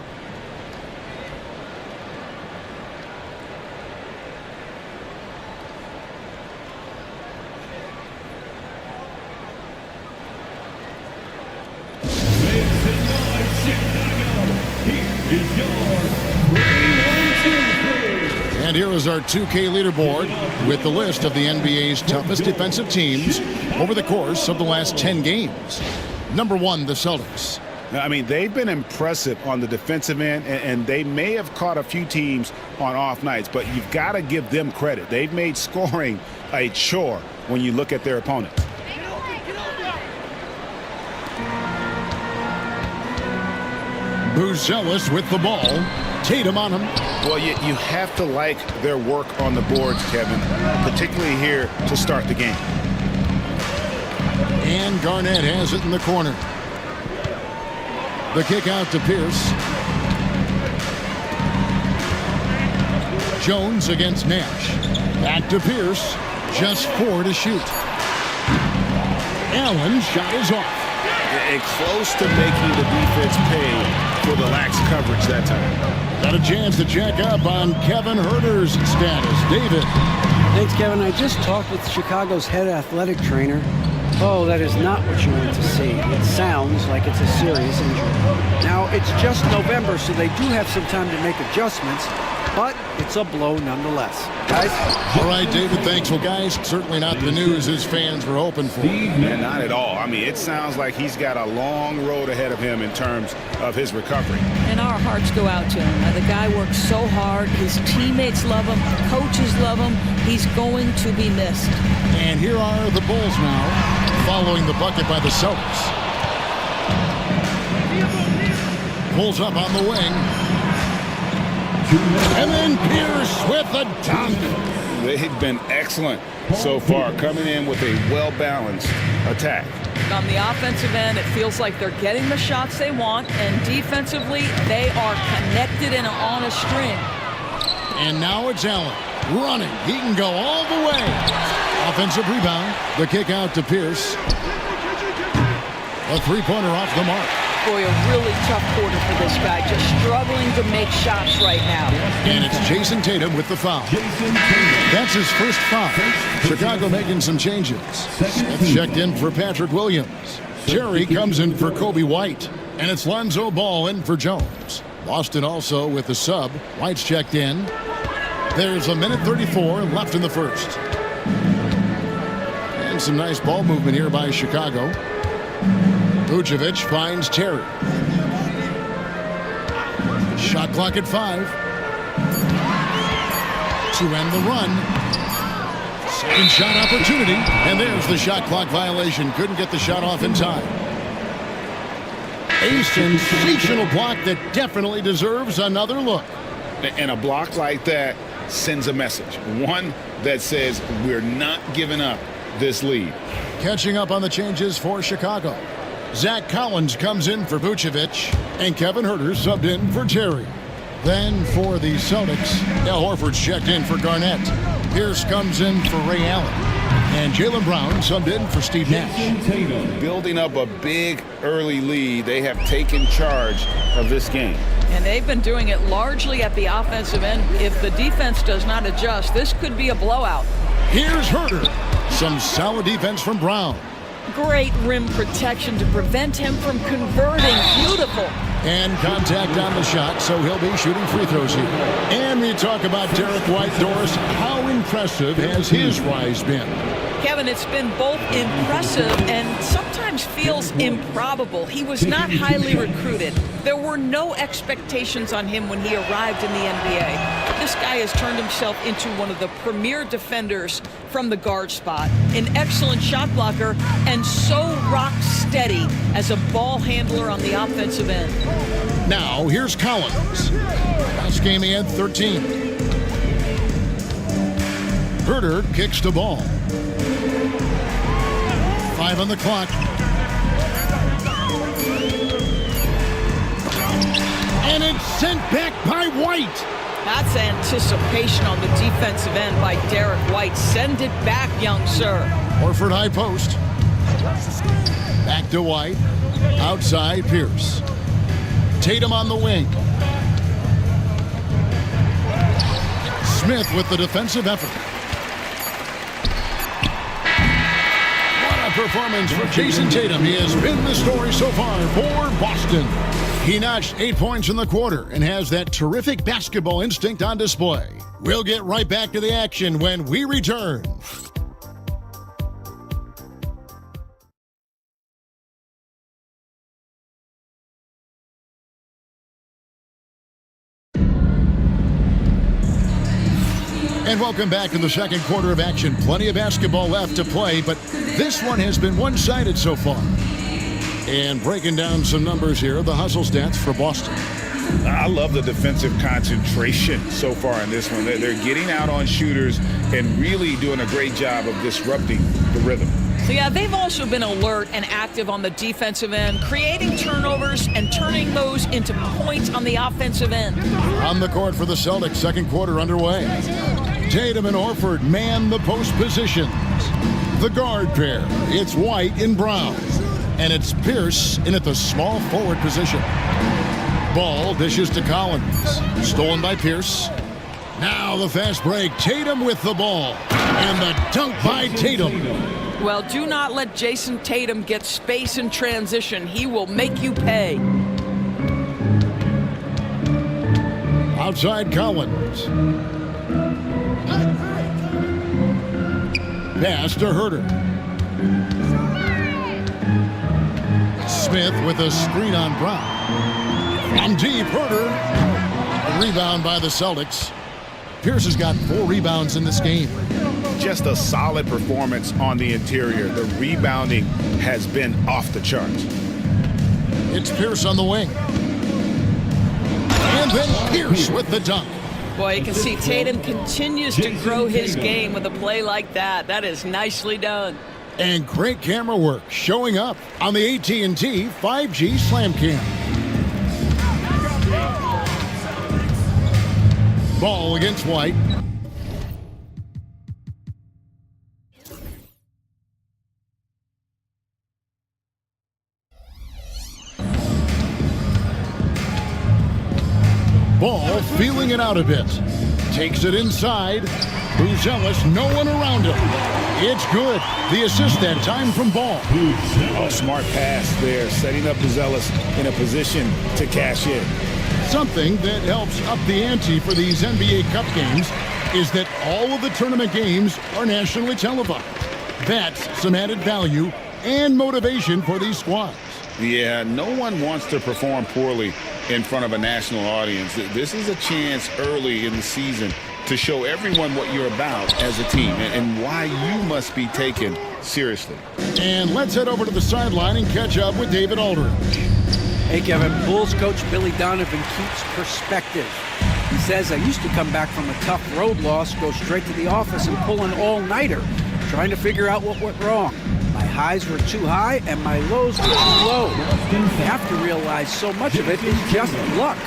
And here is our 2K leaderboard with the list of the NBA's toughest defensive teams over the course of the last 10 games. Number 1, the Celtics. I mean, they've been impressive on the defensive end, and they may have caught a few teams on off nights, but you've got to give them credit. They've made scoring a chore when you look at their opponents. Buzelis with the ball. Tatum on him. Well, you have to like their work on the boards, Kevin, particularly here to start the game. And Garnett has it in the corner. The kick out to Pierce. Jones against Nash. Back to Pierce. Just 4 to shoot. Allen shot is off. And close to making the defense pay for the lax coverage that time. Got a chance to check up on Kevin Huerter's status. David. Thanks, Kevin. I just talked with Chicago's head athletic trainer. Oh, that is not what you want to see. It sounds like it's a serious injury. Now, it's just November, so they do have some time to make adjustments, but it's a blow nonetheless. Guys? All right, David, thanks. Well, guys, certainly not the news his fans were hoping for. Yeah, not at all. I mean, it sounds like he's got a long road ahead of him in terms of his recovery. And our hearts go out to him. The guy works so hard. His teammates love him. Coaches love him. He's going to be missed. And here are the Bulls now, following the bucket by the Celtics. Pulls up on the wing. And then Pierce with a dunk. They've been excellent so far, coming in with a well-balanced attack. On the offensive end, it feels like they're getting the shots they want, and defensively, they are connected and on a string. And now it's Allen running. He can go all the way. Offensive rebound. The kick out to Pierce. A three-pointer off the mark. Boy, a really tough quarter for this guy. Just struggling to make shots right now. And it's Jason Tatum with the foul. That's his first foul. Chicago making some changes. Smith checked in for Patrick Williams. Terry comes in for Kobe White. And it's Lonzo Ball in for Jones. Boston also with the sub. White's checked in. There's a minute 34 left in the first. And some nice ball movement here by Chicago. Vucevic finds Terry. Shot clock at 5. to end the run. Second shot opportunity, and there's the shot clock violation. Couldn't get the shot off in time. A sensational block that definitely deserves another look. And a block like that sends a message. One that says we're not giving up this lead. Catching up on the changes for Chicago. Zach Collins comes in for Vucevic, and Kevin Huerter subbed in for Terry. Then for the Celtics, Al Horford's checked in for Garnett. Pierce comes in for Ray Allen. And Jaylen Brown subbed in for Steve Nash. Building up a big early lead, they have taken charge of this game. And they've been doing it largely at the offensive end. If the defense does not adjust, this could be a blowout. Here's Huerter. Some solid defense from Brown. Great rim protection to prevent him from converting. Beautiful. And contact on the shot, so he'll be shooting free throws here. And we talk about Derek White. Doris, how impressive has his rise been? Kevin, it's been both impressive and sometimes feels improbable. He was not highly recruited. There were no expectations on him when he arrived in the NBA. This guy has turned himself into one of the premier defenders from the guard spot, an excellent shot blocker, and so rock steady as a ball handler on the offensive end. Now, here's Collins. Last game he had 13. Huerter kicks the ball. 5 on the clock. And it's sent back by White. That's anticipation on the defensive end by Derek White. Send it back, young sir. Horford high post. Back to White. Outside Pierce. Tatum on the wing. Smith with the defensive effort. What a performance for Jason Tatum. He has been the story so far for Boston. He notched 8 points in the quarter and has that terrific basketball instinct on display. We'll get right back to the action when we return. And welcome back to the second quarter of action. Plenty of basketball left to play, but this one has been one-sided so far. And breaking down some numbers here, the hustle stats for Boston. I love the defensive concentration so far in this one. They're getting out on shooters and really doing a great job of disrupting the rhythm. So yeah, they've also been alert and active on the defensive end, creating turnovers and turning those into points on the offensive end. On the court for the Celtics, second quarter underway. Tatum and Horford man the post positions. The guard pair, it's White and Brown. And it's Pierce in at the small forward position. Ball dishes to Collins. Stolen by Pierce. Now the fast break. Tatum with the ball. And the dunk by Tatum. Well, do not let Jason Tatum get space in transition. He will make you pay. Outside Collins. Pass to Huerter. Smith with a screen on Brown. From deep, Huerter. Rebound by the Celtics. Pierce has got 4 rebounds in this game. Just a solid performance on the interior. The rebounding has been off the charts. It's Pierce on the wing. And then Pierce with the dunk. Boy, you can see Tatum continues to grow his game with a play like that. That is nicely done. And great camera work showing up on the AT&T 5G Slam Cam. Ball against White. Ball feeling it out a bit. Takes it inside. Buzelis, no one around him. It's good. The assist that time from Ball. Oh, smart pass there, setting up Buzelis in a position to cash in. Something that helps up the ante for these NBA Cup games is that all of the tournament games are nationally televised. That's some added value and motivation for these squads. Yeah, no one wants to perform poorly in front of a national audience. This is a chance early in the season to show everyone what you're about as a team and why you must be taken seriously. And let's head over to the sideline and catch up with David Aldridge. Hey, Kevin. Bulls coach Billy Donovan keeps perspective. He says, I used to come back from a tough road loss, go straight to the office and pull an all-nighter, trying to figure out what went wrong. My highs were too high and my lows were too low. You have to realize so much of it is just luck.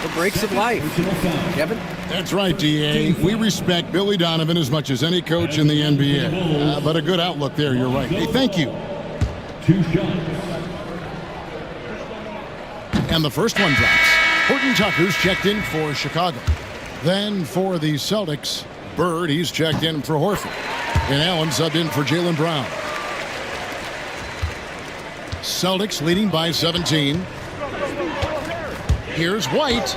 The breaks of life. Kevin? That's right, D.A. We respect Billy Donovan as much as any coach in the NBA. But a good outlook there, you're right. Hey, thank you. 2 shots. And the first one drops. Horton Tucker's checked in for Chicago. Then for the Celtics, Bird, he's checked in for Horford. And Allen subbed in for Jaylen Brown. Celtics leading by 17. Here's White.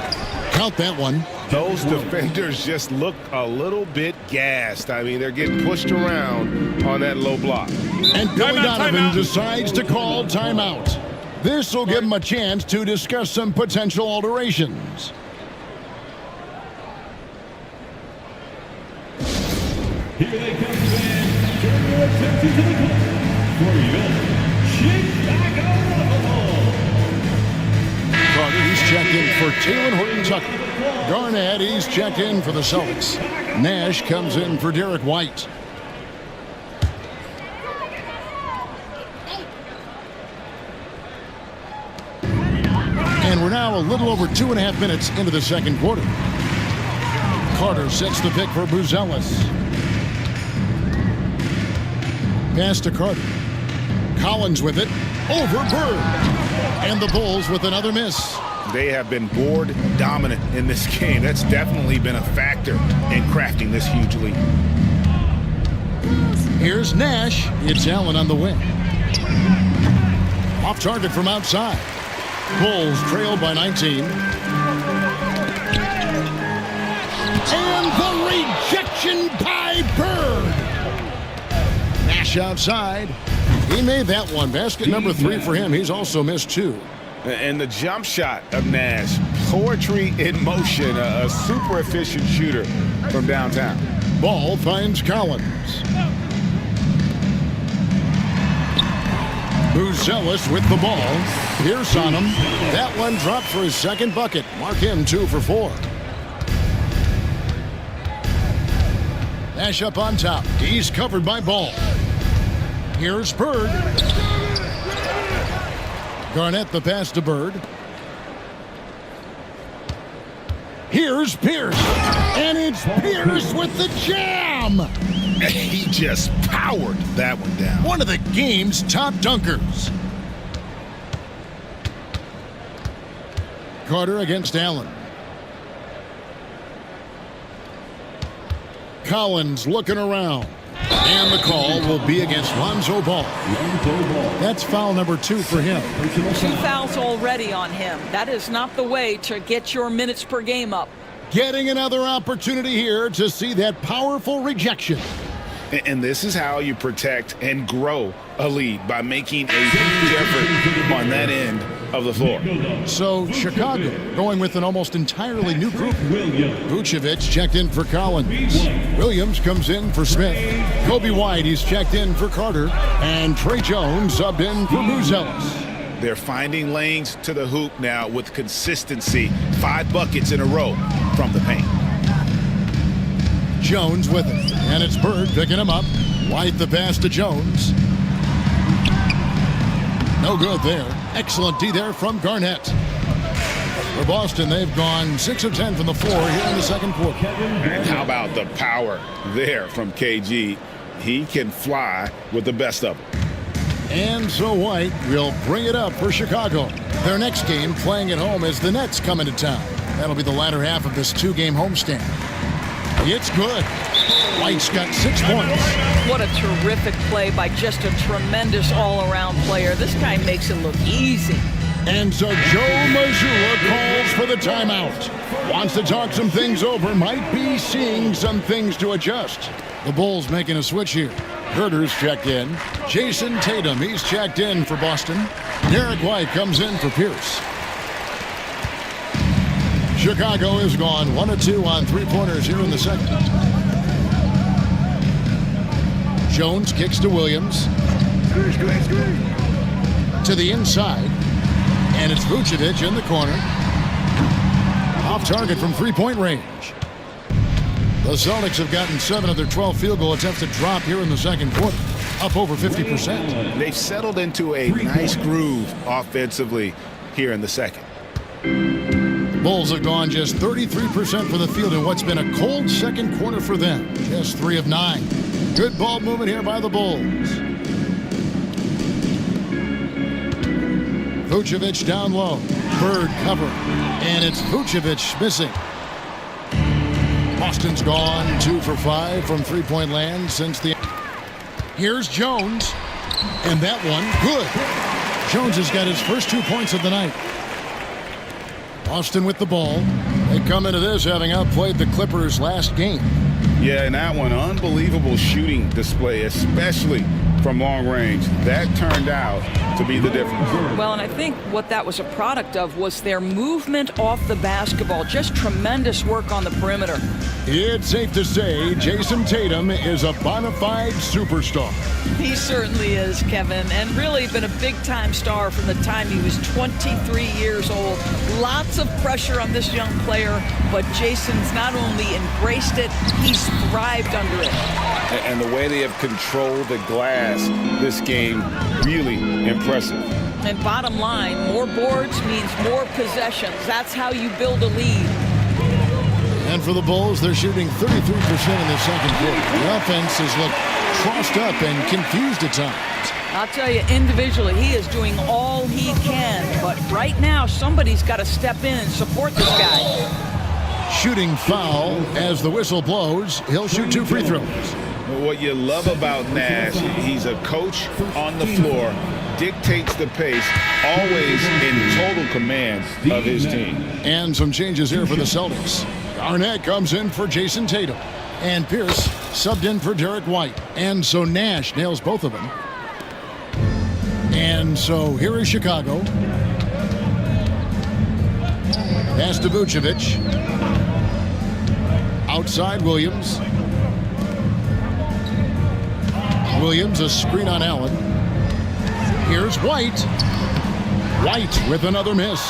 Count that one. Those defenders just look a little bit gassed. I mean, they're getting pushed around on that low block. And Billy Donovan decides to call timeout. This will give him a chance to discuss some potential alterations. Here they come, fans. Turn your attention to the clock for your Chicago Bulls. Carter, he's checked in for Talen Horton-Tucker. Garnett, he's checked in for the Celtics. Nash comes in for Derek White. And we're now a little over 2.5 minutes into the second quarter. Carter sets the pick for Buzelis. Pass to Carter. Collins with it. Over Bird. And the Bulls with another miss. They have been board dominant in this game. That's definitely been a factor in crafting this huge lead. Here's Nash. It's Allen on the wing. Off target from outside. Bulls trailed by 19. And the rejection by Bird. Nash outside. He made that one. Basket number 3 for him. He's also missed 2. And the jump shot of Nash. Poetry in motion. A super efficient shooter from downtown. Ball finds Collins. Buzelis with the ball. Pierce on him. That one dropped for his second bucket. Mark him 2 for 4. Nash up on top. He's covered by Ball. Here's Bird. Garnett the pass to Bird. Here's Pierce. And it's Pierce with the jam. He just powered that one down. One of the game's top dunkers. Carter against Allen. Collins looking around. And the call will be against Lonzo Ball. That's foul number 2 for him. 2 fouls already on him. That is not the way to get your minutes per game up. Getting another opportunity here to see that powerful rejection. And this is how you protect and grow a lead, by making a huge effort on that end of the floor. So Chicago going with an almost entirely new group. Vucevic checked in for Collins. Williams comes in for Smith. Kobe White, he's checked in for Carter. And Trey Jones subbed in for Buzelis. They're finding lanes to the hoop now with consistency. 5 buckets in a row from the paint. Jones with it. And it's Bird picking him up. White the pass to Jones. No good there. Excellent D there from Garnett. For Boston, they've gone 6 of 10 from the floor here in the second quarter. And how about the power there from KG? He can fly with the best of them. And so White will bring it up for Chicago. Their next game playing at home as the Nets come into town. That'll be the latter half of this 2-game homestand. It's good. White's got 6 points. What a terrific play by just a tremendous all-around player. This guy makes it look easy. And so Joe Mazzulla calls for the timeout. Wants to talk some things over. Might be seeing some things to adjust. The Bulls making a switch here. Herter's checked in. Jason Tatum, he's checked in for Boston. Derek White comes in for Pierce. Chicago has gone 1 of 2 on three-pointers here in the second. Jones kicks to Williams. To the inside. And it's Vucevic in the corner. Off target from three-point range. The Celtics have gotten 7 of their 12 field goal attempts to drop here in the second quarter. Up over 50%. They've settled into a nice groove offensively here in the second. Bulls have gone just 33% for the field in what's been a cold second quarter for them. Just 3 of 9. Good ball movement here by the Bulls. Vucevic down low. Bird cover. And it's Vucevic missing. Boston's gone 2 for 5 from three-point land since the... Here's Jones. And that one, good. Jones has got his first 2 points of the night. Boston with the ball. They come into this having outplayed the Clippers last game. Yeah, and that one, unbelievable shooting display, especially from long range. That turned out to be the difference. Well, and I think what that was a product of was their movement off the basketball. Just tremendous work on the perimeter. It's safe to say Jason Tatum is a bona fide superstar. He certainly is, Kevin, and really been a big-time star from the time he was 23 years old. Lots of pressure on this young player, but Jason's not only embraced it, he's thrived under it. And the way they have controlled the glass this game, really impressive. And bottom line, more boards means more possessions. That's how you build a lead. And for the Bulls, they're shooting 33% in the second quarter. The offense has looked crossed up and confused at times. I'll tell you, individually, he is doing all he can. But right now, somebody's got to step in and support this guy. Shooting foul as the whistle blows. He'll shoot 2 free throws. What you love about Nash, he's a coach on the floor, dictates the pace, always in total command of his team. And some changes here for the Celtics. Garnett comes in for Jason Tatum. And Pierce subbed in for Derek White. And so Nash nails both of them. And so here is Chicago. Pass to Vucevic. Outside Williams. Williams, a screen on Allen. Here's White. White with another miss.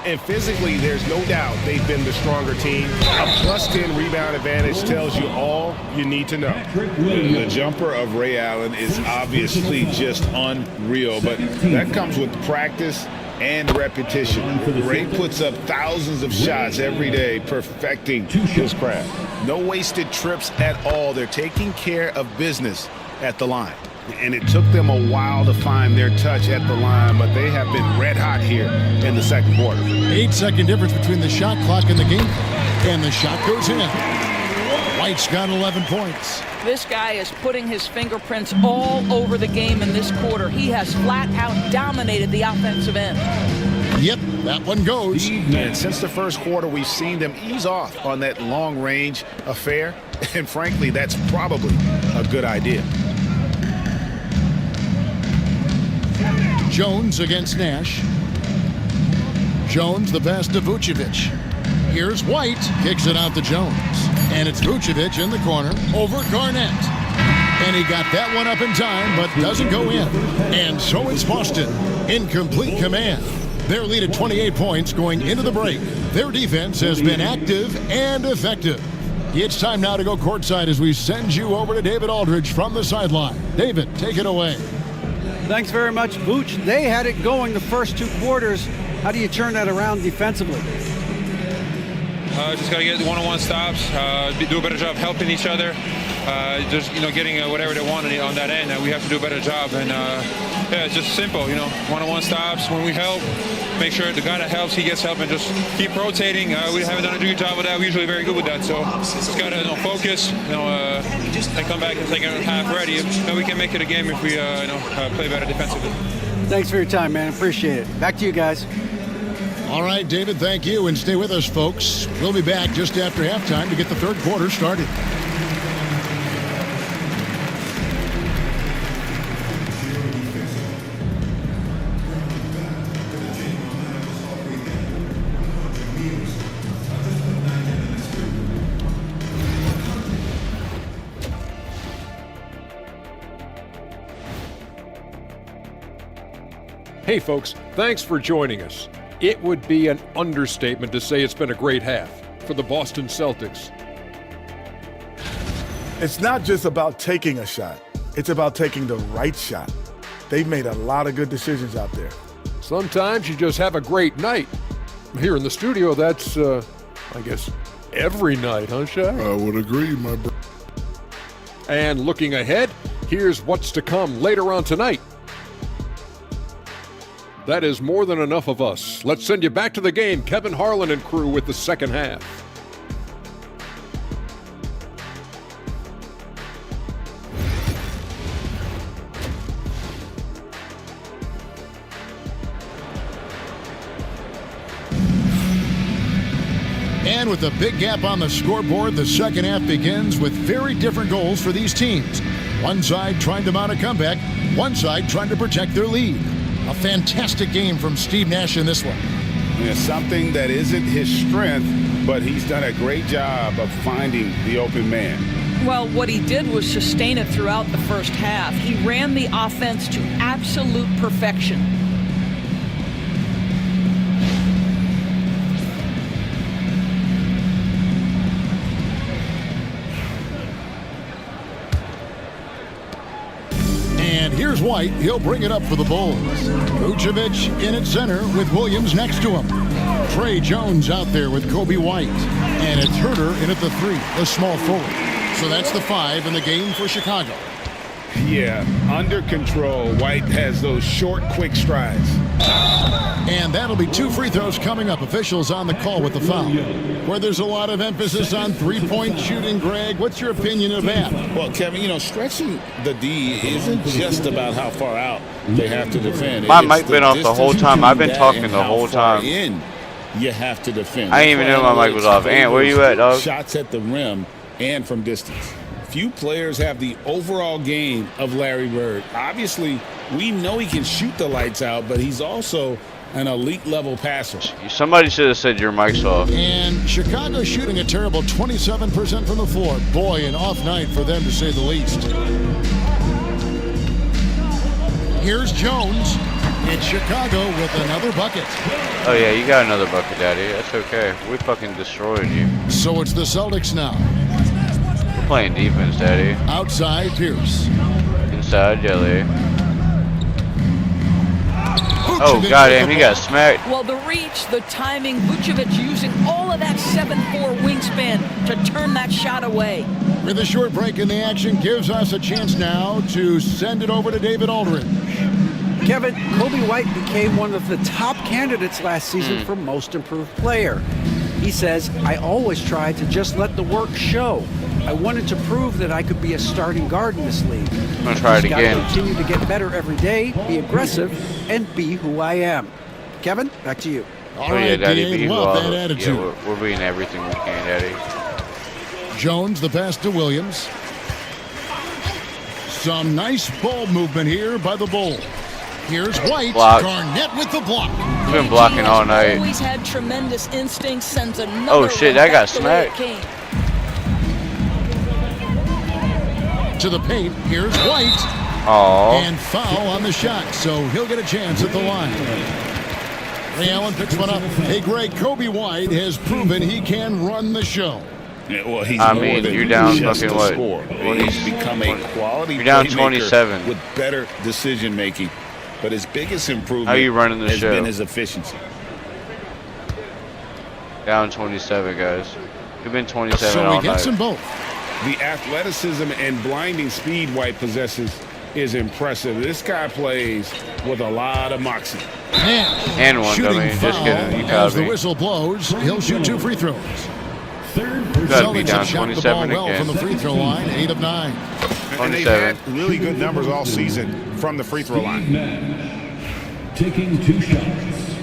And physically, there's no doubt they've been the stronger team. A +10 rebound advantage tells you all you need to know. The jumper of Ray Allen is obviously just unreal, but that comes with practice and repetition. Ray puts up thousands of shots every day, perfecting his craft. No wasted trips at all. They're taking care of business at the line. And it took them a while to find their touch at the line, but they have been red hot here in the second quarter. 8-second difference between the shot clock and the game clock. And the shot goes in. White's got 11 points. This guy is putting his fingerprints all over the game in this quarter. He has flat out dominated the offensive end. Yep, that one goes. And since the first quarter, we've seen them ease off on that long-range affair. And frankly, that's probably a good idea. Jones against Nash. Jones, the pass to Vucevic. Here's White, kicks it out to Jones. And it's Vucevic in the corner over Garnett. And he got that one up in time, but doesn't go in. And so it's Boston in complete command. Their lead at 28 points going into the break. Their defense has been active and effective. It's time now to go courtside as we send you over to David Aldridge from the sideline. David, take it away. Thanks very much, Vooch. They had it going the first 2 quarters. How do you turn that around defensively? Just got to get one-on-one stops, do a better job helping each other, just, getting whatever they want on that end. We have to do a better job. And, it's just simple, one-on-one stops. When we help, make sure the guy that helps, he gets help, and just keep rotating. We haven't done a good job with that. We're usually very good with that. So just got to focus, and come back and take a half ready. And we can make it a game if we play better defensively. Thanks for your time, man. Appreciate it. Back to you guys. All right, David, thank you. And stay with us, folks. We'll be back just after halftime to get the third quarter started. Hey, folks, thanks for joining us. It would be an understatement to say it's been a great half for the Boston Celtics. It's not just about taking a shot. It's about taking the right shot. They've made a lot of good decisions out there. Sometimes you just have a great night. Here in the studio, that's, I guess, every night, huh, Shaq? I would agree, my bro. And looking ahead, here's what's to come later on tonight. That is more than enough of us. Let's send you back to the game. Kevin Harlan and crew with the second half. And with a big gap on the scoreboard, the second half begins with very different goals for these teams. One side trying to mount a comeback, one side trying to protect their lead. A fantastic game from Steve Nash in this one. Yeah, something that isn't his strength, but he's done a great job of finding the open man. Well, what he did was sustain it throughout the first half. He ran the offense to absolute perfection. Here's White. He'll bring it up for the Bulls. Vucevic in at center with Williams next to him. Trey Jones out there with Kobe White. And it's Herter in at the 3, the small forward. So that's the 5 in the game for Chicago. Yeah, under control. White has those short, quick strides. And that'll be 2 free throws coming up. Officials on the call with the foul. Where there's a lot of emphasis on three-point shooting, Greg. What's your opinion of that? Well, Kevin, stretching the D isn't just about how far out they have to defend. My mic been off the whole time. I've been talking the whole time. You have to defend. I didn't even know my mic was off. Ant, where you at, dog? Shots at the rim and from distance. Few players have the overall game of Larry Bird. Obviously, we know he can shoot the lights out, but he's also an elite level passer. Somebody should have said your mic's off. And Chicago shooting a terrible 27% from the floor. Boy, an off night for them to say the least. Here's Jones in Chicago with another bucket. Oh yeah, you got another bucket, Daddy. That's okay. We fucking destroyed you. So it's the Celtics now. We're playing defense, Daddy. Outside, Pierce. Inside, Jelly. Oh, goddamn, he got smacked. Well, the reach, the timing, Vucevic using all of that 7'4" wingspan to turn that shot away. With a short break in the action, gives us a chance now to send it over to David Aldridge. Kevin, Kobe White became one of the top candidates last season for Most Improved Player. He says, I always tried to just let the work show. I wanted to prove that I could be a starting guard in this league. I'm going to try it again. Got to continue to get better every day, be aggressive, and be who I am. Kevin, back to you. All right, Daddy, love that attitude. Yeah, we're being everything we can, Daddy. Jones, the pass to Williams. Some nice ball movement here by the Bulls. Here's White. Block. Garnett with the block. We've been blocking all night. Always had tremendous instincts. Sends another. Oh shit, that got smacked. To the paint. Here's White. Oh. And foul on the shot, so he'll get a chance at the line. Ray Allen picks one up. Hey, Greg, Kobe White has proven he can run the show. Yeah, well, he's you're down fucking what? He's become a quality You're down playmaker 27 with better decision making. But his biggest improvement How you running the has show? been his efficiency. Down 27, guys. We've been 27 so all he gets night. them both. The athleticism and blinding speed White possesses is impressive. This guy plays with a lot of moxie. And one, dummy. Just kidding. You As the caught me. whistle blows, he'll shoot 2 free throws. Gotta be Celtics down have shot the 27 ball well again. from the free throw line, 8 of 9. And they've had really good numbers all season from the free throw line. Taking 2 shots.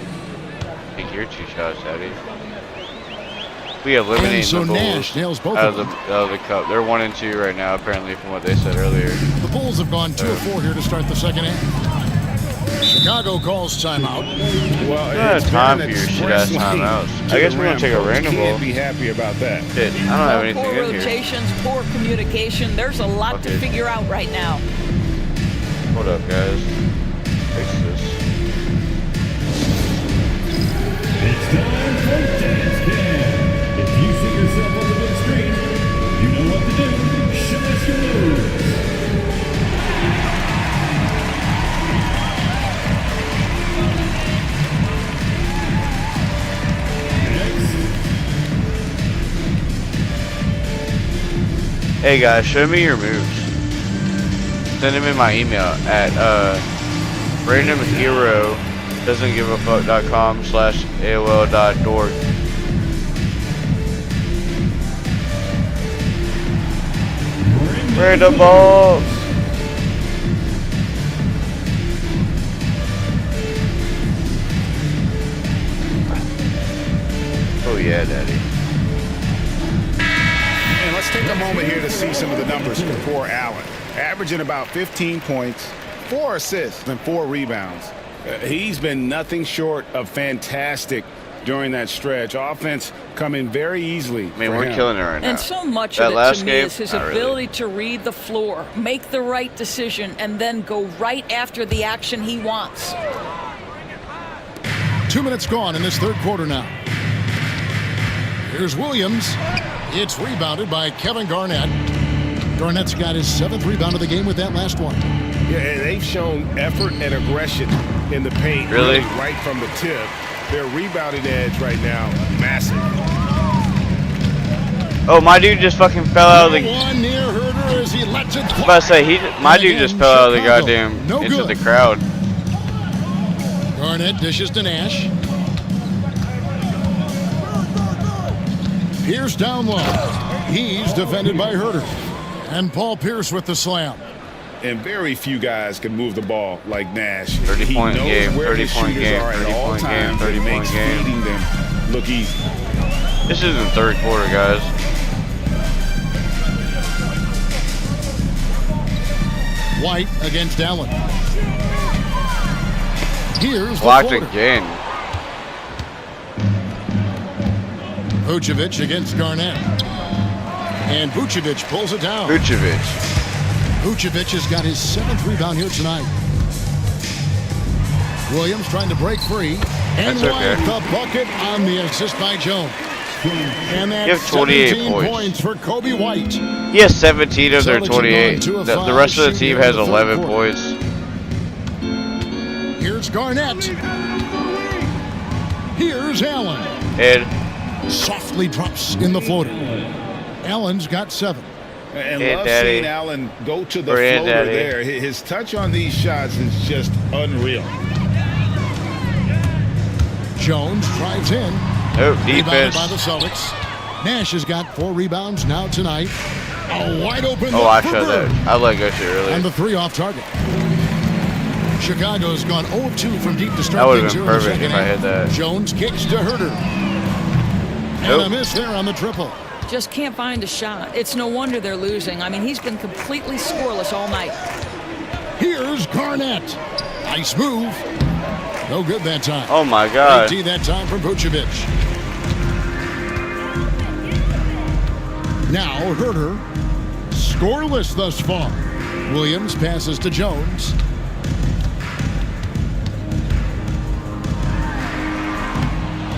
Take your 2 shots, Daddy. We eliminated And so the Bulls Nash nails both out of them. of the cup. They're 1 and 2 right now, apparently, from what they said earlier. The Bulls have gone 2 of 4 here to start the second half. Chicago calls timeout. Well, It's time for your shit-ass timeouts. I guess we're going to take a random ball. Can't be happy about that. Shit, I don't have anything Poor in here. rotations, poor communication. There's a lot to figure out right now. Hold up, guys. Fix this. It's time for Dance Cam. If you see yourself on the big screen, you know what to do. Show us your moves. Hey guys, show me your moves. Send them in my email at randomhero.com/AOL.dork. Random balls. Oh yeah, Daddy. And let's take a moment here to see some of the numbers for poor Allen. Averaging about 15 points, 4 assists, and 4 rebounds. He's been nothing short of fantastic during that stretch. Offense coming very easily. I mean, we're killing it right now. And so much of it to me is his ability to read the floor, make the right decision, and then go right after the action he wants. 2 minutes gone in this third quarter now. Here's Williams. It's rebounded by Kevin Garnett. Garnett's got his 7th rebound of the game with that last one. Yeah, they've shown effort and aggression in the paint. Really? Right from the tip. Their rebounding edge right now, massive. Oh, my dude just fucking fell out of the... One near Herder as he lets it fly. I was about to say, my dude just fell out of the goddamn into the crowd. Garnett dishes to Nash. Pierce down low. He's defended by Herder. And Paul Pierce with the slam. And very few guys can move the ball like Nash. 30-point game, 30-point game, 30-point game, 30-point game. Feeding them look easy. This is the third quarter, guys. White against Allen. Here's blocked again. Vucevic against Garnett. And Vucevic pulls it down. Vucevic has got his 7th rebound here tonight. Williams trying to break free. And White the bucket on the assist by Jones. And that's 17 points for Kobe White. He has 17 of their 28. The rest of the team has 11 points. Here's Garnett. Here's Allen. Ed. Softly drops in the floater. Allen's got 7. And love seeing Allen go to the floater there. His touch on these shots is just unreal. Jones drives in. Oh, defense. Rebounded by the Celtics. Nash has got 4 rebounds now tonight. A wide open. Oh, I shot that. I let go too early. And the 3 off target. Chicago's gone 0-2 from deep to start. That would have been perfect if I hit that. Jones kicks to Herder. And a miss there on the triple. Just can't find a shot. It's no wonder they're losing. I mean, he's been completely scoreless all night. Here's Garnett. Nice move. No good that time. Oh, my God. 18 that time from Vucevic. Now Herder. Scoreless thus far. Williams passes to Jones.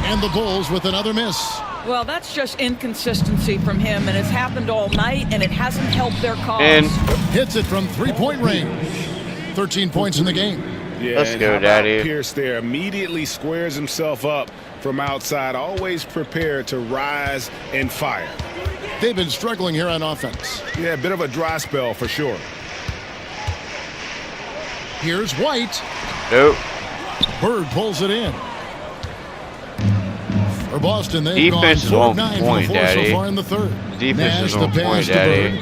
And the Bulls with another miss. Well, that's just inconsistency from him, and it's happened all night, and it hasn't helped their cause. And hits it from 3-point range. 13 points in the game. Yeah, let's go, Daddy. Pierce there immediately squares himself up from outside, always prepared to rise and fire. They've been struggling here on offense. Yeah, a bit of a dry spell for sure. Here's White. Nope. Bird pulls it in. For Boston, they've defense gone is 4-9 on point, Daddy. so far in the third. Defense Nash, is on point, Daddy.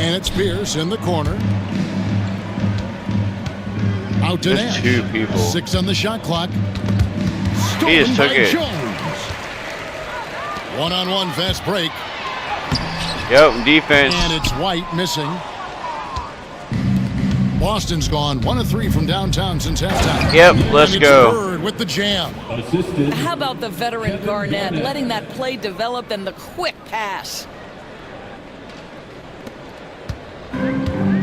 And it's Pierce in the corner. Out to There's Nash. 2 people. 6 on the shot clock. He just took it. Jones. One-on-one fast break. Yep, defense. And it's White missing. Boston's gone 1 of 3 from downtown since halftime. Yep, let's go. Bird with the jam. How about the veteran Garnett letting that play develop and the quick pass?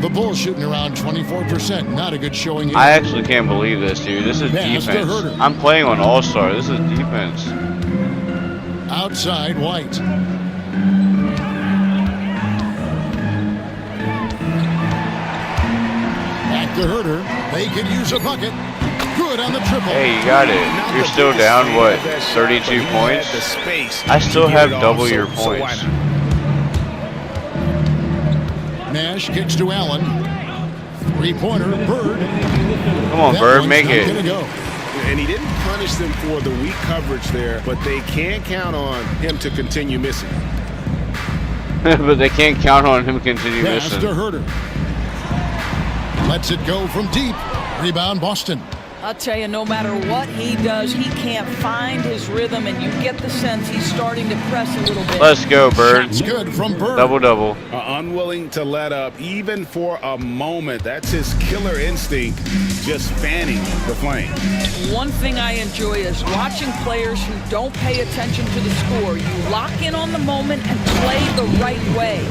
The Bulls shooting around 24%. Not a good showing either. I actually can't believe this, dude. This is defense. I'm playing on All-Star. This is defense. Outside, White. Back to Herter. They could use a bucket. Good on the triple. Hey, you got it. You're still down, what, 32 points? I still have double your points. Nash kicks to Allen. Three-pointer, Bird. Come on, Bird, make it. And he didn't punish them for the weak coverage there, but they can't count on him to continue missing. But they can't count on him continue Pass missing. to Herter. Lets it go from deep. Rebound, Boston. I'll tell you, no matter what he does, he can't find his rhythm, and you get the sense he's starting to press a little bit. Let's go, Bird. Shots good from Bird. Double-double. Unwilling to let up, even for a moment. That's his killer instinct, just fanning the flame. One thing I enjoy is watching players who don't pay attention to the score. You lock in on the moment and play the right way.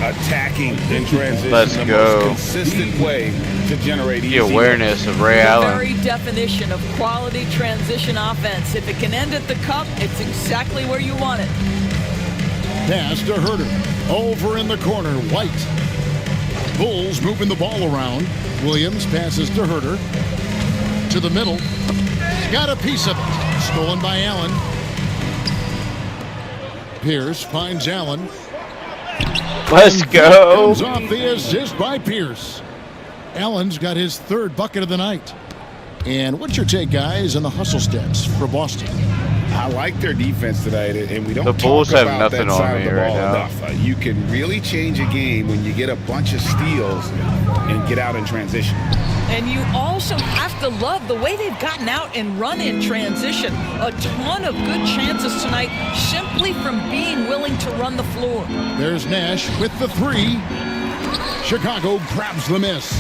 Attacking in transition. Let's the go. Most consistent way to generate the awareness of Ray Allen. The very definition of quality transition offense. If it can end at the cup, it's exactly where you want it. Pass to Herter. Over in the corner, White. Bulls moving the ball around. Williams passes to Herter. To the middle. Got a piece of it. Stolen by Allen. Pierce finds Allen. Let's go. Comes off the assist by Pierce. Allen's got his third bucket of the night. And what's your take, guys, on the hustle steps for Boston? I like their defense tonight, and we don't the Bulls talk have about nothing that side on of me the right ball now. enough. You can really change a game when you get a bunch of steals and get out in transition. And you also have to love the way they've gotten out and run in transition. A ton of good chances tonight simply from being willing to run the floor. There's Nash with the three. Chicago grabs the miss.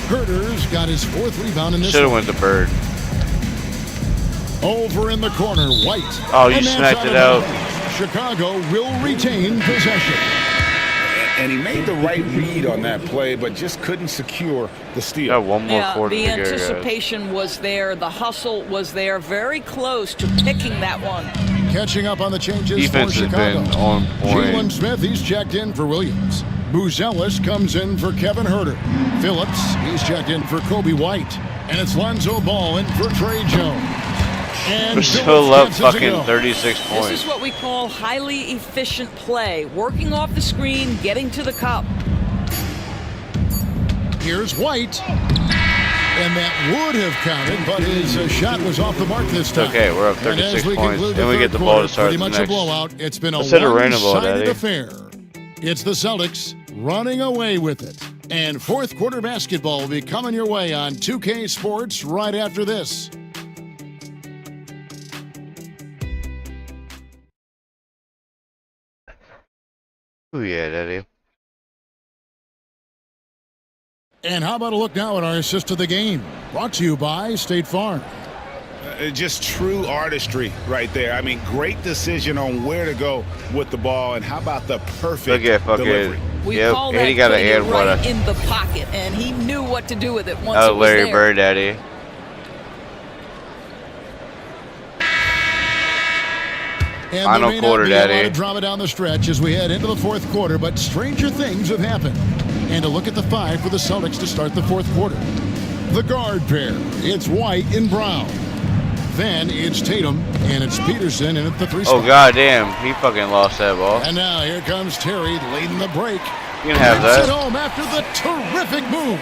Herter's got his fourth rebound in this. Should have went to Bird. Over in the corner, White. Oh, you smacked it out. Chicago will retain possession. And he made the right read on that play, but just couldn't secure the steal. Got one more quarter the to go, anticipation was there. The hustle was there. Very close to picking that one. Catching up on the changes Defense for Chicago. has been on point. Jalen Smith, he's checked in for Williams. Buzelis comes in for Kevin Herter. Phillips, he's checked in for Kobe White. And it's Lonzo Ball in for Trey Jones. And we're still up fucking 36 points. This is what we call highly efficient play. Working off the screen, getting to the cup. Here's White. And that would have counted, but his shot was off the mark this time. Okay, we're up 36 points. Then we get the ball to start pretty the much next. a blowout. It's been a Let's hit a random ball, one-sided Daddy. affair. It's the Celtics running away with it. And fourth quarter basketball will be coming your way on 2K Sports right after this. Oh yeah, Daddy. And how about a look now at our assist of the game? Brought to you by State Farm. Just true artistry right there. I mean, great decision on where to go with the ball, and how about the perfect delivery. We call that he got to add right in the pocket, and he knew what to do with it once Oh, it was Larry there. Bird, Daddy. And Final there may quarter, not be a lot Daddy. of drama down the stretch as we head into the fourth quarter, but stranger things have happened. And a look at the five for the Celtics to start the fourth quarter. The guard pair, it's White and Brown. Then it's Tatum, and it's Peterson in at the three spot. Oh, goddamn. He fucking lost that ball. And now here comes Terry leading the break. You can have Brings that. it home after the terrific move.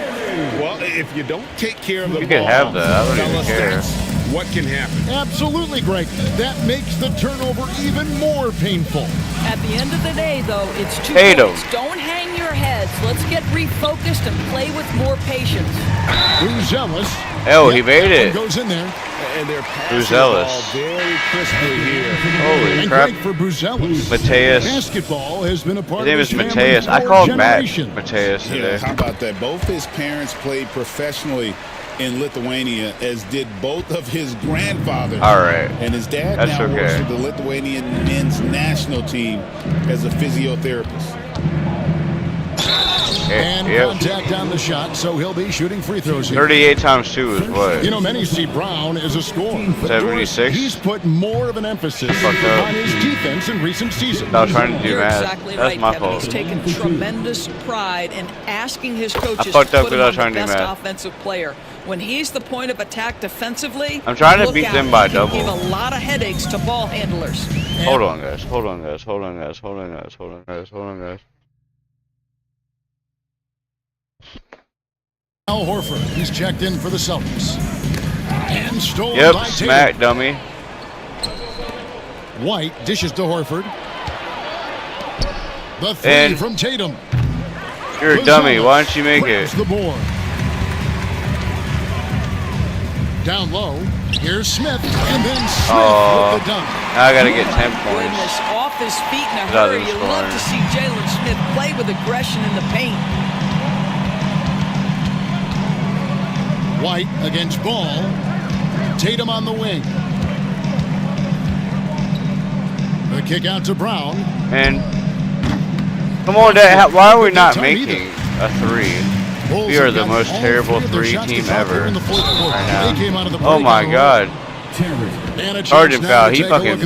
Well, if you don't take care of the You ball, can have that. I don't even fellas, care. that's what can happen. Absolutely, Greg. That makes the turnover even more painful. At the end of the day, though, it's 2 Tatum. points. Don't hang your heads. Let's get refocused and play with more patience. Buzelis. Oh, he made it. Goes in there. And they're passing the Buzelis. ball very crisply here. Holy And crap. great for Buzelis. Mateus. Basketball has been a part His name of is his family Mateus. I for called Matt generations. Mateus Yeah, today. how about that? Both his parents played professionally in Lithuania, as did both of his grandfathers. All right. And his dad That's now works okay. for the Lithuanian men's national team as a physiotherapist. And contact on the shot, so he'll be shooting free throws here. 38 times 2 is what? You know, many see Brown as a scorer. 76? He's put more of an emphasis on his defense in recent seasons. I was trying to do math. Exactly That's right, my Kevin. fault. He's taken tremendous pride in asking his coaches to fucked up put him because I on was the trying to do best math. offensive player. When he's the point of attack defensively, I'm trying to look beat out. them by He can double. give a lot of headaches to ball handlers. Hold on, guys. Hold on, guys. Hold on, guys. Hold on, guys. Hold on, guys. Hold on, guys. Al Horford, he's checked in for the Celtics. And stolen Yep, by smack, Tatum. dummy. White dishes to Horford. The three from Tatum. You're a dummy. Why don't you make it? The board. Down low. Here's Smith, and then Smith with the dunk. Now I gotta get 10 points. Goodness, off his feet in a Without hurry. him You love to see Jalen Smith play with aggression in the paint. White against Ball. Tatum on the wing. The kick out to Brown. And come on, Dad. Why are we not making a 3? We are the most terrible 3 team ever right now. Oh my God. Sergeant foul. He fucking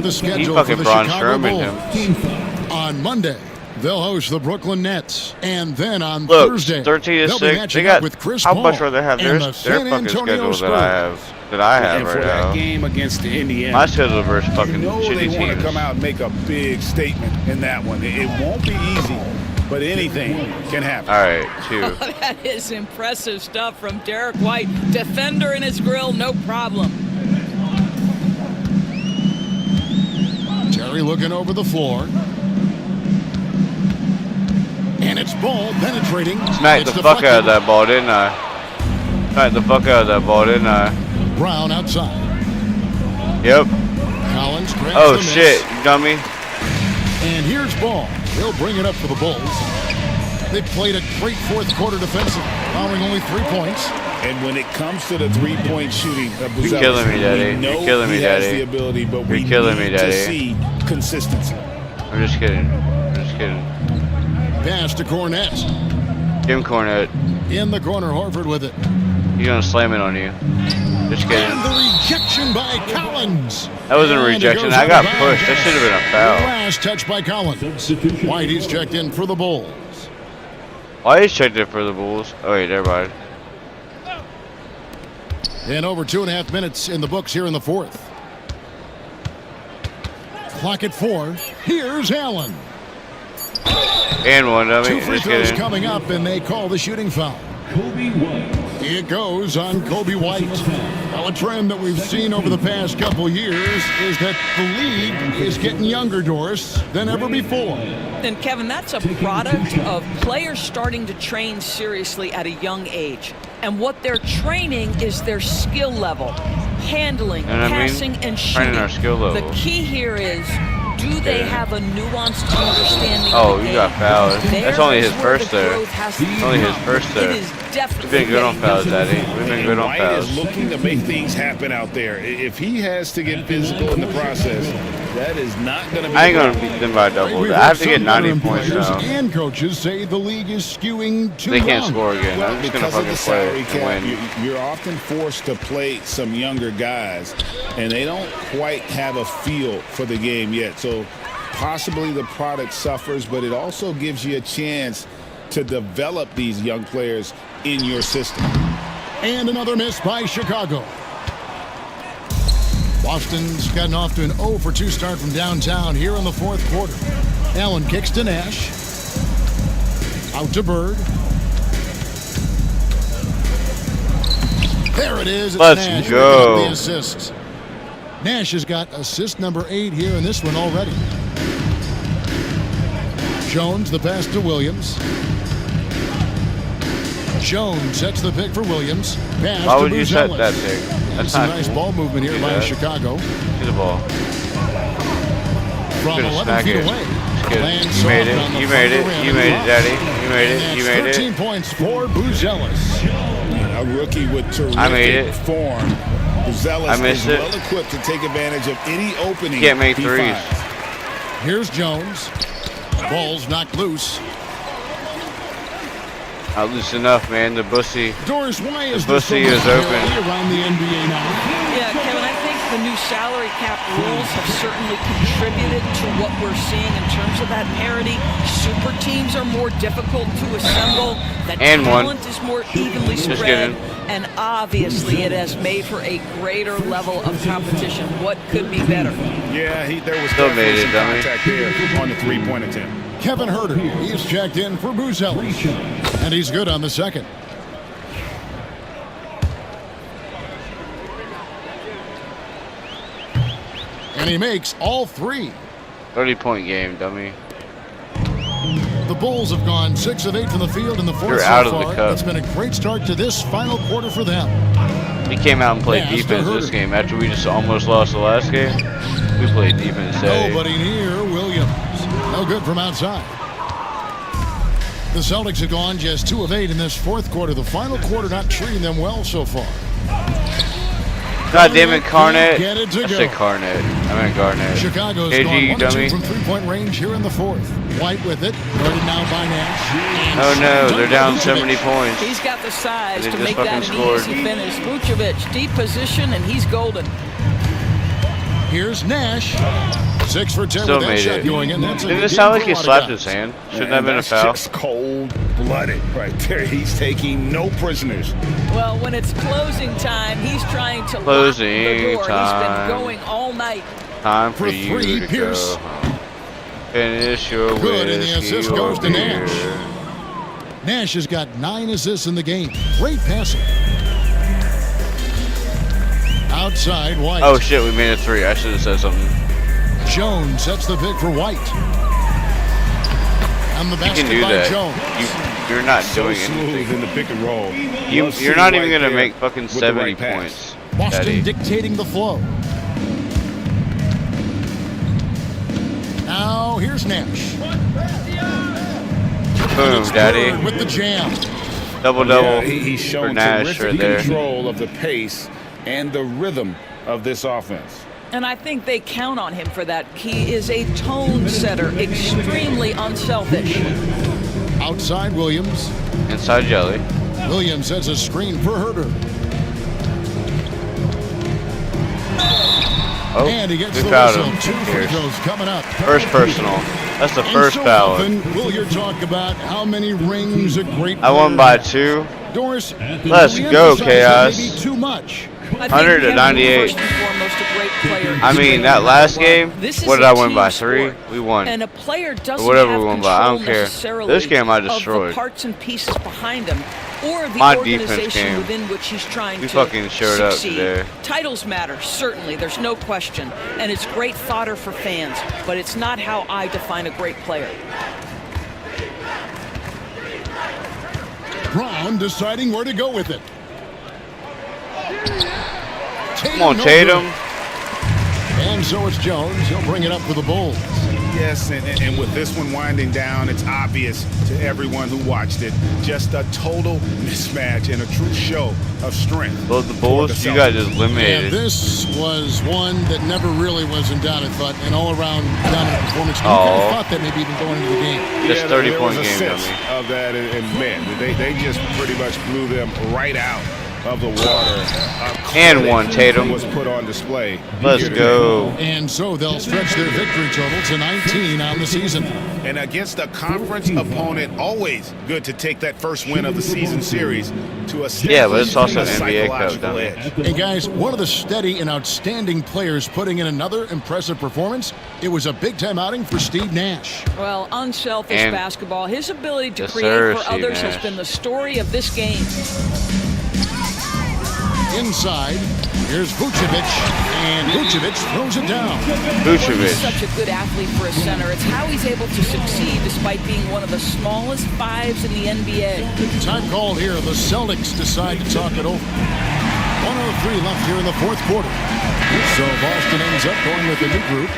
Braun Strowman him. On Monday, they'll host the Brooklyn Nets, and then on Look, Thursday, 13-6. They got with Chris how Paul much rather have their fucking schedule than I have and right for now. that game against Indiana, My schedule versus fucking you know shitty they want teams. to come out and make a big statement in that one. It won't be easy, but anything can happen. All right, 2. That is impressive stuff from Derek White. Defender in his grill, no problem. Terry looking over the floor. And it's Ball penetrating. Smacked the fuck out of that ball, didn't I? Smacked the fuck out of that ball, didn't I? Brown outside. Yep. Collins grabs Oh the miss. shit, you dummy. And here's Ball. He'll bring it up for the Bulls. They played a great fourth quarter defensive, allowing only 3 points. And when it comes to the three-point shooting, You're killing me, Daddy. You're killing me, Daddy. The ability, but You're killing me, Daddy. to see consistency. I'm just kidding. I'm just kidding. Pass to Cornette. Jim Cornette. In the corner, Horford with it. He's gonna slam it on you. Just kidding. And the rejection by Collins. That wasn't a rejection. I got pushed. That should have been a foul. Last touch by Collins. White, he's checked in for the Bulls. Why is checked in for the Bulls? Oh wait, never mind. And over 2.5 minutes in the books here in the fourth. Clock at 4. Here's Allen. And one, dummy. 2 free Just throws kidding. coming up, and they call the shooting foul. Kobe White. It goes on Kobe White. Now, a trend that we've seen over the past couple years is that the league is getting younger, Doris, than ever before. And Kevin, that's a product of players starting to train seriously at a young age. And what they're training is their skill level, handling, passing, and shooting. Training our skill level. The key here is, do they have a nuanced understanding Oh, of the you game? got fouled. That's only his first there. Only his first there. It is definitely We've been good on fouls, Daddy. We've been good on White fouls. is looking to make things happen out there. If he has to get physical in the process, that is not going to be. I ain't gonna beat them by double. We've I have to had get some 90 veteran points players now. and coaches say the league is skewing too They can't young. score again. Well, I'm just gonna because of fucking the play salary and cap, win. you're often forced to play some younger guys, and they don't quite have a feel for the game yet. So possibly the product suffers, but it also gives you a chance to develop these young players in your system. And another miss by Chicago. Boston's gotten off to an 0 for 2 start from downtown here in the fourth quarter. Allen kicks to Nash. Out to Bird. There it is. It's Let's Nash go. picking up the assist. Nash has got assist number 8 here in this one already. Jones, the pass to Williams. Jones sets the pick for Williams. Pass Why to would you set Buzelis. that pick? That's Some not nice cool. ball movement here Do by that. Chicago. Get the ball. From Could've 11 smacked feet it. away. Just kidding. Lands You soft made it. on the You front made of the it. rim You and made it, drops. Daddy. You made And it. You that's made 13 it. points for Buzelis. A rookie with I made terrific it. form. Buzelis I missed is it. well equipped to take advantage of any opening. Can't make he threes. finds. Here's Jones. Ball's knocked loose. Not loose enough, man. The bussy. Doris, why is the bussy is open around the NBA now? Yeah, Kevin, I think the new salary cap rules have certainly contributed to what we're seeing in terms of that parity. Super teams are more difficult to assemble. That talent is more evenly spread. And obviously, it has made for a greater level of competition. What could be better? Yeah, there was still made it, contact there on the three-point attempt. Kevin Herter, he's checked in for Buzelli, and he's good on the second. And he makes all three. 30-point game, dummy. The Bulls have gone 6 of 8 from the field in the fourth so far. It's been a great start to this final quarter for them. He came out and played defense this game after we just almost lost the last game. We played defense. Nobody near Williams. No good from outside. The Celtics have gone just 2 of 8 in this fourth quarter. The final quarter not treating them well so far. God damn it, Garnett. I said Garnett. I meant Garnett. Chicago's gone 1-2 from three-point range here in the fourth. White with it. Guarded now by Nash. Oh no, they're down 70 points. He's got the size to make that an easy finish. Vucevic, deep position, and he's golden. Here's Nash. 6 for 10 Still with that made shot it. going in. That's Didn't it sound like he slapped his hand? Shouldn't have been a foul. That's just cold-blooded right there. He's taking no prisoners. Well, when it's closing time, he's trying to lock the door. He's been going all night. Time for you to Pierce. go. Finish your good, and the assist goes to Nash. Nash has got 9 assists in the game. Great passing. Outside, White. Oh shit, we made a 3. I should have said something. Jones sets the pick for White. And the basket by Jones. You're not doing anything in the pick and roll. You're not even gonna make fucking 70 points. Boston Daddy. dictating the flow. Now here's Nash. Boom, Daddy. With the jam. Double-double he's shown for Nash terrific right there. control of the pace and the rhythm of this offense. And I think they count on him for that. He is a tone setter, extremely unselfish. Outside Williams. Inside Jelly. Williams sets a screen for Herter. Oh, and he gets we the fouled whistle. him. 2 free throws coming up. First personal. That's the first so foul. Often we'll hear talk about how many rings a great I won by 2. Doris, let's go, Chaos. Maybe too much. 100 to 98. I mean, that last game, what did I win by? 3? We won. And a player doesn't or whatever have we won by. I don't care. This game I destroyed. Of the parts and pieces behind him, or the My organization defense came. within which he's trying to fucking showed succeed. up today. Titles matter, certainly. There's no question, and it's great fodder for fans. But it's not how I define a great player. Brown deciding where to go with it. Come on, Tatum. And so it's Jones. He'll bring it up for the Bulls. Yes, and with this one winding down, it's obvious to everyone who watched it. Just a total mismatch and a true show of strength. Well, the Bulls, you got just eliminated. Yeah, this was one that never really was in doubt, I thought, an all-around dominant performance. You kind of thought that maybe even going into the game. Just 30-point game, dummy. Of that, and man, they just pretty much blew them right out of the water. And one, Tatum. Was put on display. Let's go. And so they'll stretch their victory total to 19 on the season. And against a conference opponent, always good to take that first win of the season series to a but it's also an NBA Cup. Hey guys, one of the steady and outstanding players putting in another impressive performance. It was a big-time outing for Steve Nash. Well, unselfish basketball. His ability to create for Steve others Nash has been the story of this game. Inside, here's Vucevic, and Vucevic throws it down. Vucevic. He's such a good athlete for a center. It's how he's able to succeed despite being one of the smallest 5s in the NBA. Time called here. The Celtics decide to talk it over. 1:03 left here in the fourth quarter. So Boston ends up going with a new group.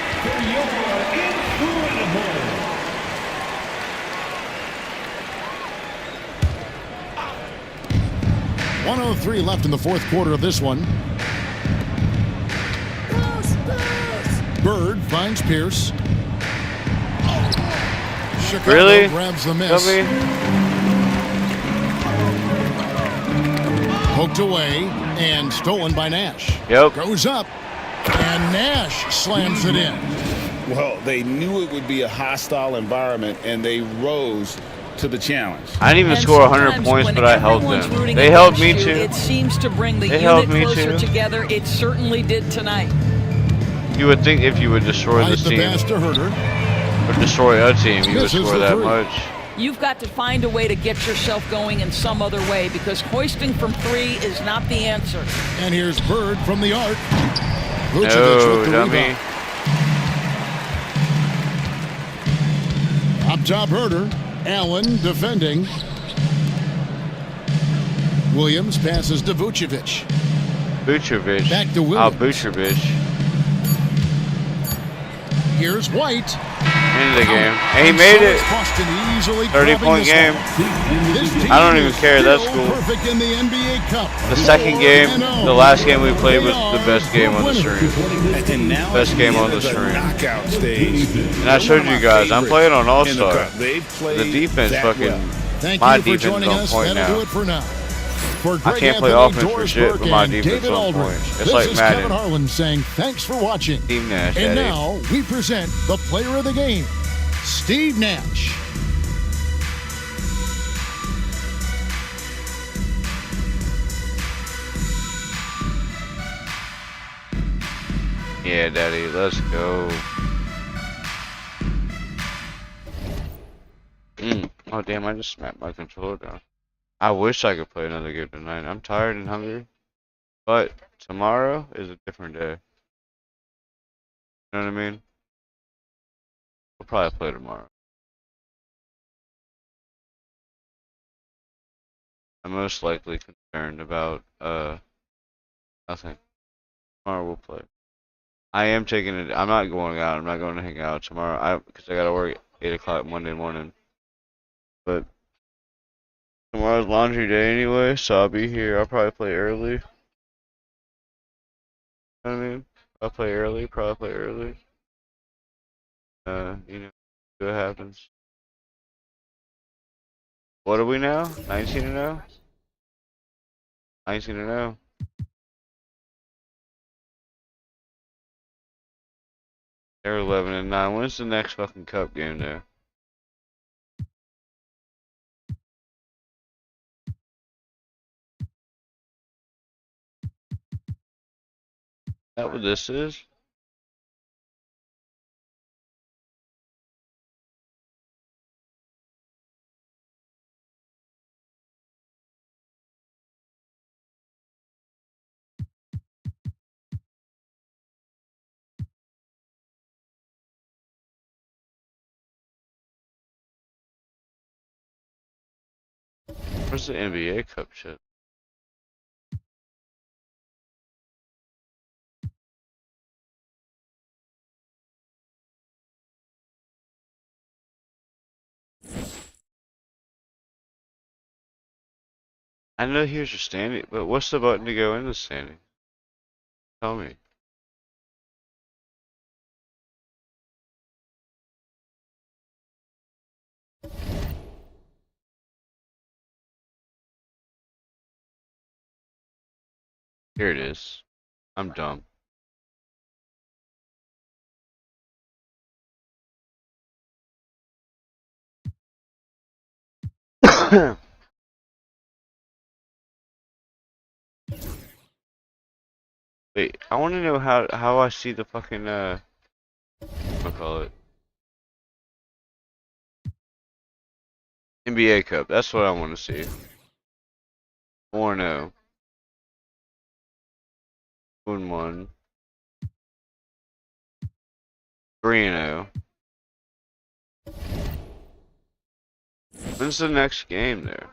1:03 left in the fourth quarter of this one. Bird finds Pierce. Chicago Really? grabs the miss. Poked away and stolen by Nash. Yep. Goes up, and Nash slams it in. Well, they knew it would be a hostile environment, and they rose to the challenge. I didn't even score 100 points, but I helped them. They helped me too. It seems to bring the unit closer together. It certainly did tonight. You would think if you would destroy this team, or destroy a team, you would score that much. You've got to find a way to get yourself going in some other way, because hoisting from 3 is not the answer. And here's Bird from the arc. No, with the dummy. rebound. Up top, Herder. Allen defending. Williams passes to Vucevic. Vucevic. Back to Williams. Vucevic. Here's White. End of the game. And he made it. 30-point game. I don't even care. That's cool. Perfect in the NBA Cup. The second game, the last game we played was the best game on the stream. Best game on the stream. Knockout stage. And I showed you guys, I'm playing on All-Star. The defense fucking, my defense is on point now. I can't play offense for shit, but my defense is on point. It's like Madden. Kevin Harlan saying thanks for watching. Steve Nash. And now we present the player of the game, Steve Nash. Yeah, Daddy, let's go. Oh, damn, I just smacked my controller down. I wish I could play another game tonight. I'm tired and hungry. But tomorrow is a different day. You know what I mean? We'll probably play tomorrow. I'm most likely concerned about, nothing. Tomorrow we'll play. I am taking it. I'm not going out. I'm not going to hang out tomorrow. Because I gotta work at 8 o'clock Monday morning. But tomorrow's laundry day anyway, so I'll be here. I'll probably play early. You know what I mean? I'll play early. Probably play early. You know, see what happens. What are we now? 19-0. 19-0. They're 11-9. When's the next fucking cup game there? Is that what this is? Where's the NBA Cup shit? I know here's your standing, but what's the button to go in the standing? Tell me. Here it is. I'm dumb. Wait, I want to know how I see the fucking what do I call it? NBA Cup. That's what I want to see. 4-0. 2-1. 3-0. When's the next game there?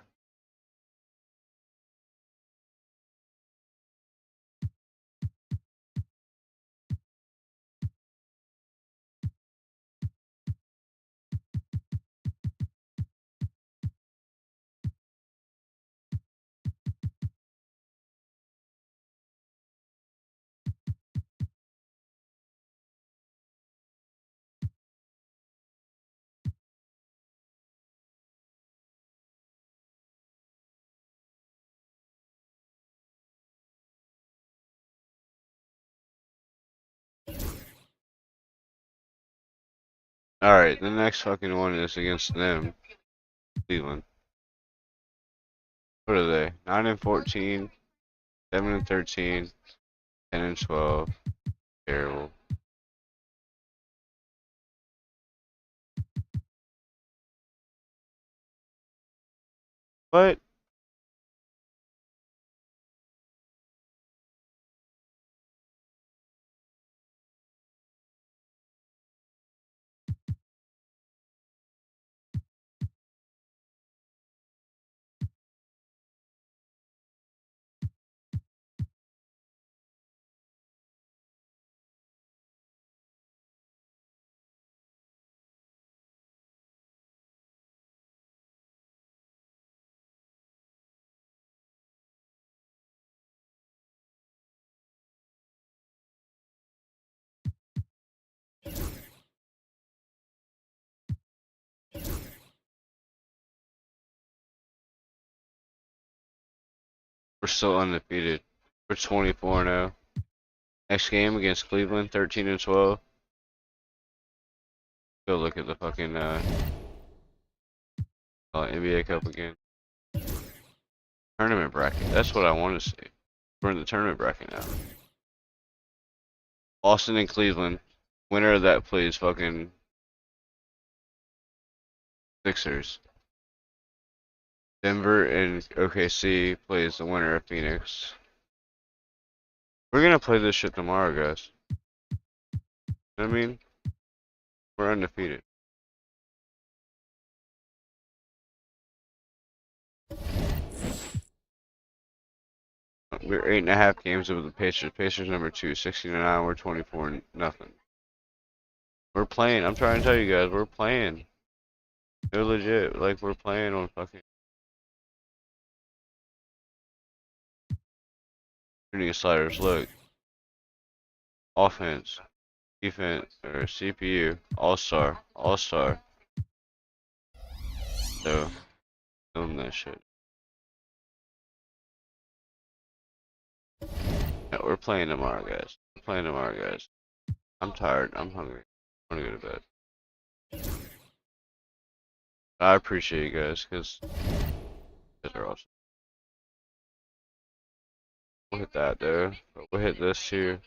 Alright, the next fucking one is against them. Cleveland. What are they? 9-14, 7-13, 10-12. Terrible. What? We're still undefeated. We're 24-0. Next game against Cleveland, 13-12. Go look at the fucking NBA Cup again. Tournament bracket. That's what I want to see. We're in the tournament bracket now. Boston and Cleveland. Winner of that plays fucking Sixers. Denver and OKC plays the winner of Phoenix. We're gonna play this shit tomorrow, guys. You know what I mean? We're undefeated. We're 8.5 games over the Pacers. Pacers number 2, 16-9. We're 24-0. We're playing. I'm trying to tell you guys, we're playing. They're legit. Like, we're playing on fucking shooting sliders. Look. Offense. Defense. Or CPU. All-star. All-star. So, film that shit. Yeah, we're playing tomorrow, guys. We're playing tomorrow, guys. I'm tired. I'm hungry. I want to go to bed. I appreciate you guys, because you guys are awesome. We'll hit that there. But we'll hit this too.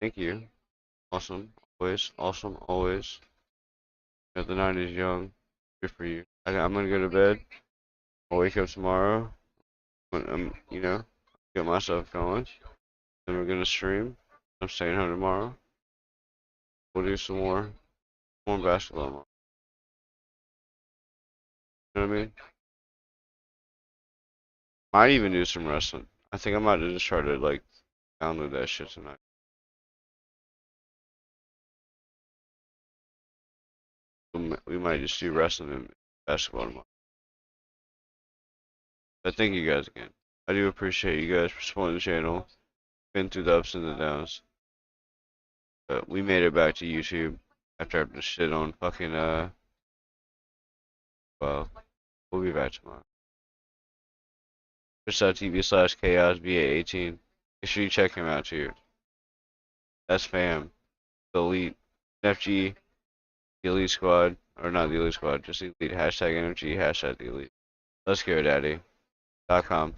Thank you. Awesome. Always. Awesome. Always. The 90s young. Good for you. I'm going to go to bed. I'll wake up tomorrow. When I'm, get myself going. Then we're going to stream. I'm staying home tomorrow. We'll do some more basketball tomorrow. You know what I mean? Might even do some wrestling. I think I might just try to, like, download that shit tonight. We might just do wrestling and basketball tomorrow. But thank you guys again. I do appreciate you guys for supporting the channel. Been through the ups and the downs. But we made it back to YouTube after I've just shit on fucking, well, we'll be back tomorrow. Twitch.tv/chaosba18. Make sure you check him out too. That's fam. The Elite. FG. The Elite Squad. Or not the Elite Squad, just the Elite. #NFG. #the Elite. Let's go, daddy. .com.